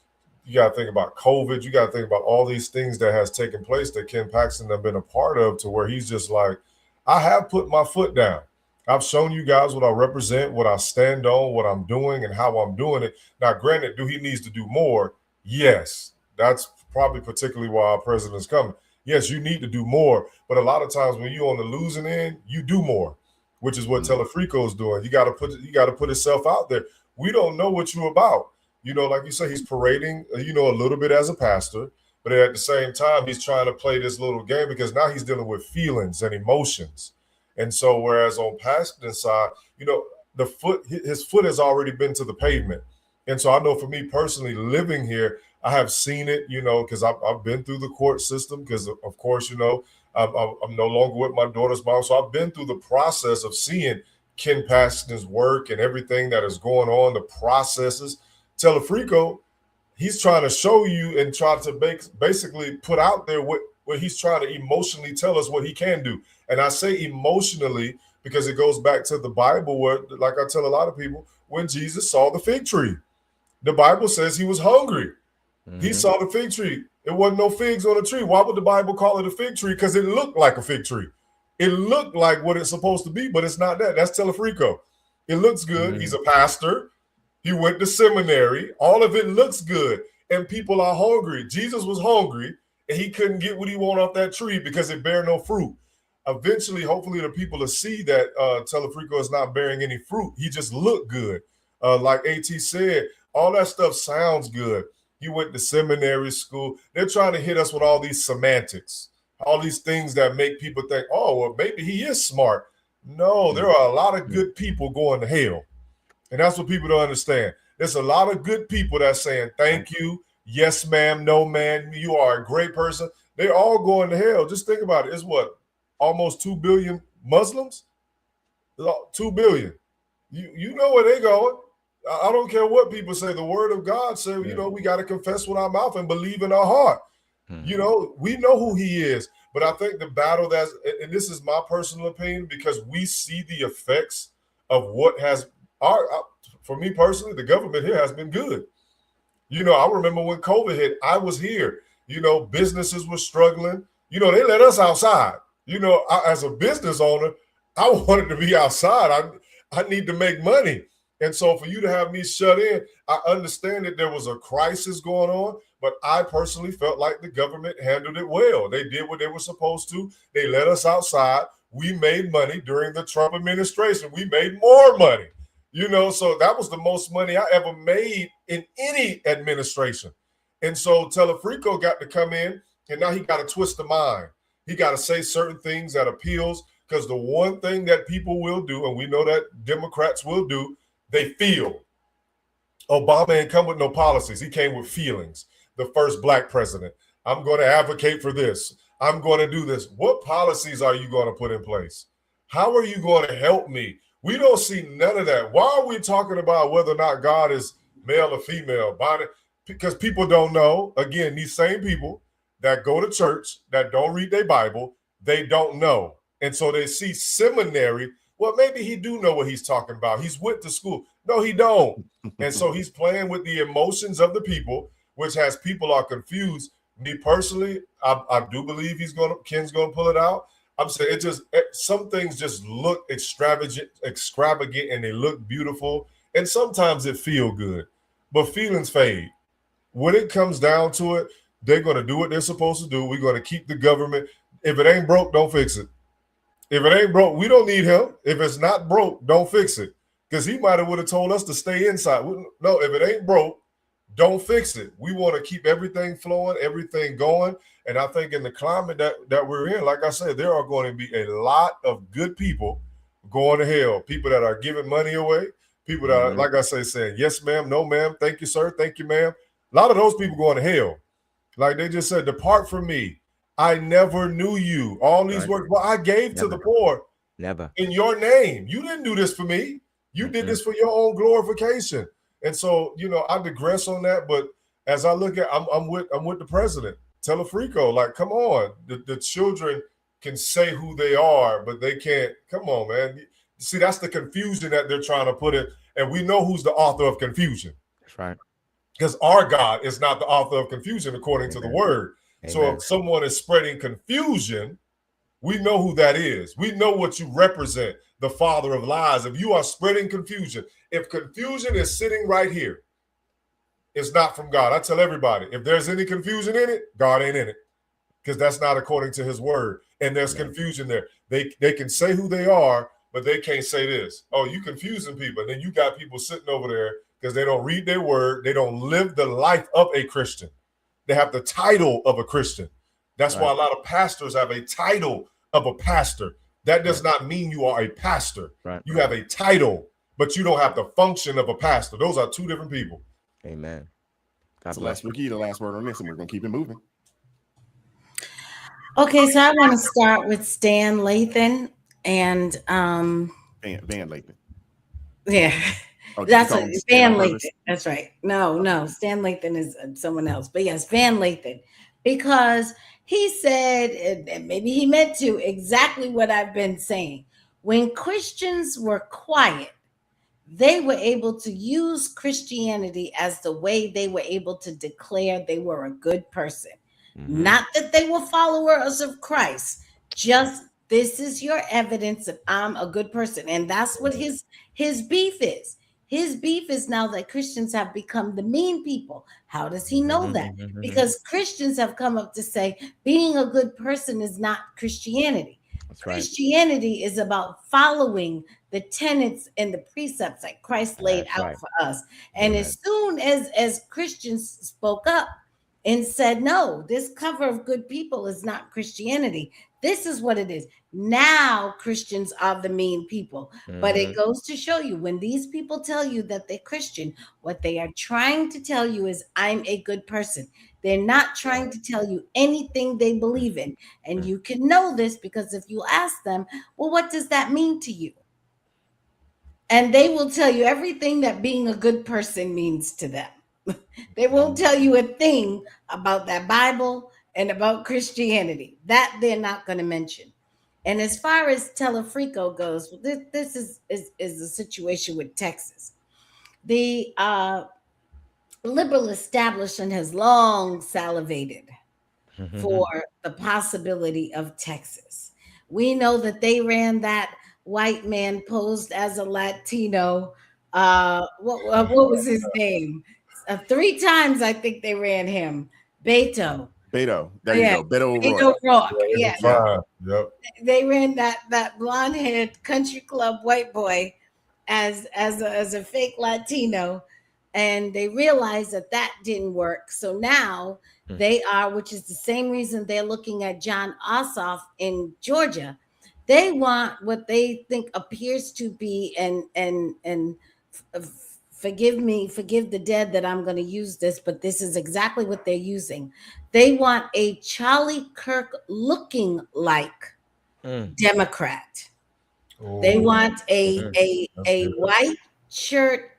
you got to think about COVID. You got to think about all these things that has taken place that Ken Paxton have been a part of, to where he's just like, I have put my foot down. I've shown you guys what I represent, what I stand on, what I'm doing, and how I'm doing it. Now, granted, do he needs to do more? Yes. That's probably particularly why our president's coming. Yes, you need to do more, but a lot of times when you're on the losing end, you do more, which is what Tallarico's doing. You got to put himself out there. We don't know what you're about. You know, like you say, he's parading, you know, a little bit as a pastor, but at the same time, he's trying to play this little game, because now he's dealing with feelings and emotions. And so, whereas on Paxton's side, you know, his foot has already been to the pavement. And so I know for me personally, living here, I have seen it, you know, because I've been through the court system, because, of course, you know, I'm no longer with my daughter's mom. So I've been through the process of seeing Ken Paxton's work and everything that is going on, the processes. Tallarico, he's trying to show you and try to basically put out there what he's trying to emotionally tell us what he can do. And I say emotionally because it goes back to the Bible, where, like I tell a lot of people, when Jesus saw the fig tree, the Bible says he was hungry. He saw the fig tree. It wasn't no figs on the tree. Why would the Bible call it a fig tree? Because it looked like a fig tree. It looked like what it's supposed to be, but it's not that. That's Tallarico. It looks good. He's a pastor. He went to seminary. All of it looks good. And people are hungry. Jesus was hungry, and he couldn't get what he wanted off that tree because it bare no fruit. eventually, hopefully, the people will see that Telefrico is not bearing any fruit. He just looked good. Like AT said, all that stuff sounds good. He went to seminary school. They're trying to hit us with all these semantics, all these things that make people think, oh, well, maybe he is smart. No, there are a lot of good people going to hell. And that's what people don't understand. There's a lot of good people that's saying, thank you, yes, ma'am, no, ma'am, you are a great person. They're all going to hell. Just think about it. It's what? Almost 2 billion Muslims? 2 billion. You know where they're going. I don't care what people say. The word of God said, you know, we got to confess with our mouth and believe in our heart. You know, we know who he is. But I think the battle that's, and this is my personal opinion, because we see the effects of what has, for me personally, the government here has been good. You know, I remember when COVID hit, I was here. You know, businesses were struggling. You know, they let us outside. You know, as a business owner, I wanted to be outside. I need to make money. And so for you to have me shut in, I understand that there was a crisis going on, but I personally felt like the government handled it well. They did what they were supposed to. They let us outside. We made money during the Trump administration. We made more money, you know, so that was the most money I ever made in any administration. And so Telefrico got to come in, and now he got to twist the mind. He got to say certain things that appeals, because the one thing that people will do, and we know that Democrats will do, they feel. Obama ain't come with no policies. He came with feelings. The first black president. I'm going to advocate for this. I'm going to do this. What policies are you going to put in place? How are you going to help me? We don't see none of that. Why are we talking about whether or not God is male or female? Because people don't know. Again, these same people that go to church, that don't read their Bible, they don't know. And so they see seminary. Well, maybe he do know what he's talking about. He's went to school. No, he don't. And so he's playing with the emotions of the people, which has people are confused. Me personally, I do believe Ken's gonna pull it out. I'm saying some things just look extravagant, and they look beautiful, and sometimes it feel good, but feelings fade. When it comes down to it, they're gonna do what they're supposed to do. We're gonna keep the government. If it ain't broke, don't fix it. If it ain't broke, we don't need him. If it's not broke, don't fix it. Because he might have would have told us to stay inside. No, if it ain't broke, don't fix it. We want to keep everything flowing, everything going. And I think in the climate that we're in, like I said, there are going to be a lot of good people going to hell. People that are giving money away. People that are, like I say, saying, yes, ma'am, no, ma'am, thank you, sir, thank you, ma'am. A lot of those people going to hell. Like they just said, depart from me. I never knew you. All these words. Well, I gave to the poor. Never. In your name. You didn't do this for me. You did this for your own glorification. And so, you know, I digress on that. But as I look at, I'm with the president. Telefrico, like, come on. The children can say who they are, but they can't. Come on, man. See, that's the confusion that they're trying to put in. And we know who's the author of confusion. That's right. Because our God is not the author of confusion, according to the word. Amen. So if someone is spreading confusion, we know who that is. We know what you represent, the father of lies. If you are spreading confusion, if confusion is sitting right here, it's not from God. I tell everybody, if there's any confusion in it, God ain't in it, because that's not according to his word. And there's confusion there. They can say who they are, but they can't say this. Oh, you confusing people. And then you got people sitting over there because they don't read their word. They don't live the life of a Christian. They have the title of a Christian. That's why a lot of pastors have a title of a pastor. That does not mean you are a pastor. You have a title, but you don't have the function of a pastor. Those are two different people. Amen. So let's Ricky, the last word on this, and we're going to keep it moving. Okay, so I want to start with Stan Lathan and Van Lathan. Yeah. Oh, that's what Van Lathan. That's right. No, Stan Lathan is someone else. But yes, Van Lathan. Because he said, and maybe he meant to, exactly what I've been saying. When Christians were quiet, they were able to use Christianity as the way they were able to declare they were a good person. Not that they were followers of Christ, just this is your evidence that I'm a good person. And that's what his beef is. His beef is now that Christians have become the mean people. How does he know that? Because Christians have come up to say being a good person is not Christianity. That's right. Christianity is about following the tenets and the precepts that Christ laid That's out right. for us. And Amen. as soon as Christians spoke up and said, no, this cover of good people is not Christianity. This is what it is. Now Christians are the mean people. But it goes to show you, when these people tell you that they're Christian, what they are trying to tell you is, I'm a good person. They're not trying to tell you anything they believe in. And you can know this because if you ask them, well, what does that mean to you? And they will tell you everything that being a good person means to them. They won't tell you a thing about that Bible and about Christianity. That they're not going to mention. And as far as Telefrico goes, this is a situation with Texas. The liberal establishment has long salivated for the possibility of Texas. We know that they ran that white man posed as a Latino. What was his name? 3 times I think they ran him. Beto. Beto. There you go. Beto O'Rourke. Beto O'Rourke. Yes. Yep. They ran that blonde-haired country club white boy as a fake Latino, and they realized that didn't work. So now they are, which is the same reason they're looking at John Ossoff in Georgia. They want what they think appears to be, and forgive the dead that I'm going to use this, but this is exactly what they're using. They want a Charlie Kirk looking like Democrat. They want a white shirt,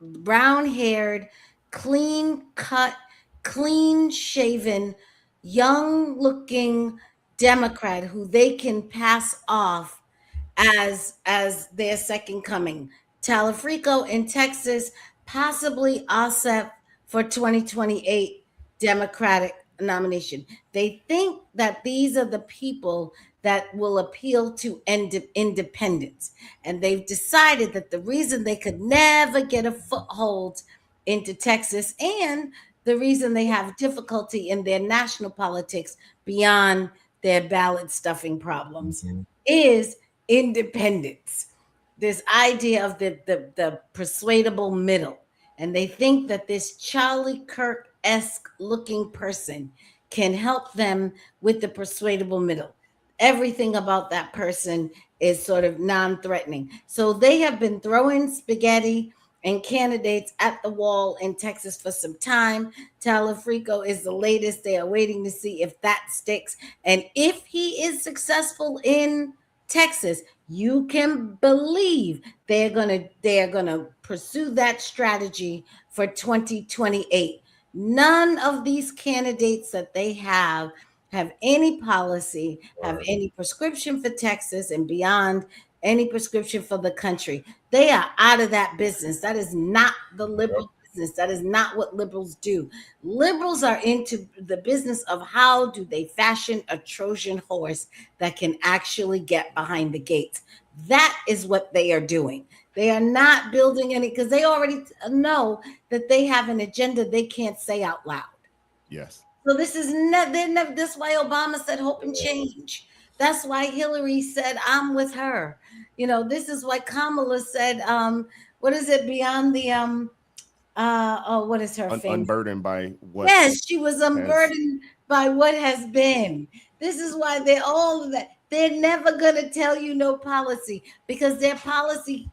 brown haired, clean cut, clean shaven, young looking Democrat who they can pass off as their second coming. Talafrico in Texas, possibly Ossoff for 2028 Democratic nomination. They think that these are the people that will appeal to independents. And they've decided that the reason they could never get a foothold into Texas, and the reason they have difficulty in their national politics beyond their ballot stuffing problems, is independence. This idea of the persuadable middle. And they think that this Charlie Kirk-esque looking person can help them with the persuadable middle. Everything about that person is sort of non-threatening. So they have been throwing spaghetti and candidates at the wall in Texas for some time. Talafrico is the latest. They are waiting to see if that sticks. And if he is successful in Texas, you can believe they're gonna pursue that strategy for 2028. None of these candidates that they have any policy, have any prescription for Texas, and beyond, any prescription for the country. They are out of that business. That is not the liberal business. That is not what liberals do. Liberals are into the business of how do they fashion a Trojan horse that can actually get behind the gates. That is what they are doing. They are not building any, because they already know that they have an agenda they can't say out loud. Yes. So this is never. That's why Obama said hope and change. That's why Hillary said I'm with her. You know, this is why Kamala said, what is it, beyond the what is her famous? Unburdened by what? Yes, she was unburdened by what has been. This is why they're all of that. They're never gonna tell you no policy, because their policy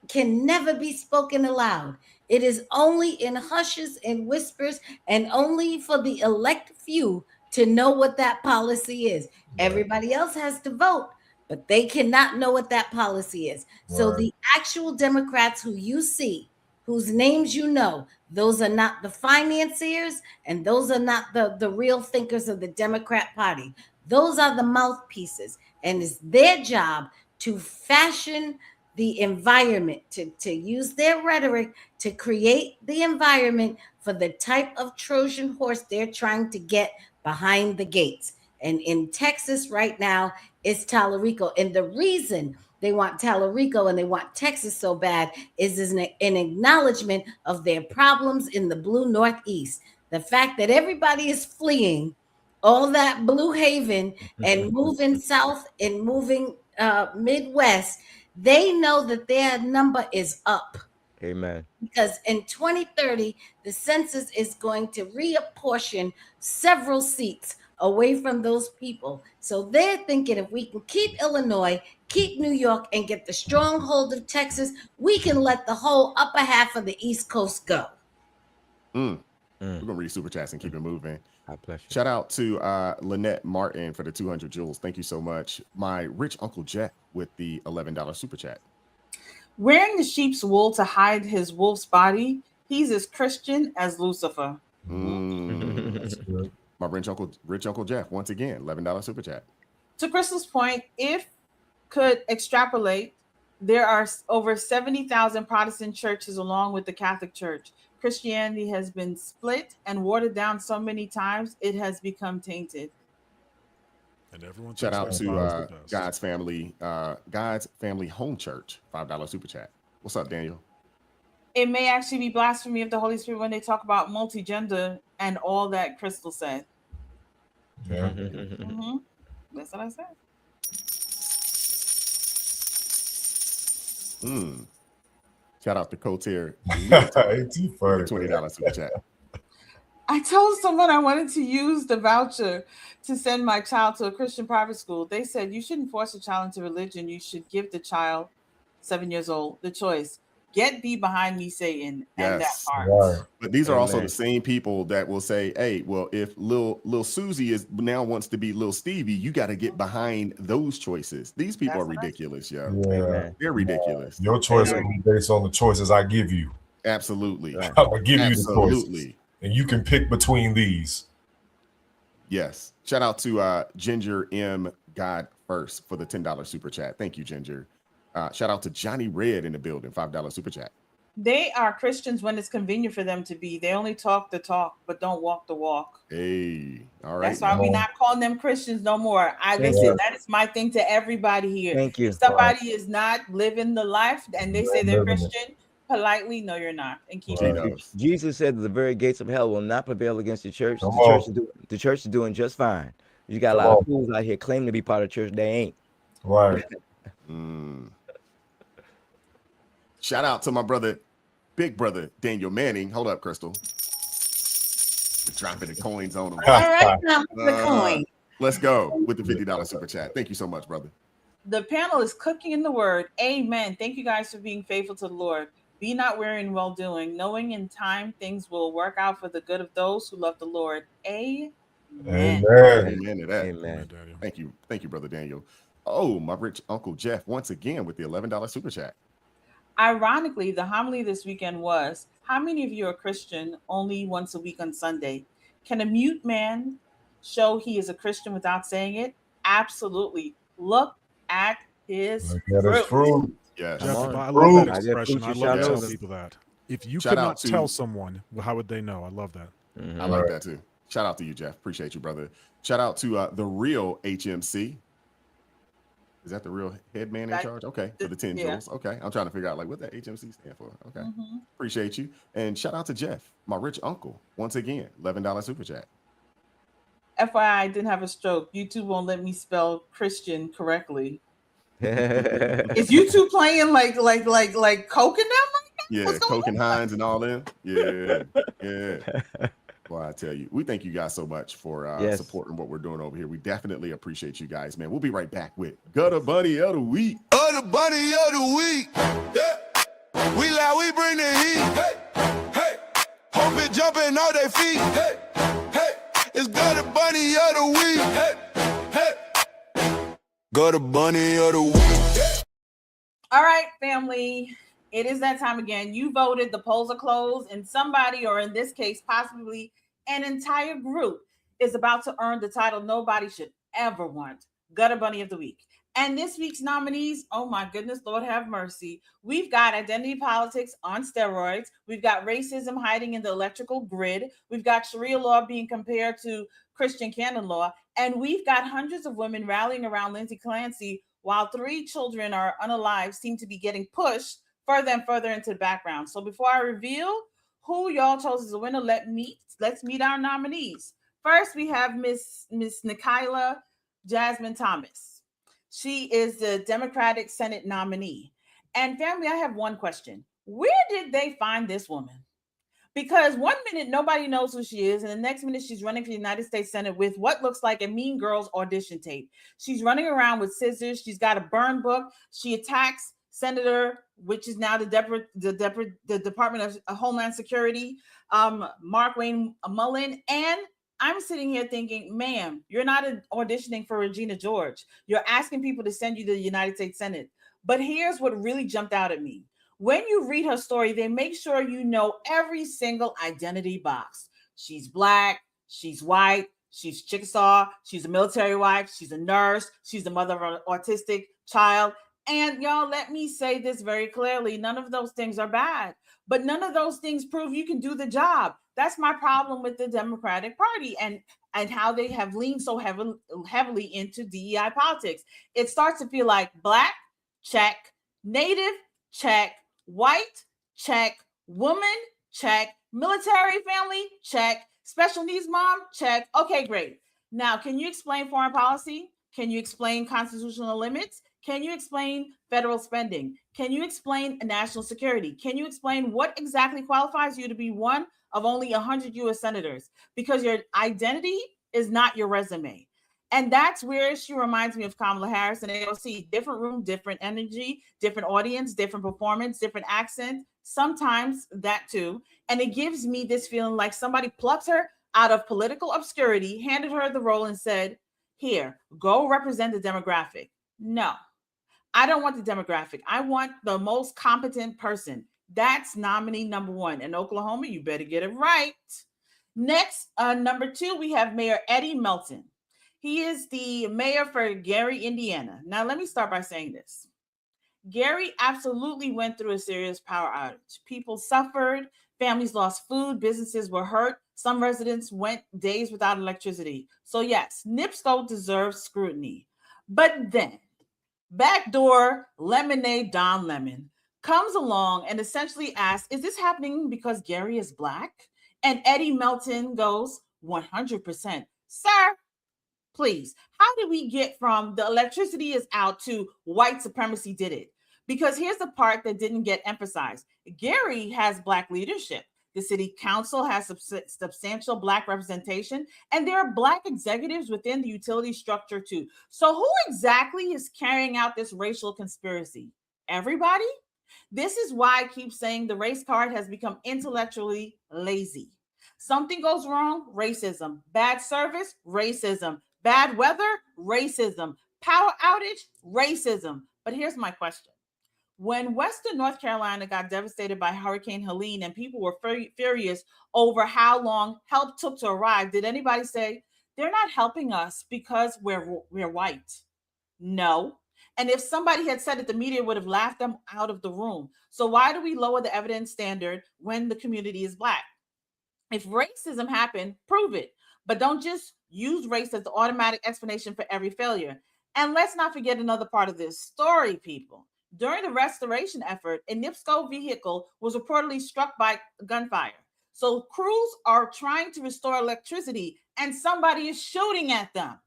can never be spoken aloud. It is only in hushes and whispers, and only for the elect few to know what that policy is. Everybody else has to vote, but they cannot know what that policy is. So the actual Democrats who you see, whose names you know, those are not the financiers, and those are not the real thinkers of the Democrat Party. Those are the mouthpieces, and it's their job to fashion the environment, to use their rhetoric to create the environment for the type of Trojan horse they're trying to get behind the gates. And in Texas right now, it's Talarico. And the reason they want Talarico and they want Texas so bad is an acknowledgement of their problems in the blue Northeast. The fact that everybody is fleeing all that Blue Haven and moving south and moving Midwest, they know that their number is up. Amen. Because in 2030, the census is going to reapportion several seats away from those people. So they're thinking if we can keep Illinois, keep New York, and get the stronghold of Texas, we can let the whole upper half of the East Coast go. We're gonna read super chats and keep it moving. God bless you. Shout out to Lynette Martin for the 200 joules. Thank you so much. My rich Uncle Jeff with the $11 super chat. Wearing the sheep's wool to hide his wolf's body, he's as Christian as Lucifer. My rich Uncle Jeff, once again, $11 super chat. To Crystal's point, if could extrapolate, there are over 70,000 Protestant churches along with the Catholic Church. Christianity has been split and watered down so many times, it has become tainted. And everyone Shout out thinks to their spouse is God's Family Home Church, $5 super chat. What's up, Daniel? It may actually be blasphemy of the Holy Spirit when they talk about multi-gender and all that Crystal said. Yeah. That's what I said. Shout out to Cotier. $20 super chat. I told someone I wanted to use the voucher to send my child to a Christian private school. They said you shouldn't force a child into religion. You should give the child, 7 years old, the choice. Get thee behind me, Satan, and that part. Right. But these are also the same people that will say, "Hey, well, if Lil Susie now wants to be Lil Stevie, you got to get behind those choices." These people are ridiculous, yo. Yeah. They're ridiculous. Your choice will be based on the choices I give you. Absolutely. I'm gonna give you the choices, and you can pick between these. Yes. Shout out to Ginger M. God First for the $10 super chat. Thank you, Ginger. Shout out to Johnny Red in the building, $5 super chat. They are Christians when it's convenient for them to be. They only talk the talk, but don't walk the walk. Hey, all right. That's why we're not calling them Christians no more. That is my thing to everybody here. Thank you. If somebody is not living the life and they say they're Christian, politely, no, you're not. And keep it. Jesus said that the very gates of hell will not prevail against the church. The church is doing just fine. You got a lot of fools out here claiming to be part of the church. They ain't. Right. Shout out to my brother, big brother, Daniel Manning. Hold up, Crystal. Dropping the coins on him. All right, now the coin. Let's go with the $50 super chat. Thank you so much, brother. The panel is cooking in the word. Amen. Thank you guys for being faithful to the Lord. Be not weary in well doing, knowing in time things will work out for the good of those who love the Lord. Amen. Amen to that. Amen. Thank you, brother Daniel. Oh, my rich Uncle Jeff once again with the $11 super chat. Ironically, the homily this weekend was, how many of you are Christian only once a week on Sunday? Can a mute man show he is a Christian without saying it? Absolutely. Look at his fruit. Yes. Jeff, I love that expression. I love to tell people that. If you could not tell someone, how would they know? I love that. I like that too. Shout out to you, Jeff. Appreciate you, brother. Shout out to the real HMC. Is that the real head man in charge? Okay, for the 10 joules. Okay, I'm trying to figure out what that HMC stand for. Okay, appreciate you. And shout out to Jeff, my rich uncle. Once again, $11 super chat. FYI, I didn't have a stroke. YouTube won't let me spell Christian correctly. Is YouTube playing like Coke and them? Yeah, Coke and Hines and all them. Yeah. Well, I tell you, we thank you guys so much for supporting what we're doing over here. We definitely appreciate you guys, man. We'll be right back with Gutter Bunny of the Week. The Bunny of the Week. Yeah. We loud, we bring the heat. Hey, hey. Hope it jumping on their feet. Hey, hey. It's Gutter Bunny of the Week. Hey, hey. Gutter Bunny of the Week. All right, family. It is that time again. You voted, the polls are closed, and somebody, or in this case, possibly an entire group, is about to earn the title nobody should ever want, Gutter Bunny of the Week. And this week's nominees, oh my goodness, Lord have mercy. We've got identity politics on steroids. We've got racism hiding in the electrical grid. We've got Sharia law being compared to Christian canon law. And we've got hundreds of women rallying around Lindsay Clancy while 3 children are unalive, seem to be getting pushed further and further into the background. So before I reveal who y'all chose as a winner, let's meet our nominees. First, we have Miss Nikayla Jasmine Thomas. She is the Democratic Senate nominee. And family, I have one question. Where did they find this woman? Because 1 minute nobody knows who she is, and the next minute she's running for the United States Senate with what looks like a Mean Girls audition tape. She's running around with scissors. She's got a burn book. She attacks Senator, which is now the Department of Homeland Security, Mark Wayne Mullen. And I'm sitting here thinking, ma'am, you're not auditioning for Regina George. You're asking people to send you to the United States Senate. But here's what really jumped out at me. When you read her story, they make sure you know every single identity box. She's Black, she's white, she's Chickasaw, she's a military wife, she's a nurse, she's the mother of an autistic child. And y'all, let me say this very clearly. None of those things are bad, but none of those things prove you can do the job. That's my problem with the Democratic Party and how they have leaned so heavily into DEI politics. It starts to feel like Black, check, Native, check, white, check, woman, check, military family, check, special needs mom, check. Okay, great. Now, can you explain foreign policy? Can you explain constitutional limits? Can you explain federal spending? Can you explain national security? Can you explain what exactly qualifies you to be one of only 100 U.S. senators? Because your identity is not your resume. And that's where she reminds me of Kamala Harris and AOC. Different room, different energy, different audience, different performance, different accent, sometimes that too. And it gives me this feeling like somebody plucked her out of political obscurity, handed her the role and said, here, go represent the demographic. No, I don't want the demographic. I want the most competent person. That's nominee number one. In Oklahoma, you better get it right. Next, number two, we have Mayor Eddie Melton. He is the mayor for Gary, Indiana. Now, let me start by saying this. Gary absolutely went through a serious power outage. People suffered, families lost food, businesses were hurt. Some residents went days without electricity. So yes, NIPSCO deserves scrutiny. But then, backdoor lemonade Don Lemon comes along and essentially asks, is this happening because Gary is Black? And Eddie Melton goes, 100%. Sir, please, how did we get from the electricity is out to white supremacy did it? Because here's the part that didn't get emphasized. Gary has Black leadership. The city council has substantial Black representation, and there are Black executives within the utility structure too. So who exactly is carrying out this racial conspiracy? Everybody? This is why I keep saying the race card has become intellectually lazy. Something goes wrong, racism. Bad service, racism. Bad weather, racism. Power outage, racism. But here's my question. When Western North Carolina got devastated by Hurricane Helene and people were furious over how long help took to arrive, did anybody say, they're not helping us because we're white? No. And if somebody had said it, the media would have laughed them out of the room. So why do we lower the evidence standard when the community is Black? If racism happened, prove it. But don't just use race as the automatic explanation for every failure. And let's not forget another part of this story, people. During the restoration effort, a NIPSCO vehicle was reportedly struck by gunfire. So crews are trying to restore electricity and somebody is shooting at them.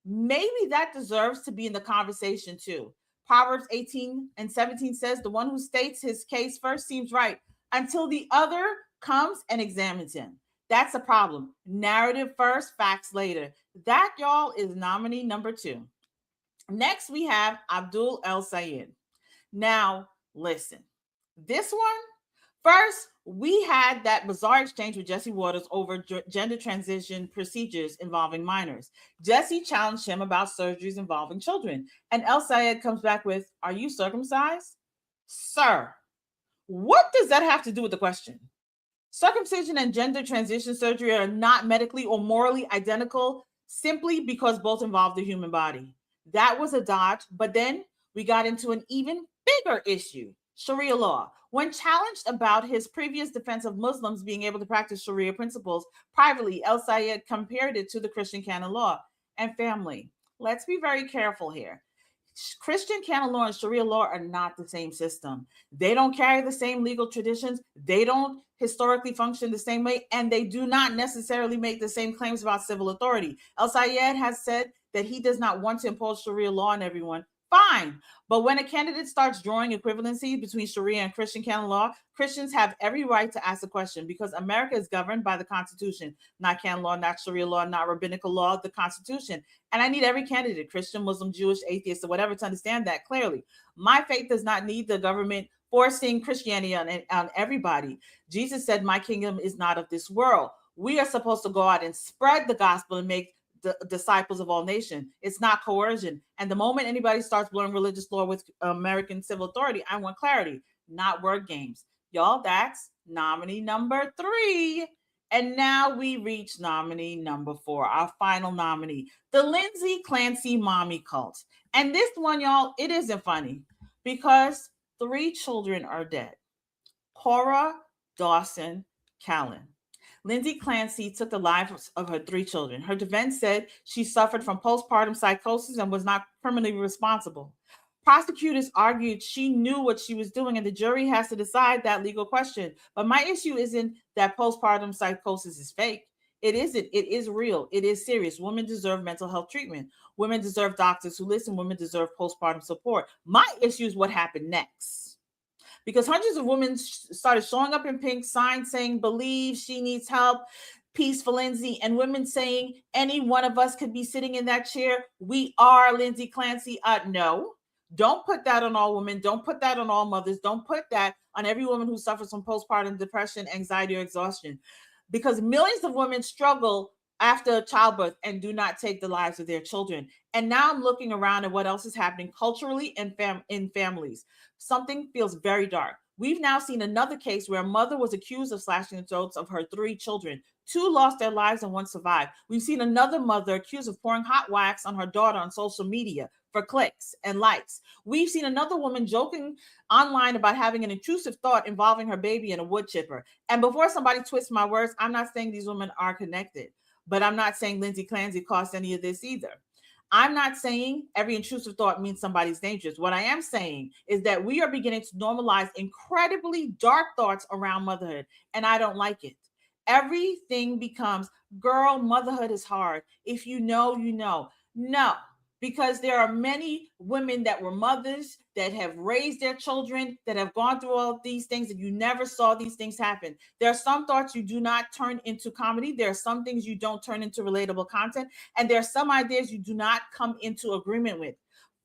Maybe that deserves to be in the conversation too. Proverbs 18:17 says, the one who states his case first seems right until the other comes and examines him. That's a problem. Narrative first, facts later. That, y'all, is nominee number two. Next, we have Abdul El Sayed. Now, listen, this one, first, we had that bizarre exchange with Jesse Waters over gender transition procedures involving minors. Jesse challenged him about surgeries involving children. And El Sayed comes back with, are you circumcised? Sir, what does that have to do with the question? Circumcision and gender transition surgery are not medically or morally identical simply because both involve the human body. That was a dodge, but then we got into an even bigger issue, Sharia law. When challenged about his previous defense of Muslims being able to practice Sharia principles privately, El Sayed compared it to the Christian canon law. And family, let's be very careful here. Christian canon law and Sharia law are not the same system. They don't carry the same legal traditions. They don't historically function the same way, and they do not necessarily make the same claims about civil authority. El Sayed has said that he does not want to impose Sharia law on everyone. Fine. But when a candidate starts drawing equivalency between Sharia and Christian canon law, Christians have every right to ask the question, because America is governed by the Constitution, not canon law, not Sharia law, not rabbinical law, the Constitution. And I need every candidate, Christian, Muslim, Jewish, atheist, or whatever, to understand that clearly. My faith does not need the government forcing Christianity on everybody. Jesus said, my kingdom is not of this world. We are supposed to go out and spread the gospel and make the disciples of all nations. It's not coercion. And the moment anybody starts blurring religious law with American civil authority, I want clarity, not word games. Y'all, that's nominee number 3. And now we reach nominee number 4, our final nominee, the Lindsay Clancy mommy cult. And this one, y'all, it isn't funny because 3 children are dead. Cora, Dawson, Callan. Lindsay Clancy took the lives of her 3 children. Her defense said she suffered from postpartum psychosis and was not criminally responsible. Prosecutors argued she knew what she was doing, and the jury has to decide that legal question. But my issue isn't that postpartum psychosis is fake. It isn't. It is real. It is serious. Women deserve mental health treatment. Women deserve doctors who listen. Women deserve postpartum support. My issue is what happened next. Because hundreds of women started showing up in pink signs saying, believe, she needs help, peace for Lindsay, and women saying, any one of us could be sitting in that chair. We are Lindsay Clancy. No, don't put that on all women. Don't put that on all mothers. Don't put that on every woman who suffers from postpartum depression, anxiety, or exhaustion. Because millions of women struggle after childbirth and do not take the lives of their children. And now I'm looking around at what else is happening culturally and in families. Something feels very dark. We've now seen another case where a mother was accused of slashing the throats of her 3 children. 2 lost their lives and 1 survived. We've seen another mother accused of pouring hot wax on her daughter on social media for clicks and likes. We've seen another woman joking online about having an intrusive thought involving her baby in a wood chipper. And before somebody twists my words, I'm not saying these women are connected, but I'm not saying Lindsay Clancy caused any of this either. I'm not saying every intrusive thought means somebody's dangerous. What I am saying is that we are beginning to normalize incredibly dark thoughts around motherhood, and I don't like it. Everything becomes, girl, motherhood is hard. If you know, you know. No, because there are many women that were mothers that have raised their children, that have gone through all these things, and you never saw these things happen. There are some thoughts you do not turn into comedy. There are some things you don't turn into relatable content. And there are some ideas you do not come into agreement with.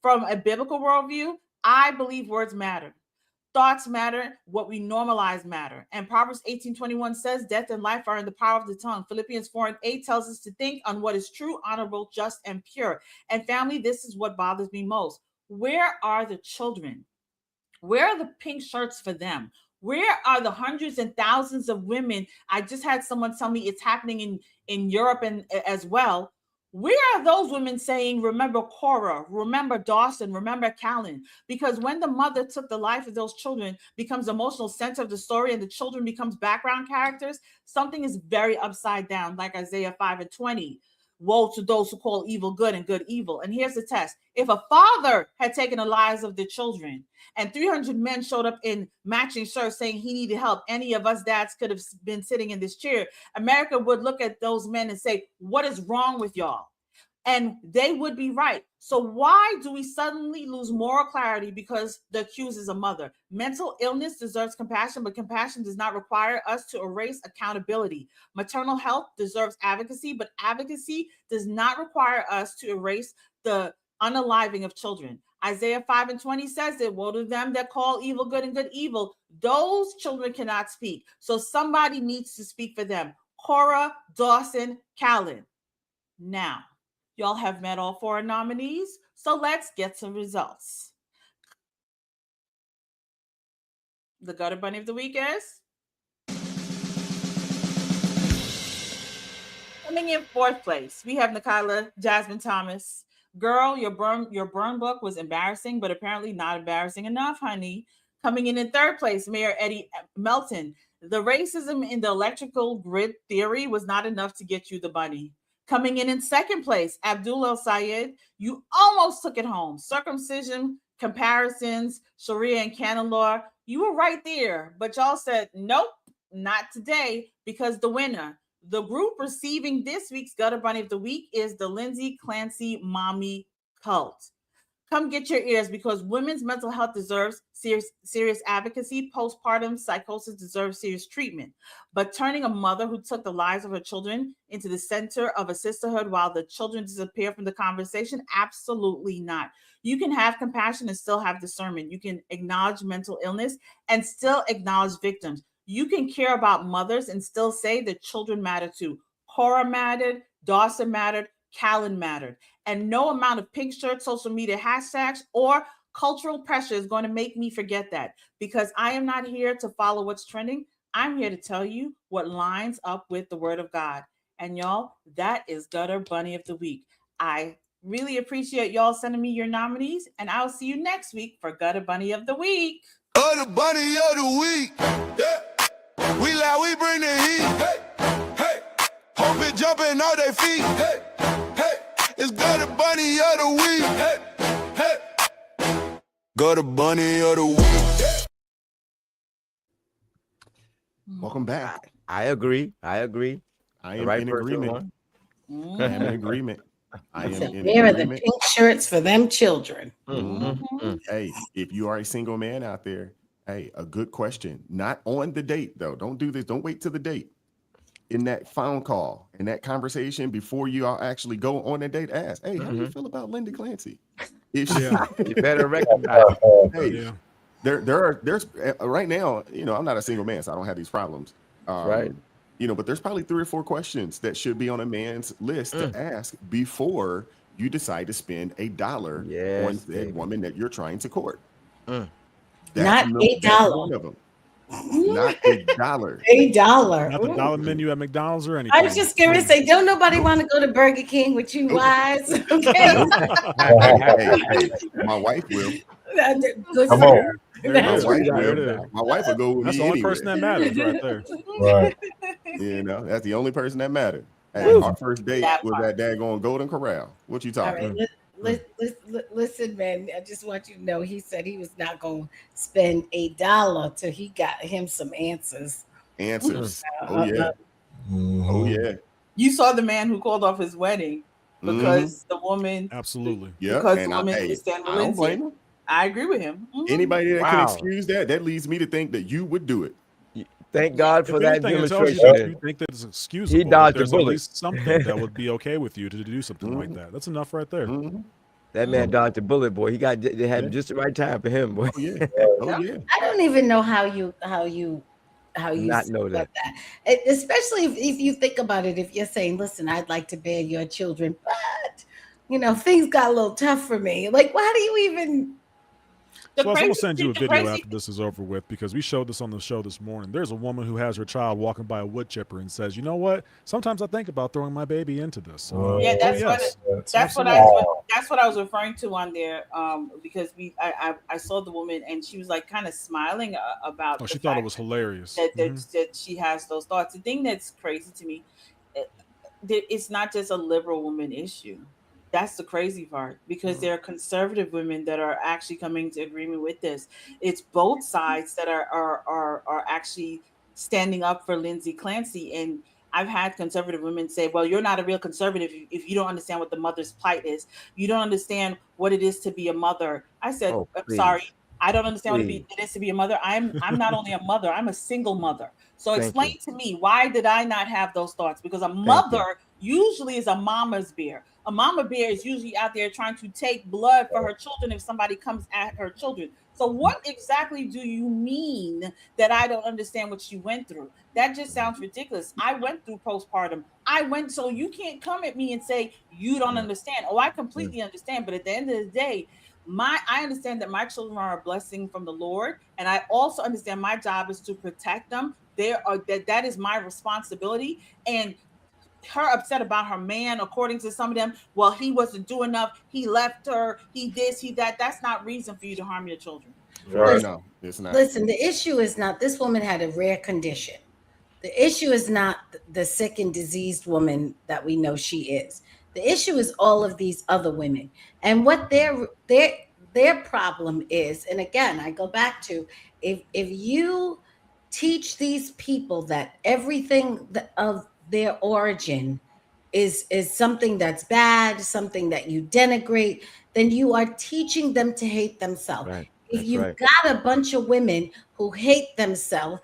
From a biblical worldview, I believe words matter. Thoughts matter. What we normalize matter. And Proverbs 18:21 says, death and life are in the power of the tongue. Philippians 4:8 tells us to think on what is true, honorable, just, and pure. And family, this is what bothers me most. Where are the children? Where are the pink shirts for them? Where are the hundreds and thousands of women? I just had someone tell me it's happening in Europe and as well. Where are those women saying, remember Cora, remember Dawson, remember Callan? Because when the mother took the life of those children, becomes the emotional center of the story, and the children becomes background characters, something is very upside down, like Isaiah 5:20. Woe to those who call evil good and good evil. And here's the test. If a father had taken the lives of the children and 300 men showed up in matching shirts saying he needed help, any of us dads could have been sitting in this chair. America would look at those men and say, what is wrong with y'all? And they would be right. So why do we suddenly lose moral clarity because the accused is a mother? Mental illness deserves compassion, but compassion does not require us to erase accountability. Maternal health deserves advocacy, but advocacy does not require us to erase the unaliving of children. Isaiah 5:20 says that, woe to them that call evil good and good evil. Those children cannot speak. So somebody needs to speak for them. Cora, Dawson, Callan. Now, y'all have met all 4 nominees, so let's get some results. The gutter bunny of the week is coming in 4th place. We have Nikayla Jasmine Thomas. Girl, your burn book was embarrassing, but apparently not embarrassing enough, honey. Coming in 3rd place, Mayor Eddie Melton. The racism in the electrical grid theory was not enough to get you the bunny. Coming in second place, Abdul El Sayed. You almost took it home. Circumcision, comparisons, Sharia and canon law. You were right there, but y'all said, nope, not today, because the winner, the group receiving this week's Gutter Bunny of the Week, is the Lindsay Clancy Mommy Cult. Come get your ears, because women's mental health deserves serious advocacy. Postpartum psychosis deserves serious treatment. But turning a mother who took the lives of her children into the center of a sisterhood while the children disappear from the conversation, absolutely not. You can have compassion and still have discernment. You can acknowledge mental illness and still acknowledge victims. You can care about mothers and still say that children matter too. Cora mattered, Dawson mattered, Callan mattered. And no amount of pink shirts, social media hashtags, or cultural pressure is going to make me forget that, because I am not here to follow what's trending. I'm here to tell you what lines up with the word of God. And y'all, that is Gutter Bunny of the Week. I really appreciate y'all sending me your nominees, and I'll see you next week for Gutter Bunny of the Week. Gutter Bunny of the Week. Yeah. We loud, we bring the heat. Hey, hey. Hope it jumping out their feet. Hey, hey. It's Gutter Bunny of the Week. Hey, hey. Gutter Bunny of the Week. Welcome back. I agree. I am in agreement. I am in agreement. I am in Where are the agreement. pink shirts for them children? Hey, if you are a single man out there, hey, a good question. Not on the date, though. Don't do this. Don't wait till the date. In that phone call, in that conversation, before you all actually go on a date, ask, hey, how do you feel about Linda Clancy? If You better recognize hey, there's right now, I'm not a single man, so I don't have these problems. Right. But there's probably 3 or 4 questions that should be on a man's list to ask before you decide to spend $1 on that woman that you're trying to court. Not $8. That's one of them. Not $1. $8. Not the dollar menu at McDonald's or anything. I was just going to say, don't nobody want to go to Burger King with you wives? Okay. hey, my wife will. Good Come for on. her. My wife will go with That's me the only anywhere. person that matters right there. Right. That's the only person that mattered. Hey, our first date was at daggone Golden Corral. What you All talking? right, listen, man. I just want you to know he said he was not going to spend $8 till he got him some answers. Oh yeah. Oh yeah. You saw the man who called off his wedding because the woman. Absolutely. Yeah. Because And the woman I didn't stand with don't Lindsay. blame him. I agree with him. Anybody that can excuse that leads me to think that you would do it. Thank God for If that anything, it tells you demonstration. that you think that it's excusable. He dodged a There's at bullet. least something that would be okay with you to do something like that. That's enough right there. That man dodged a bullet, boy. They had just the right time for him, boy. Oh yeah. Oh yeah. I don't even know how you Not know that. Especially if you think about it. If you're saying, "Listen, I'd like to bear your children, but things got a little tough for me." Like, why do you even? So I'm gonna send you a video after this is over with, because we showed this on the show this morning. There's a woman who has her child walking by a wood chipper and says, "You know what? Sometimes I think about throwing my baby into this." That's what I was referring to on there. Because I saw the woman and she was like kind of smiling about. Oh, she thought it was hilarious. That she has those thoughts. The thing that's crazy to me, it's not just a liberal woman issue. That's the crazy part, because there are conservative women that are actually coming to agreement with this. It's both sides that are actually standing up for Lindsay Clancy. And I've had conservative women say, well, you're not a real conservative if you don't understand what the mother's plight is. You don't understand what it is to be a mother. I said, I'm sorry. I don't understand what it is to be a mother. I'm not only a mother, I'm a single mother. So explain to me, why did I not have those thoughts? Because a mother usually is a mama's bear. A mama bear is usually out there trying to take blood for her children if somebody comes at her children. So what exactly do you mean that I don't understand what she went through? That just sounds ridiculous. I went through postpartum. So you can't come at me and say you don't understand. Oh, I completely understand. But at the end of the day, I understand that my children are a blessing from the Lord, and I also understand my job is to protect them. That is my responsibility. And her upset about her man, according to some of them, well, he wasn't doing enough, he left her, he this, he that. That's not reason for you to harm your children. Right. No, it's not. Listen, the issue is not, this woman had a rare condition. The issue is not the sick and diseased woman that we know she is. The issue is all of these other women and what their problem is. And again, I go back to if you teach these people that everything of their origin is something that's bad, something that you denigrate, then you are teaching them to hate themselves. Right. If That's you've right. got a bunch of women who hate themselves,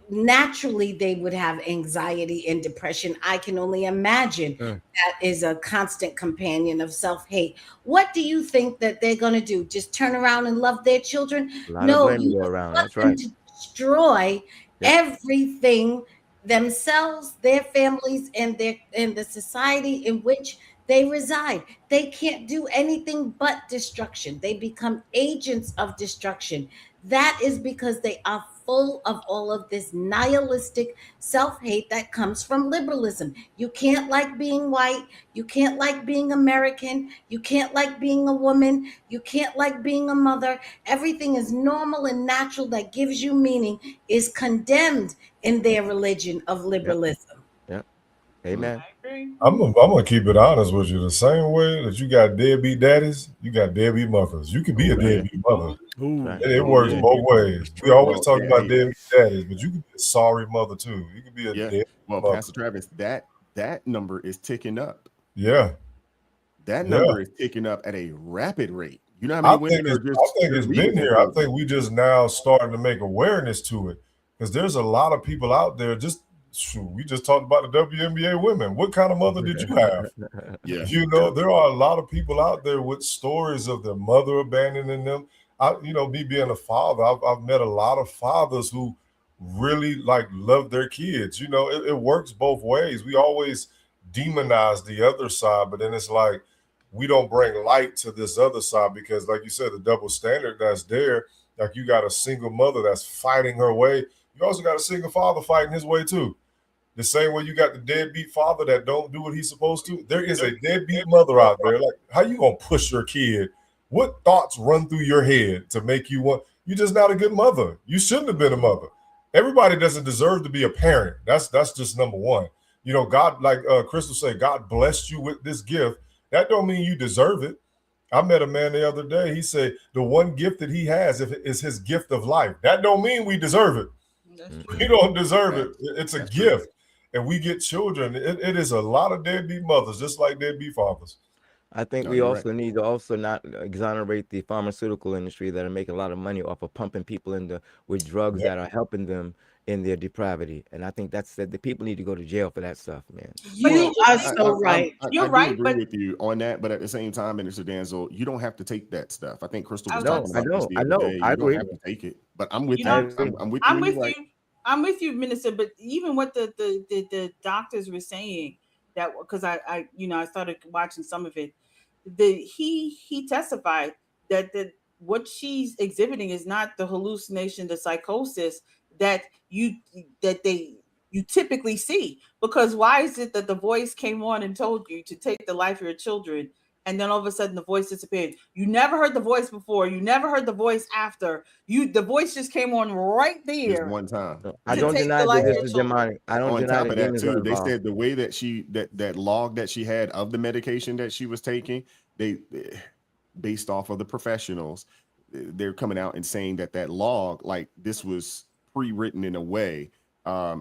naturally they would have anxiety and depression. I can only imagine that is a constant companion of self-hate. What do you think that they're going to do? Just turn around and love their children? A lot of No, blame to you go around. want That's them right. to destroy Yep. everything, themselves, their families, and the society in which they reside. They can't do anything but destruction. They become agents of destruction. That is because they are full of all of this nihilistic self-hate that comes from liberalism. You can't like being white. You can't like being American. You can't like being a woman. You can't like being a mother. Everything is normal and natural that gives you meaning is condemned in their religion of liberalism. Yep. Amen. I'm gonna keep it honest with you. The same way that you got deadbeat daddies, you got deadbeat mothers. You can be a deadbeat mother. It works both ways. We always talk about deadbeat daddies, but you can be a sorry mother too. You can be a deadbeat mother. Pastor Travis, that number is ticking up. Yeah. That number is ticking up at a rapid rate. You know how many women are just I think it's been here. I think we just now starting to make awareness to it because there's a lot of people out there. We just talked about the WNBA women. What kind of mother did you have? Yeah. You know, there are a lot of people out there with stories of their mother abandoning them. Me being a father, I've met a lot of fathers who really love their kids. You know, it works both ways. We always demonize the other side, but then it's like we don't bring light to this other side because, like you said, the double standard that's there. Like you got a single mother that's fighting her way. You also got a single father fighting his way too. The same way you got the deadbeat father that don't do what he's supposed to. There is a deadbeat mother out there. Like, how you gonna push your kid? What thoughts run through your head to make you want? You're just not a good mother. You shouldn't have been a mother. Everybody doesn't deserve to be a parent. That's just number one. You know, God, like Crystal said, God blessed you with this gift. That don't mean you deserve it. I met a man the other day. He said the one gift that he has is his gift of life. That don't mean we deserve it. We don't deserve it. It's a gift. And we get children. It is a lot of deadbeat mothers, just like deadbeat fathers. I think we also need to also not exonerate the pharmaceutical industry that are making a lot of money off of pumping people with drugs that are helping them in their depravity. And I think that's that the people need to go to jail for that stuff, man. You are so right. You're right. I agree with you on that, but at the same time, Minister Danzel, you don't have to take that stuff. I think Crystal was talking about this the other day. I agree. You don't have to take it, but I'm with you. I'm with you. I'm with you, Minister. But even what the doctors were saying, that because I started watching some of it. He testified that what she's exhibiting is not the hallucination, the psychosis that you typically see. Because why is it that the voice came on and told you to take the life of your children, and then all of a sudden the voice disappeared? You never heard the voice before. You never heard the voice after. The voice just came on right there. Just one time. I don't deny that this is demonic. I don't deny that demons are involved. They said the way that that log that she had of the medication that she was taking, they based off of the professionals, they're coming out and saying that log, like this was pre-written in a way.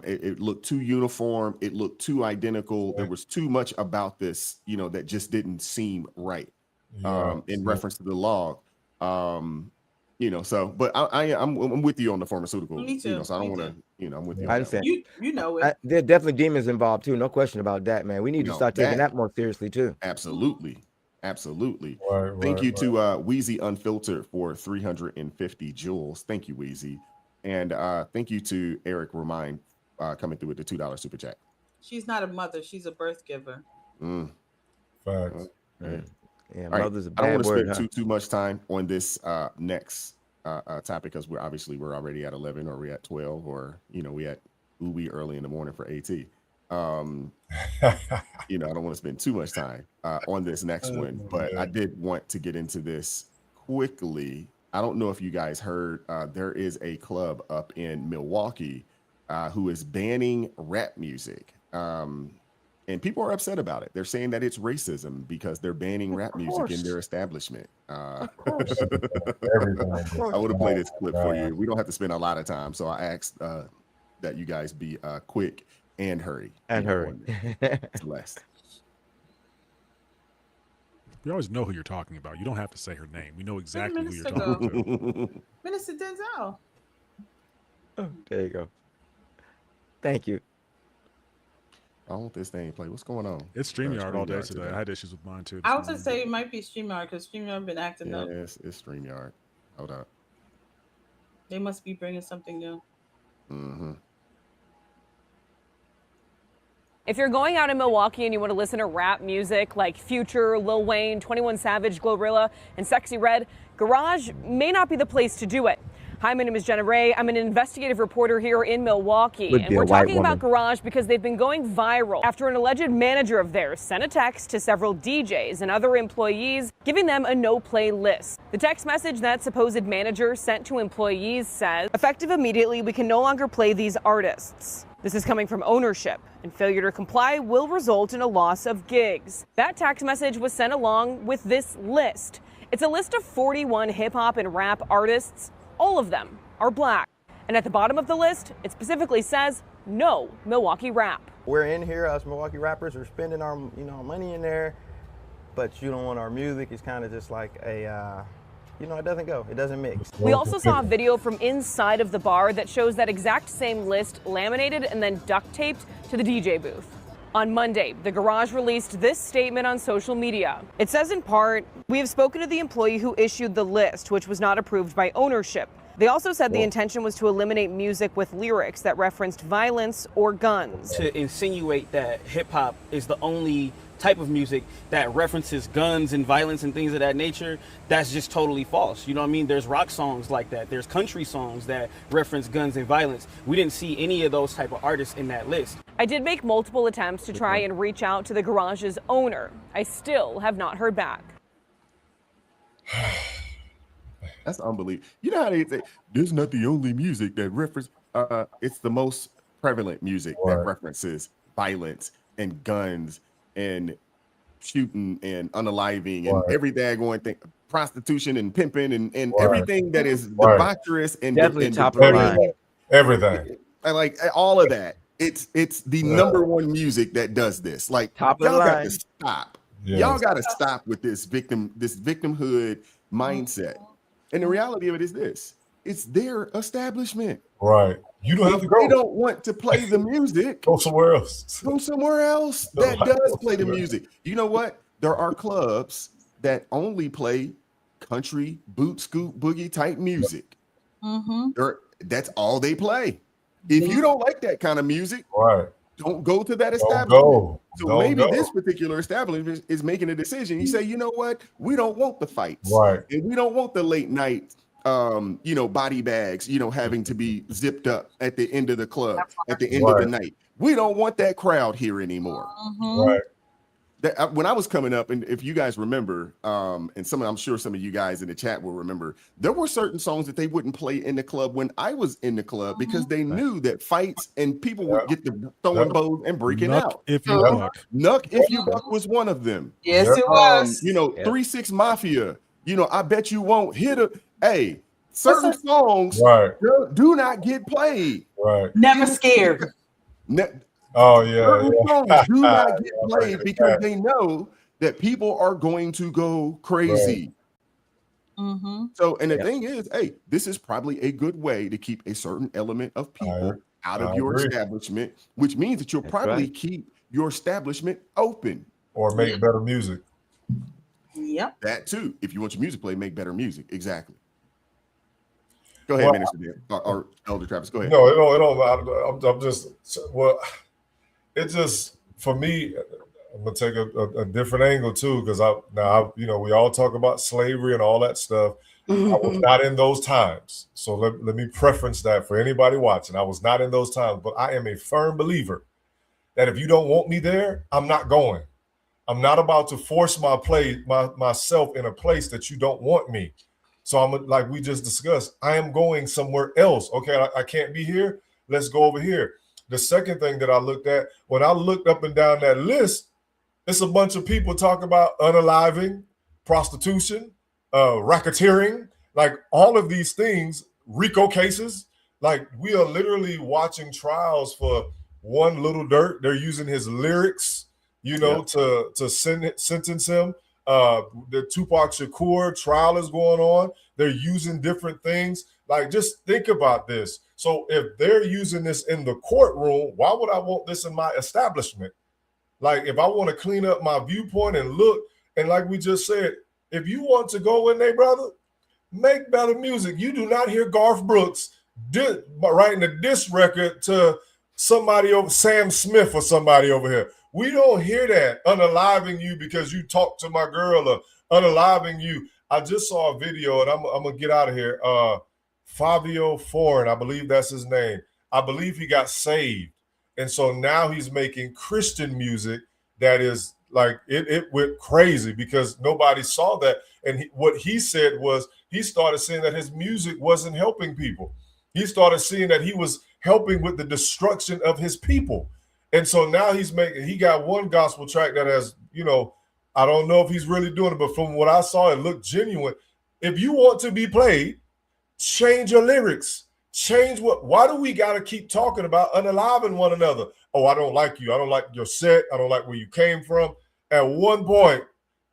It looked too uniform. It looked too identical. There was too much about this, that just didn't seem right. In reference to the log, so, but I'm with you on the pharmaceutical. Me too. So I don't want to, I'm with you. I understand. You know it. There are definitely demons involved too. No question about that, man. We need to start taking that more seriously too. Absolutely. Right, Thank you to Wheezy Unfiltered for 350 joules. Thank you, Wheezy. And thank you to Eric Remind coming through with the $2 super chat. She's not a mother. She's a birth giver. Facts. Yeah, All mother's a I don't bad want to word. spend too much time on this next topic because we're already at 11 or we're at 12 or we at ubi early in the morning for AT. I don't want to spend too much time on this next one, but I did want to get into this quickly. I don't know if you guys heard, there is a club up in Milwaukee who is banning rap music. And people are upset about it. They're saying that it's racism because they're banning rap music in their establishment. I would have played this clip for you. We don't have to spend a lot of time. So I asked that you guys be quick and hurry. Celeste. We always know who you're talking about. You don't have to say her name. We know exactly who you're Minister talking go? to. Minister Denzel. Oh, there you go. Thank you. I want this thing play. What's going on? It's StreamYard all day today. I had issues with mine too. I was gonna say it might be StreamYard because StreamYard been acting up. Yeah, it's StreamYard. Hold up. They must be bringing something new. Mm-hmm. If you're going out in Milwaukee and you want to listen to rap music like Future, Lil Wayne, 21 Savage, Glorilla, and Sexy Red, Garage may not be the place to do it. Hi, my name is Jenna Ray. I'm an investigative reporter here in Milwaukee. And we're talking about Garage because they've been going viral after an alleged manager of theirs sent a text to several DJs and other employees giving them a no-play list. The text message that supposed manager sent to employees says, effective immediately, we can no longer play these artists. This is coming from ownership, and failure to comply will result in a loss of gigs. That text message was sent along with this list. It's a list of 41 hip-hop and rap artists. All of them are black. And at the bottom of the list, it specifically says, no Milwaukee rap. We're in here, us Milwaukee rappers, we're spending our money in there, but you don't want our music. It's kind of just like a, it doesn't go, it doesn't mix. We also saw a video from inside of the bar that shows that exact same list laminated and then duct taped to the DJ booth. On Monday, the Garage released this statement on social media. It says in part, we have spoken to the employee who issued the list, which was not approved by ownership. They also said the intention was to eliminate music with lyrics that referenced violence or guns. To insinuate that hip hop is the only type of music that references guns and violence and things of that nature, that's just totally false. You know what I mean? There's rock songs like that. There's country songs that reference guns and violence. We didn't see any of those type of artists in that list. I did make multiple attempts to try and reach out to the Garage's owner. I still have not heard back. That's unbelievable. You know how they say, this is not the only music that reference, it's the most prevalent music that references violence and guns and shooting and unaliving and every daggone thing, prostitution and pimping and everything that is debaucherous and definitely top of the line. Everything. Like all of that. It's the number one music that does this. Like top of y'all the got line. to stop. Yes. Y'all got to stop with this victimhood mindset. And the reality of it is this: it's their establishment. Right. You don't have to go. They don't want to play the music. Go somewhere else. Go somewhere else that does play the music. You know what? There are clubs that only play country, boot, scoop, boogie type music. Mm-hmm. That's all they play. If you don't like that kind of music, don't go to that establishment. So maybe this particular establishment is making a decision. You say, you know what? We don't want the fights. Right. And we don't want the late night body bags, having to be zipped up at the end of the club, at the end of the night. We don't want that crowd here anymore. Mm-hmm. Right. When I was coming up, and if you guys remember, and I'm sure some of you guys in the chat will remember, there were certain songs that they wouldn't play in the club when I was in the club because they knew that fights and people would get to throwing bows and breaking out. If you buck. Nuck If You Buck was one of them. Yes, it was. 3-6 Mafia. I Bet You Won't Hit a. Hey, certain songs do not get played. Right. Never Scared. Oh yeah. Songs do not get played because they know that people are going to go crazy. Mm-hmm. So, and the thing is, hey, this is probably a good way to keep a certain element of people out of your establishment, which means that you'll probably keep your establishment open or make better music. Yep. That too. If you want your music played, make better music. Exactly. Go ahead, Minister Dan, or Elder Travis. Go ahead. I'm just it just for me. I'm gonna take a different angle too, because we all talk about slavery and all that stuff. I was not in those times, so let me preference that for anybody watching. I was not in those times, but I am a firm believer that if you don't want me there, I'm not going. I'm not about to force myself in a place that you don't want me. So I'm like we just discussed. I am going somewhere else. Okay, I can't be here. Let's go over here. The second thing that I looked at, when I looked up and down that list, it's a bunch of people talking about unaliving, prostitution, racketeering, like all of these things, RICO cases. Like we are literally watching trials for one little dirt. They're using his lyrics, to sentence him. The Tupac Shakur trial is going on. They're using different things. Like, just think about this. So if they're using this in the courtroom, why would I want this in my establishment? Like, if I want to clean up my viewpoint and look, and like we just said, if you want to go in there, brother, make better music. You do not hear Garth Brooks writing a diss record to somebody over, Sam Smith or somebody over here. We don't hear that, unaliving you because you talked to my girl, or unaliving you. I just saw a video, and I'm going to get out of here. Fabio Foreign, I believe that's his name. I believe he got saved. And so now he's making Christian music that is like, it went crazy because nobody saw that. And what he said was, he started seeing that his music wasn't helping people. He started seeing that he was helping with the destruction of his people. And so now he got one gospel track that has, I don't know if he's really doing it, but from what I saw, it looked genuine. If you want to be played, change your lyrics. Why do we got to keep talking about unaliving one another? Oh, I don't like you. I don't like your set. I don't like where you came from. At one point,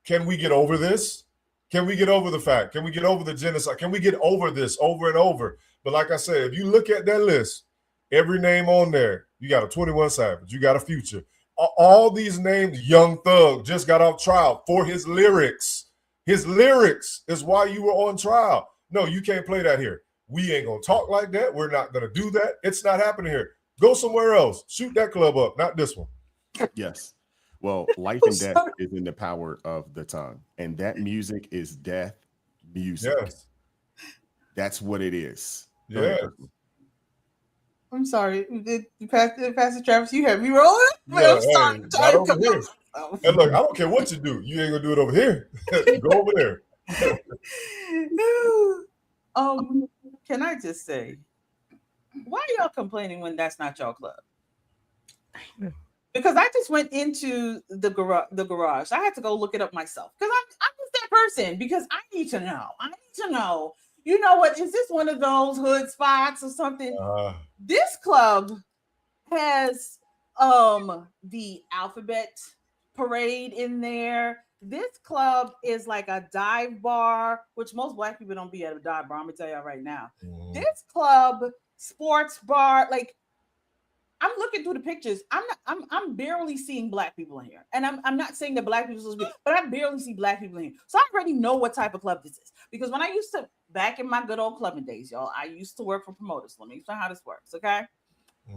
can we get over this? Can we get over the fact? Can we get over the genocide? Can we get over this over and over? But like I said, if you look at that list, every name on there, you got a 21 Savage, you got a Future. All these names, Young Thug just got off trial for his lyrics. His lyrics is why you were on trial. No, you can't play that here. We ain't going to talk like that. We're not going to do that. It's not happening here. Go somewhere else. Shoot that club up, not this one. Yes. Well, life and death is in the power of the tongue. And that music is death music. Yes. That's what it is. Yeah. I'm sorry. Pastor Travis, you had me rolling? Yeah, not over here. Hey, look, I don't care what you do. You ain't going to do it over here. Go over there. Can I just say, why are y'all complaining when that's not y'all club? Because I just went into the garage. I had to go look it up myself because I'm just that person. Because I need to know. You know what? Is this one of those hood spots or something? This club has the alphabet parade in there. This club is like a dive bar, which most Black people don't be at a dive bar. I'm gonna tell y'all right now. This club, sports bar, like I'm looking through the pictures. I'm barely seeing Black people in here, and I'm not saying that Black people are supposed to be, but I barely see Black people in here. So I already know what type of club this is because when I used to, back in my good old clubbing days, y'all, I used to work for promoters. Let me explain how this works, okay?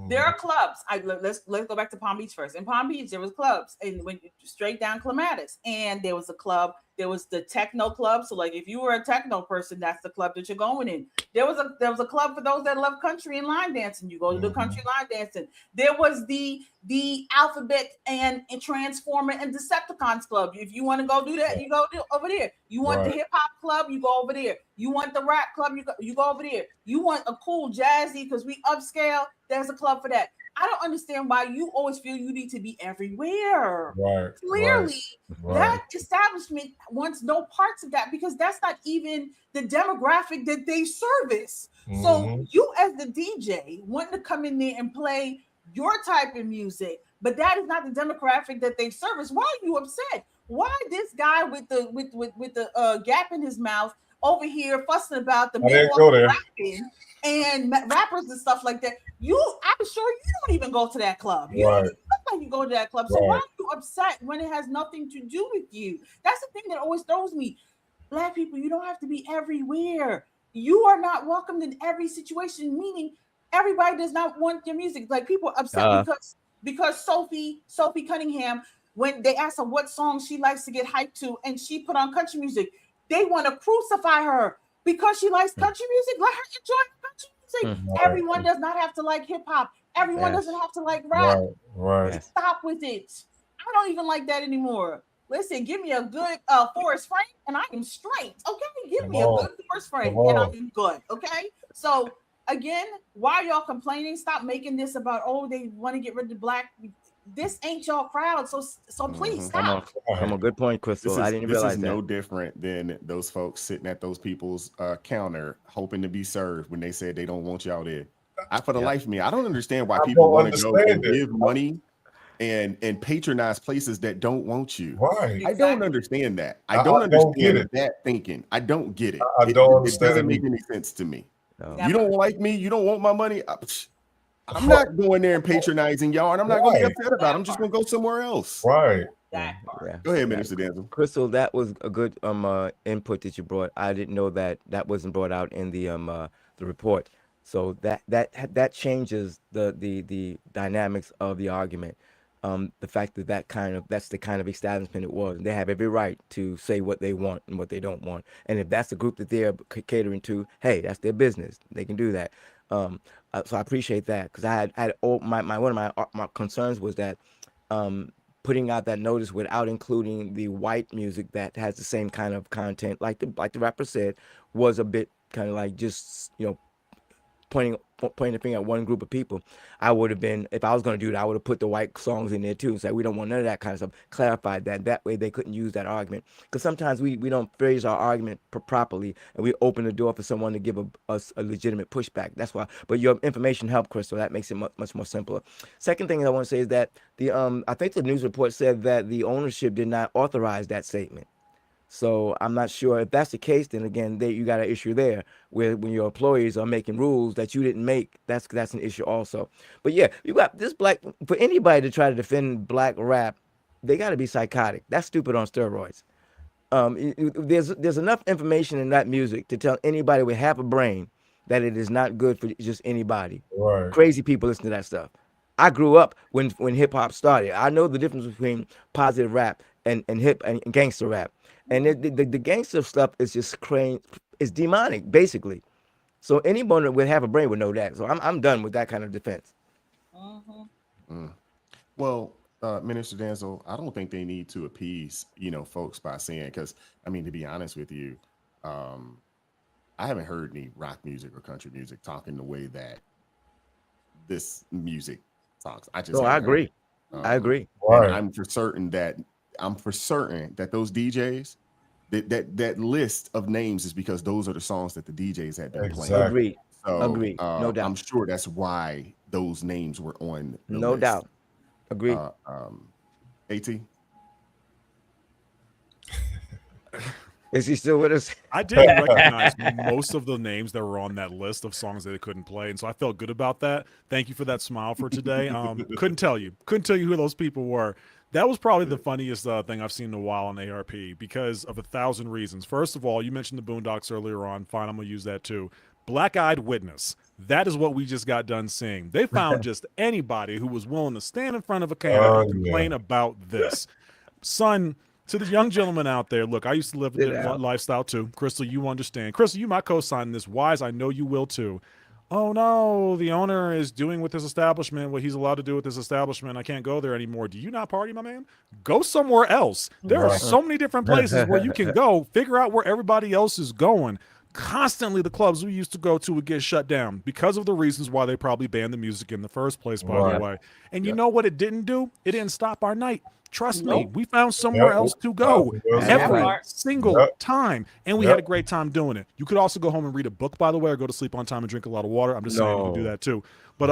There are clubs. Let's go back to Palm Beach first. In Palm Beach, there was clubs, and when straight down Clematis, and there was a club. There was the techno club. So, like, if you were a techno person, that's the club that you're going in. There was a club for those that love country and line dancing. You go to the country line dancing. There was the Alphabet and Transformer and Decepticons club. If you want to go do that, you go over there. You want the hip hop club, you go over there. You want the rap club, you go over there. You want a cool jazzy because we upscale. There's a club for that. I don't understand why you always feel you need to be everywhere. Clearly, that establishment wants no parts of that because that's not even the demographic that they service. So you as the DJ want to come in there and play your type of music, but that is not the demographic that they service. Why are you upset? Why this guy with the gap in his mouth over here fussing about the rapping and rappers and stuff like that? I'm sure you don't even go to that club. You don't even look like you go to that club. So why are you upset when it has nothing to do with you? That's the thing that always throws me. Black people, you don't have to be everywhere. You are not welcomed in every situation, meaning everybody does not want your music. Like, people are upset because Sophie Cunningham, when they asked her what song she likes to get hyped to, and she put on country music, they want to crucify her because she likes country music. Let her enjoy country music. Everyone does not have to like hip hop. Everyone doesn't have to like rap. Stop with it. I don't even like that anymore. Listen, give me a good Forrest Frank and I am straight. Okay, give me a good Forrest Frank and I am good. Okay, so again, why are y'all complaining? Stop making this about, oh, they want to get rid of black. This ain't y'all crowd, so please stop. Come on, good point, Crystal. I didn't this realize is that. no different than those folks sitting at those people's counter hoping to be served when they said they don't want y'all there. For the life of me, I don't understand why people want to go and give money and patronize places that don't want you. Right. I don't understand that. I don't understand that thinking. I don't get it. I don't understand it doesn't make any sense to me. You don't like me, you don't want my money. I'm not going there and patronizing y'all, and I'm not going to be upset about it. I'm just going to go somewhere else. Right. Yeah. Go ahead, Minister Denzel. Crystal, that was a good input that you brought. I didn't know that wasn't brought out in the report. So that changes the dynamics of the argument. The fact that that's the kind of establishment it was. They have every right to say what they want and what they don't want. And if that's the group that they're catering to, hey, that's their business. They can do that. So I appreciate that, because I had one of my concerns was that putting out that notice without including the white music that has the same kind of content, like the rapper said, was a bit kind of like just pointing the finger at one group of people. I would have been, if I was going to do it, I would have put the white songs in there too and say we don't want none of that kind of stuff. Clarified that way they couldn't use that argument, because sometimes we don't phrase our argument properly, and we open the door for someone to give us a legitimate pushback. That's why. But your information helped, Crystal. That makes it much more simpler. Second thing I want to say is that I think the news report said that the ownership did not authorize that statement. So I'm not sure if that's the case. Then again, you got an issue there where when your employees are making rules that you didn't make, that's an issue also. But yeah, you got this for anybody to try to defend black rap, they got to be psychotic. That's stupid on steroids. There's enough information in that music to tell anybody with half a brain that it is not good for just anybody. Right. Crazy people listen to that stuff. I grew up when hip hop started. I know the difference between positive rap and hip and gangster rap. And the gangster stuff is just crazy. It's demonic, basically. So anyone with half a brain would know that. So I'm done with that kind of defense. Well, Minister Denzel, I don't think they need to appease, folks by saying, because I mean, to be honest with you, I haven't heard any rock music or country music talking the way that this music talks. I agree. I agree. Right. I'm for certain that those DJs, that list of names is because those are the songs that the DJs had been playing. Agreed. So, Agreed. No doubt. I'm sure that's why those names were on the no list. doubt. Agreed. AT? Is he still with us? I didn't recognize most of the names that were on that list of songs that they couldn't play, and so I felt good about that. Thank you for that smile for today. Couldn't tell you who those people were. That was probably the funniest thing I've seen in a while on ARP because of 1,000 reasons. First of all, you mentioned the Boondocks earlier on. Fine, I'm going to use that too. Black-Eyed Witness. That is what we just got done seeing. They found just anybody who was willing to stand in front of a camera and complain about this. Son, to the young gentleman out there, look, I used to live that lifestyle too. Crystal, you understand. Crystal, you might co-sign this. Wise, I know you will too. Oh no, the owner is doing with his establishment what he's allowed to do with his establishment. I can't go there anymore. Do you not party, my man? Go somewhere else. There are so many different places where you can go. Figure out where everybody else is going. Constantly, the clubs we used to go to would get shut down because of the reasons why they probably banned the music in the first place, by the way. And you know what it didn't do? It didn't stop our night. Trust me, we found somewhere else to go every single time, and we had a great time doing it. You could also go home and read a book, by the way, or go to sleep on time and drink a lot of water. I'm just saying you can do that too. But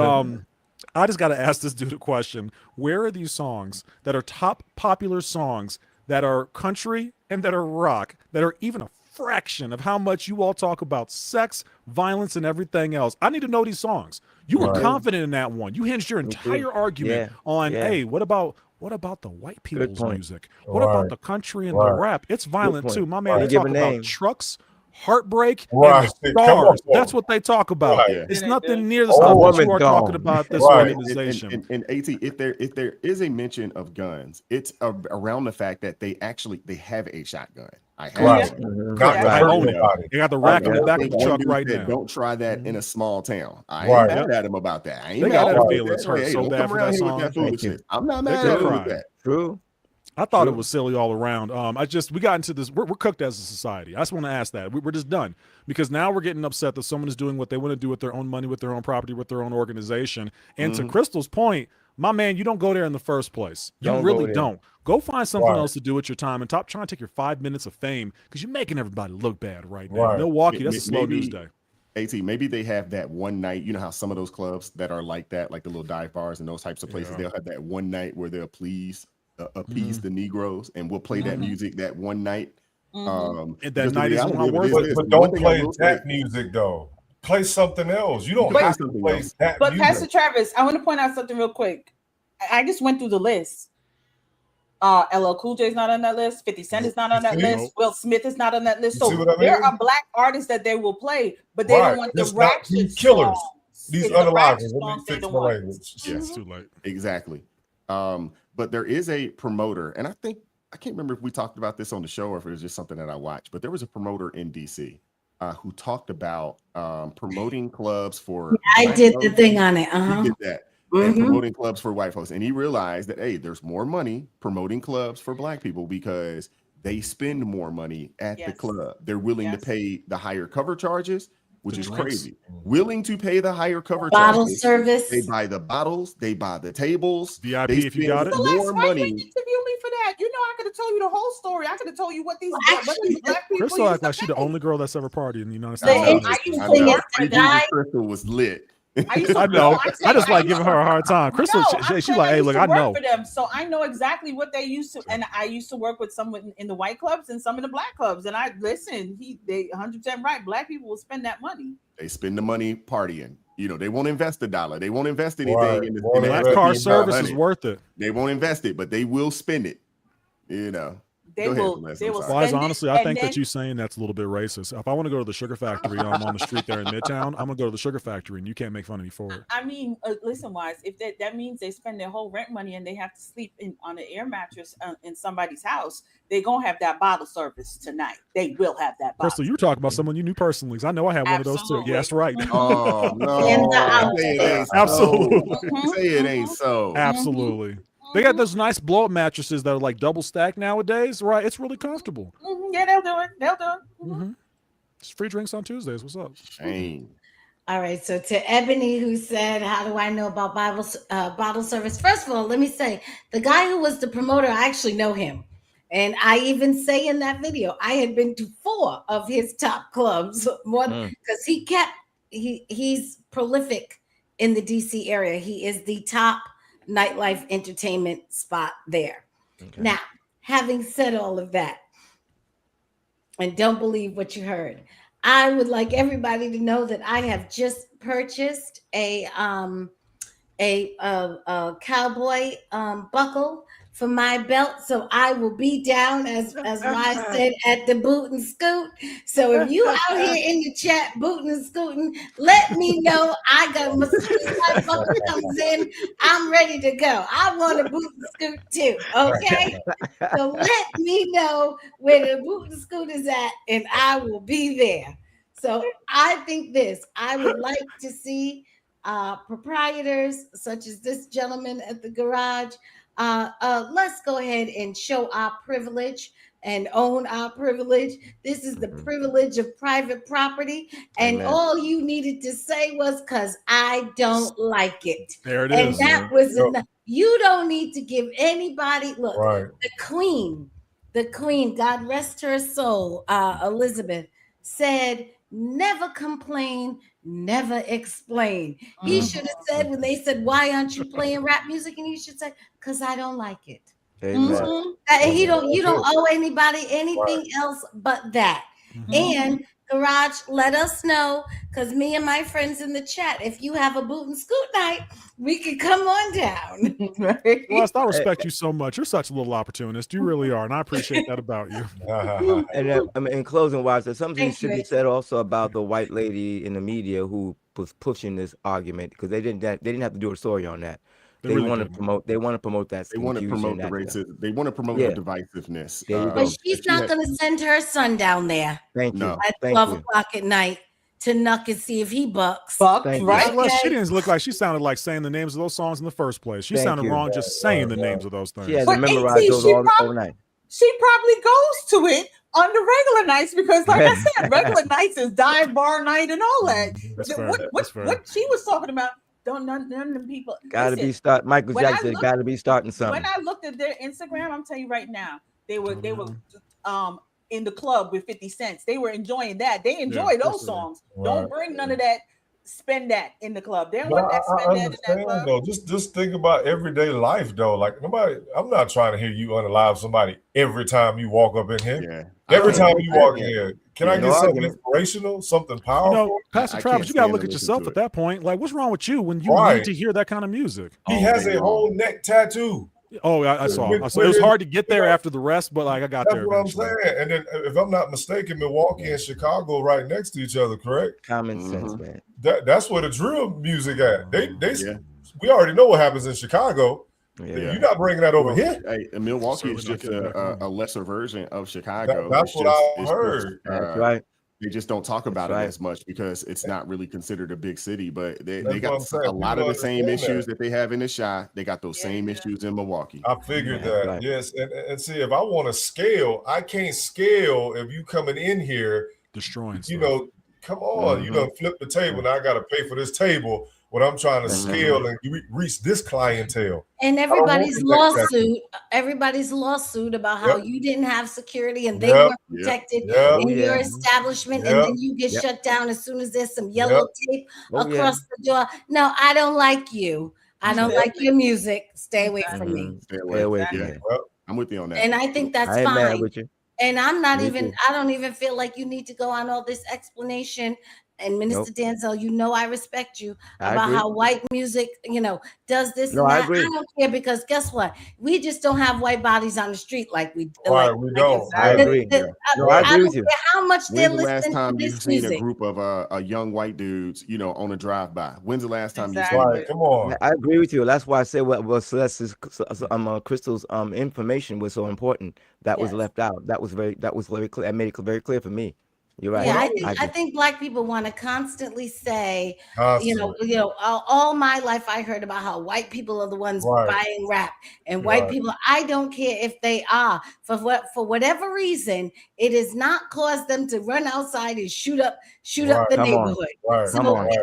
I just got to ask this dude a question. Where are these songs that are top popular songs that are country and that are rock, that are even a fraction of how much you all talk about sex, violence, and everything else? I need to know these songs. You were confident in that one. You hinged your entire argument on, hey, what about the white people's music? What about the country and the rap? It's violent too. My man, they talk about trucks, heartbreak, and stars. That's what they talk about. It's nothing near the stuff that you are talking about this organization. And AT, if there is a mention of guns, it's around the fact that they have a shotgun. I have it. I own it. You got the rack in the back of the truck right now. Don't try that in a small town. I ain't mad at him about that. I ain't mad at him. Feelings hurt so bad for that song. I'm not mad at him with that. True. I thought it was silly all around. We got into this. We're cooked as a society. I just want to ask that. We're just done because now we're getting upset that someone is doing what they want to do with their own money, with their own property, with their own organization. And to Crystal's point, my man, you don't go there in the first place. You really don't. Go find something else to do with your time and stop trying to take your 5 minutes of fame because you're making everybody look bad right now. Milwaukee, that's a slow news day. AT, maybe they have that one night. You know how some of those clubs that are like that, like the little dive bars and those types of places, they'll have that one night where they'll appease the Negroes, and we'll play that music that one night. And that night is when I work. But don't play that music though. Play something else. You don't have to play that But music. Pastor Travis, I want to point out something real quick. I just went through the list. LL Cool J is not on that list. 50 Cent is not on that list. Will Smith is not on that list. So there are black artists that they will play, but they don't want the ratchet killers. songs. These It's other the ratchet lives. Let me songs they fix don't my want. language. Yeah, it's too late. Exactly. But there is a promoter, and I can't remember if we talked about this on the show or if it was just something that I watched, but there was a promoter in DC who talked about promoting clubs for. I did the thing on it. He did that. And promoting clubs for white folks. And he realized that, hey, there's more money promoting clubs for black people because they spend more money at the club. They're willing to pay the higher cover charges, which is crazy. Willing to pay the higher cover bottle charges. service. They buy the bottles. They buy the tables. VIP they if you got it. More money. Interview me for that. You know, I could have told you the whole story. I could have told you what these black people. Crystal act like she's the only girl that's ever partied in the United I States. know. Crystal was lit. I know. I just like giving her a hard time. Crystal, she's like, hey, look, I know. For them, so I know exactly what they used to, and I used to work with some in the white clubs and some in the black clubs. And I listen, they 100% right. Black people will spend that money. They spend the money partying. You know, they won't invest $1. They won't invest anything in the black car service is worth it. They won't invest it, but they will spend it. You know. They will. Wise, honestly, I think that you saying that's a little bit racist. If I want to go to the Sugar Factory on the street there in Midtown, I'm gonna go to the Sugar Factory, and you can't make fun of me for it. I mean, listen, Wise, if that means they spend their whole rent money and they have to sleep on an air mattress in somebody's house, they're gonna have that bottle service tonight. They will have that. Crystal, you were talking about someone you knew personally. I know I have one of those too. Yeah, that's right. Oh no! Absolutely. Say it ain't so. Absolutely. They got those nice blow-up mattresses that are like double stacked nowadays, right? It's really comfortable. Yeah, they'll do it. They'll do it. It's free drinks on Tuesdays. What's up? Shame. All right. So to Ebony, who said, "How do I know about bottle service?" First of all, let me say the guy who was the promoter, I actually know him, and I even say in that video I had been to 4 of his top clubs, because he's prolific in the DC area. He is the top nightlife entertainment spot there. Now, having said all of that, and don't believe what you heard, I would like everybody to know that I have just purchased a cowboy buckle for my belt, so I will be down as Wise said at the boot and scoot. So if you out here in the chat booting and scooting, let me know. I got my buckle comes in. I'm ready to go. I want a boot and scoot too. Okay, so let me know where the boot and scoot is at, and I will be there. So I think I would like to see proprietors such as this gentleman at the garage. Let's go ahead and show our privilege and own our privilege. This is the privilege of private property. And all you needed to say was, because I don't like it. There it and is. And that was enough. You don't need to give anybody, look, the queen, God rest her soul, Elizabeth, said, never complain, never explain. He should have said, when they said, why aren't you playing rap music? And he should say, because I don't like it. You don't owe anybody anything else but that. And garage, let us know, because me and my friends in the chat, if you have a boot and scoot night, we can come on down. Well, I respect you so much. You're such a little opportunist. You really are, and I appreciate that about you. And I mean, in closing, Wise, there's something should be said also about the white lady in the media who was pushing this argument, because they didn't have to do a story on that. They really want to promote. They want to promote that. They want to promote the racism. They want to promote the divisiveness. But she's not going to send her son down there. Thank you. At 12 o'clock at night to knock and see if he bucks. Thank you. right? Well, she didn't look like she sounded like saying the names of those songs in the first place. She Thank sounded you. wrong just saying the names of those things. She had to But memorize AT, those she all probably- overnight. She probably goes to it on the regular nights because, like I said, regular nights is dive bar night and all that. That's The- fair. what, That's fair. what she was talking about, none of them people. Gotta listen, be start. Michael when I Jackson said, looked- "Gotta be starting something." When I looked at their Instagram, I'm telling you right now, they were in the club with 50 cents. They were enjoying that. They enjoy of course those they were. songs. Right. Don't bring none of that. Spend that in the club. They don't But want that. I Spend that in that understand club. though. Just think about everyday life though. Like nobody, I'm not trying to hear you unalive somebody every time you walk up in here. Yeah. Every time you walk in Yeah. here, can I No get something argument. inspirational, something You powerful? know, Pastor I Travis, can't you gotta stand look to at listen yourself to at it. that point. Like, what's wrong with you when you Right. need to hear that kind of music? He has day a long. whole neck tattoo. Oh, I saw. With- I saw. It was with- hard to get there after the rest, but like I got That's there what I'm eventually. saying. And then, if I'm not mistaken, Milwaukee and Chicago right next to each other, correct? Common sense, man. That's where the drill music at. Yeah. We already know what happens in Chicago. Yeah. You're not bringing that over Well, here. Hey, Milwaukee is Certainly not just getting back on. a lesser version of Chicago. That's It's what just- I it's heard. That's right. They just don't talk about That's it right. as much because it's not really considered a big city, but they That's got what I'm saying. a lot of People the same understand issues that. that they have in the Chi. They got those same issues in Milwaukee. I figured Yeah, that. right. Yes. And see, if I want to scale, I can't scale if you coming in here, Destroying you stuff. know, come on, you done flip the table. Now I got to pay for this table when I'm trying to scale and reach this clientele. And I don't want everybody's the neck tattoo. lawsuit about how Yep. you didn't have security and they Yep. weren't protected Yep. in Oh, your yeah. establishment, and Yep. then you get Yep. shut down as soon as there's some yellow tape Oh, yeah. across the door. No, I don't like you. I don't like your music. Stay away from me. Mhm. Stay Stay away Yeah. from it. Well, I'm with you on that. And I think that's I ain't mad fine. with you. And I'm not Me even, too. I don't even feel like you need to go on all this explanation. And Minister Denzel, you know I respect you I about agree. how white music, does this No, and I that. agree. I don't care because guess what? We just don't have white bodies on the street like we Right, like. we like don't. I the- agree. the- No, I agree don't with you. care how much they're When's the last listening to time you've this seen a music. group of a young white dudes, on a drive-by? When's the last time Exactly. you've seen Right, come on. I agree with you. That's why I said what Celeste's, Crystal's information was so important. That was Yes. left out. That was very clear. I made it very clear for me. You're right. Yeah, I I think Black people want to constantly say, Constantly. all my life I heard about how white people are the ones Right. buying rap, and white Right. people. I don't care if they are for whatever reason. It has not caused them to run outside and shoot up Right. the Come on. neighborhood. Right. Come on. Right.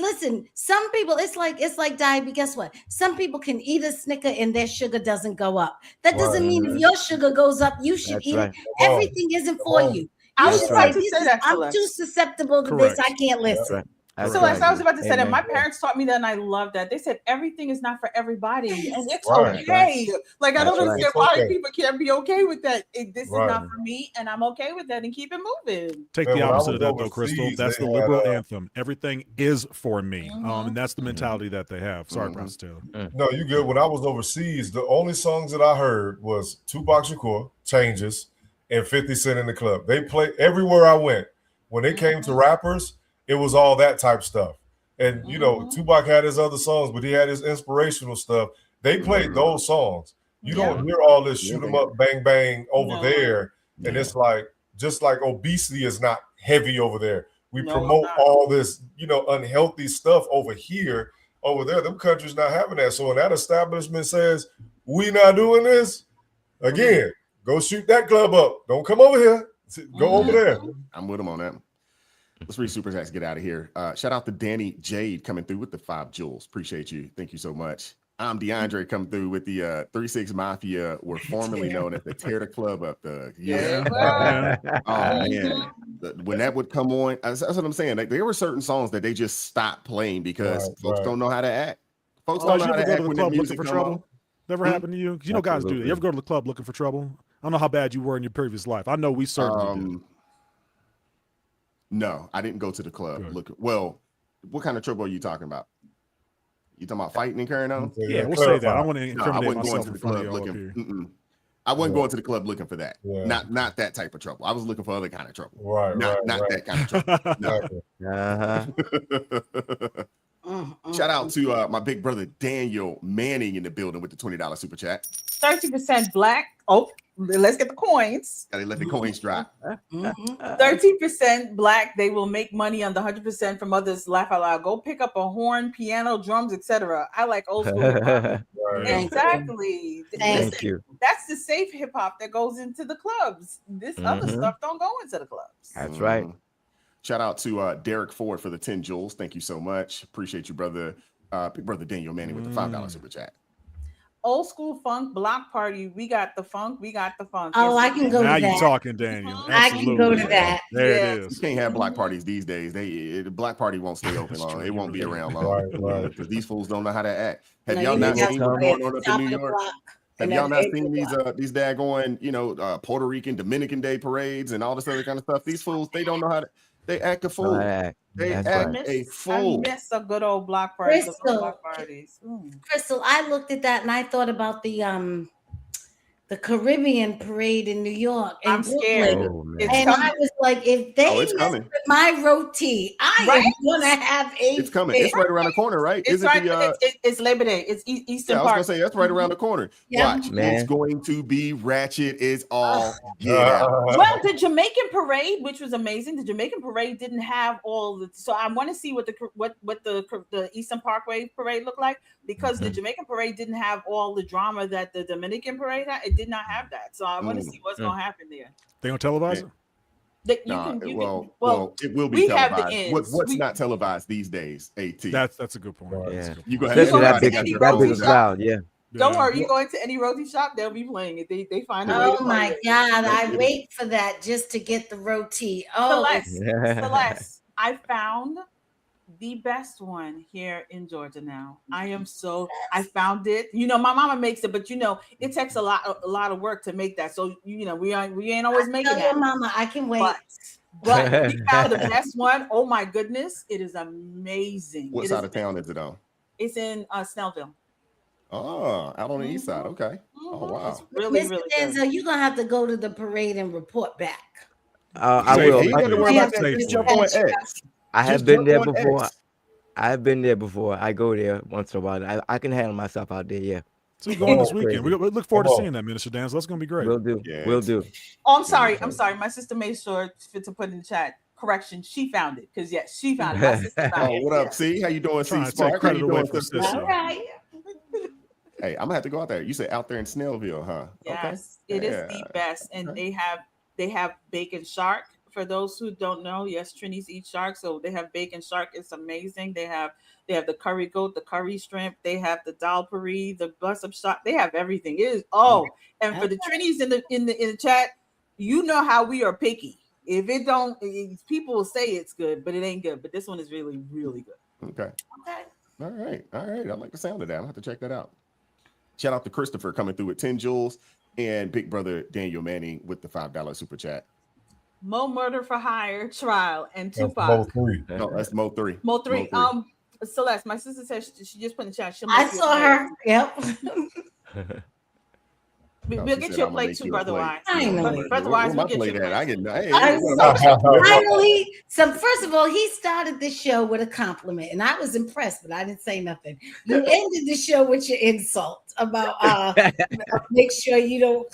Listen, some people, it's like diabetes. Guess what? Some people can eat a Snicker and their sugar doesn't go up. That doesn't Right. mean if your sugar goes up, you should That's eat right. it. Come on. Everything isn't Come for on. you. I You was should about say, to this say is, that, I'm Celeste. too susceptible to Correct. this. I can't listen. That's right. That's So right. as I was about to say that, Amen. my parents taught me that, and I love that. They said everything is not for everybody, and it's Right. okay. Like I That's don't right. understand It's why okay. people can't be okay with that. This Right. is not for me, and I'm okay with that, and keep it moving. Take Man, the when I opposite was of that though, Crystal. overseas, That's they the had, liberal anthem. Everything is for me, Mhm. and that's the mentality that they have. Sorry, Pastor Taylor. No, you good. When I was overseas, the only songs that I heard was Tupac Shakur, Changes, and 50 Cent in the Club. They play everywhere I went. When it came to rappers, it was all that type stuff. And Tupac had his other songs, but he had his inspirational stuff. They played those songs. You don't hear all this shoot 'em up, bang bang over No. there. And it's like just like obesity is not heavy over there. We No, promote it's not. all this, unhealthy stuff over here. Over there, them countries not having that. So when that establishment says we not doing this, again, go shoot that club up. Don't come over here. Go over there. I'm with him on that. Let's read super chats. Get out of here. Shout out to Danny Jade coming through with the 5 jewels. Appreciate you. Thank you so much. I'm DeAndre coming through with the 3-6 Mafia, were formerly known as the Tear the Club Up Thug. Yeah. Oh man, when that would come on, that's what I'm saying. Like, there were certain songs that they just stopped playing because folks don't know how to act. Folks don't know You how ever to go act to the when the club looking music for come trouble? on. Never happened to you? You know, guys do that. Absolutely. You ever go to the club looking for trouble? I don't know how bad you were in your previous life. I know we certainly did. No, I didn't go to the club Good. looking. Well, what kind of trouble are you talking about? You talking about fighting and carrying on? Yeah, we'll say that. I want to No, I incriminate wasn't going myself to in the front of club y'all up looking. here. I wasn't going to the club looking for that. Yeah. Not that type of trouble. I was looking for other kind of trouble. Right, Not right. that kind of trouble. No. Exactly. Shout out to my big brother Daniel Manning in the building with the $20 super chat. 30% Black, Oh, let's get the coins. Gotta let the coins drop. 13% Black. They will make money on the 100% from others. Laugh out loud. Go pick up a horn, piano, drums, etc. I like old school hip hop. Exactly. Thank you. That's the safe hip hop that goes into the clubs. This other stuff don't go into the clubs. That's right. Shout out to Derek Ford for the 10 jewels. Thank you so much. Appreciate you, brother. Big brother Daniel Manning with the $5 super chat. Old school funk block party. We got the funk. We got the funk. Oh, I can go to that. Now you're talking, Daniel. I can go to that. There it is. You can't have block parties these days. The block party won't stay open long. It won't be around long. Because these fools don't know how to act. Have y'all not seen what's going on up in New York? Have y'all not seen these daggone, Puerto Rican, Dominican Day parades and all this other kind of stuff? These fools, they don't know how to. They act a fool. They act a fool. I miss a good old block party. Crystal, I looked at that and I thought about the Caribbean parade in New York. And I'm scared. And I was like, if they it's coming. with my roti, I am gonna have a. It's coming. It's right around the corner, right? It's right. It's Labor Day. It's Eastern Park. I was gonna say that's right around the corner. Yeah. Watch, it's going to be ratchet. Is all get out. Well, the Jamaican parade, which was amazing, the Jamaican parade didn't have all the. So I want to see what the Eastern Parkway parade looked like, because the Jamaican parade didn't have all the drama that the Dominican parade had. It did not have that. So I want to see what's going to happen there. They gonna televise it? It will be televised. What's not televised these days? AT. That's a good point. You go Especially ahead. that big crowd, yeah. Don't worry, you go into any roti shop, they'll be playing it. They find a way Oh to my play it. God, I wait for that just to get the roti. Oh, Celeste, I found the best one here in Georgia now. I found it. My mama makes it, but it takes a lot of work to make that. So we ain't always making that. Mama, I can wait. But we found the best one. Oh my goodness, it is amazing. What side of town is it on? It's in Snellville. Oh, out on the east side. Okay. Oh wow. It's really, Mr. really Denzel, good. you're gonna have to go to the parade and report back. I will. You got to worry about that. Just jump on X. I have Just been there jump on before. X. I have been there before. I go there once in a while. I can handle myself out there. Yeah. So we're going this weekend. We look forward to seeing that, Minister Dan. So that's going to be great. We'll do. We'll do. Oh, I'm sorry. My sister made sure to put in the chat. Correction, she found it. Because yes, she found it. My sister found it. What up, C? How you doing, C? Trying to Spark? take How credit you away doing, from sister? sister. All right. Hey, I'm gonna have to go out there. You said out there in Snellville, huh? Yes, it is the best, and they have bacon shark. For those who don't know, yes, Trini's eat shark, so they have bacon shark. It's amazing. They have the curry goat, the curry shrimp. They have the dal puri, the bus up shark. They have everything. It is and for the Trinis in the chat, you know how we are picky. If it don't, people will say it's good, but it ain't good. But this one is really, really good. Okay. All right. I like the sound of that. I'll have to check that out. Shout out to Christopher coming through with 10 jewels, and big brother Daniel Manning with the $5 super chat. Mo Murder for Hire trial and That's Tupac. Mo 3. No, that's Mo 3. Mo 3. Celeste, my sister said she just put in the chat. I saw her. Yep. We'll get you a plate too, Brother Wise. Finally. Brother Wise, we'll get you a plate. Finally, first of all, he started the show with a compliment, and I was impressed, but I didn't say nothing. You ended the show with your insult about make sure you don't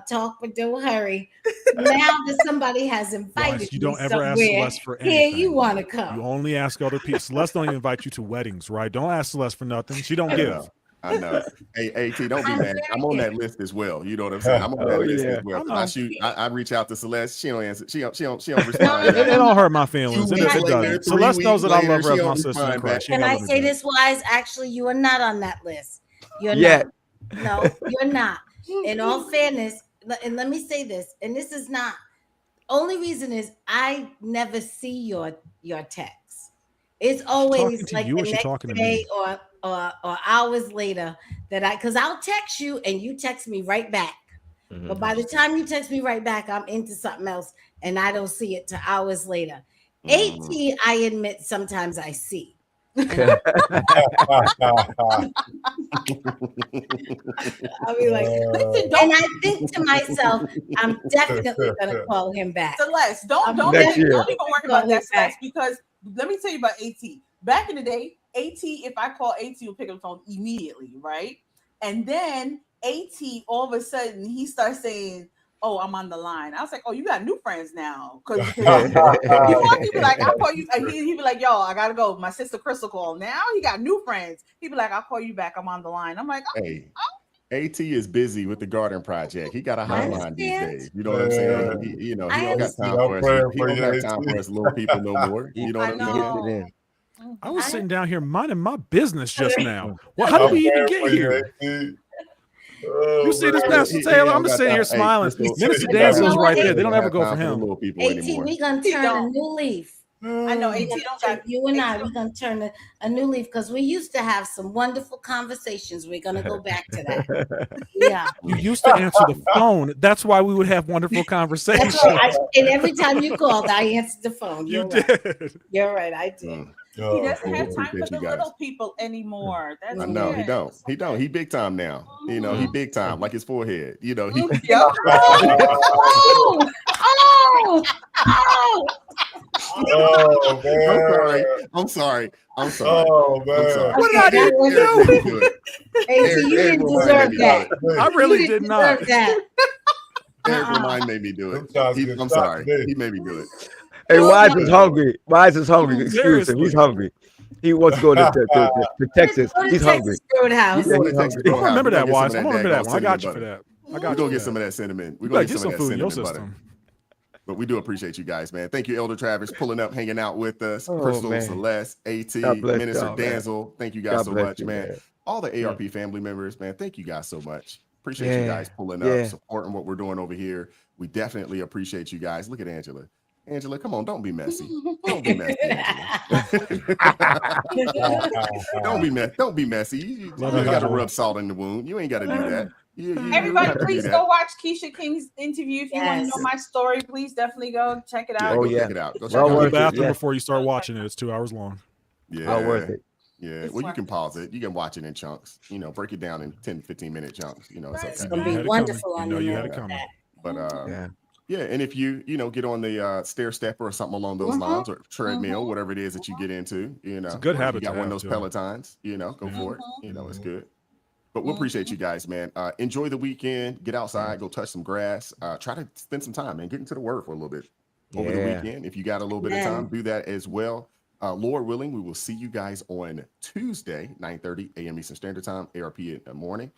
talk, but don't hurry. Now that somebody has invited you don't me ever ask somewhere, Celeste for anything. here you want to come. You only ask other people. Celeste don't even invite you to weddings, right? Don't ask Celeste for nothing. She don't give. I know. Hey, AT, don't be mad. I'm on that list as well. You know what I'm saying? I'm on that list as well. I reach out to Celeste. She don't answer. She don't respond. It don't hurt my feelings. It doesn't. Celeste knows that I love her as my sister in Christ. Can I say this, Wise? Actually, you are not on that list. You're not. No, you're not. In all fairness, and let me say this, and this is not. Only reason is I never see your texts. It's always like the next day or hours later because I'll text you and you text me right back. Mm-hmm. But by the time you text me right back, I'm into something else and I don't see it till hours later. AT, I admit sometimes I see. I'll be like, and I think to myself, I'm definitely gonna call him back. Celeste, don't even worry about that, Celeste, because let me tell you about AT. Back in the day, AT, if I call AT, will pick up the phone immediately, right? And then AT, all of a sudden, he starts saying, "Oh, I'm on the line." I was like, "Oh, you got new friends now?" Because he'd be like, "I'll call you." He'd be like, "Yo, I gotta go. My sister Crystal called." Now he got new friends. He'd be like, "I'll call you back. I'm on the line." I'm like, Hey, AT is busy with the garden project. He got a hotline these days. You know what I'm saying? He don't got time for us. He don't have time for us little people no more. You know what I'm saying? I was sitting down here minding my business just now. Well, how did we even get here? You see this, Pastor Taylor? I'm just sitting here smiling. Minister Danzel's right there. They don't ever go for him. AT, we're gonna turn a new leaf. I know AT don't got you and I. We're gonna turn a new leaf because we used to have some wonderful conversations. We're gonna go back to that. Yeah. You used to answer the phone. That's why we would have wonderful conversations. And every time you called, I answered the phone. You did. You're right. I did. He doesn't have time for the little people anymore. That's I know he don't. He don't. He big time now. You know, he big time, like his forehead. You know, he. Oh, man. I'm sorry. Oh, man. What did I do? AT, you didn't deserve that. I really did not. Eric Remind made me do it. I'm sorry. He made me do it. Hey, Wise is hungry. Wise is hungry. Excuse him. He's hungry. He wants to go to Texas. He's hungry. Roadhouse. He's going to Texas. I remember that, Wise. I remember that one. I got you for that. We're going to get some of that cinnamon. We're going to get some food in your system. But we do appreciate you guys, man. Thank you, Elder Travis, pulling up, hanging out with us. Crystal, man. Celeste, AT, Minister Danzel. Thank you guys so much, man. All the ARP family members, man. Thank you guys so much. Appreciate you guys pulling up, supporting what we're doing over here. We definitely appreciate you guys. Look at Angela. Angela, come on, don't be messy. Don't be messy, Angela. Don't be messy. You got to rub salt in the wound. You ain't got to do that. Everybody, please go watch Keisha King's interview. If you want to know my story, please definitely go check it out. Check it out. Go check it out. Go to the bathroom bathroom before you start watching it. It's 2 hours long. Yeah, worth it. Yeah, well, you can pause it. You can watch it in chunks. You know, break it down in 10, 15-minute chunks. You know, it's okay. It's gonna be wonderful on you had it coming. But yeah, and if you get on the stair stepper or something along those lines, or treadmill, whatever it is that you get into, you know, it's a good habit. You got one of those Pelotons, you know, go for it. You know, it's good. But we appreciate you guys, man. Enjoy the weekend. Get outside, go touch some grass. Try to spend some time and get into the word for a little bit over the weekend. If you got a little bit of time, do that as well. Lord willing, we will see you guys on Tuesday, 9:30 a.m. Eastern Standard Time, ARP in the morning.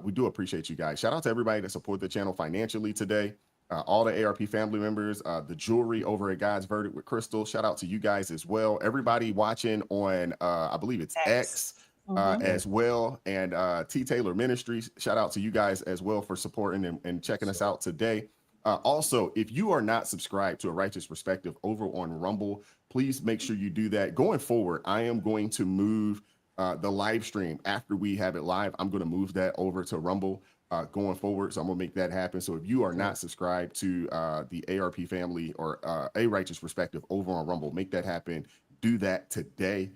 We do appreciate you guys. Shout out to everybody that support the channel financially today. All the ARP family members, the jewelry over at God's Verdict with Crystal. Shout out to you guys as well. Everybody watching on, I believe it's X. As well, and TTaylorMinistries. Shout out to you guys as well for supporting and checking us out today. Also, if you are not subscribed to A Righteous Perspective over on Rumble, please make sure you do that. Going forward, I am going to move the live stream after we have it live. I'm going to move that over to Rumble going forward, so I'm going to make that happen. So if you are not subscribed to the ARP family or A Righteous Perspective over on Rumble, make that happen. Do that today.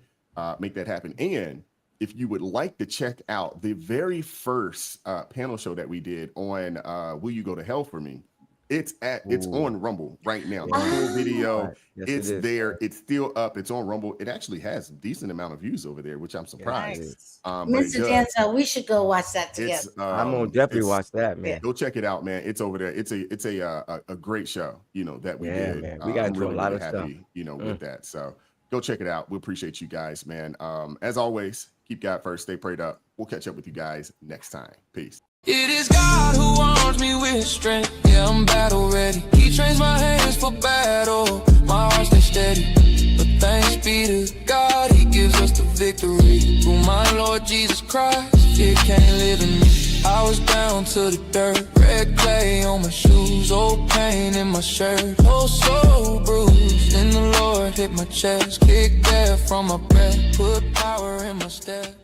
Make that happen. And if you would like to check out the very first panel show that we did on Will You Go to Hell For Me, it's on Rumble right now. The whole video, it's there. It's still up. It's on Rumble. It actually has a decent amount of views over there, which I'm surprised. Mr. Danzel, we should go watch that together. I'm gonna definitely watch that, man. Go check it out, man. It's over there. It's a great show, you know, that we did. Man. We got to do a lot of stuff, you know, with that. So go check it out. We appreciate you guys, man. As always, keep God first. Stay prayed up. We'll catch up with you guys next time. Peace. It is God who arms me with strength. Yeah, I'm battle ready. He trains my hands for battle. My heart stays steady. But thanks be to God, He gives us the victory. Through my Lord Jesus Christ, fear can't live in me. I was down to the dirt, red clay on my shoes, old pain in my shirt, oh so bruised. Then the Lord hit my chest, kicked air from my breath, put power in my step.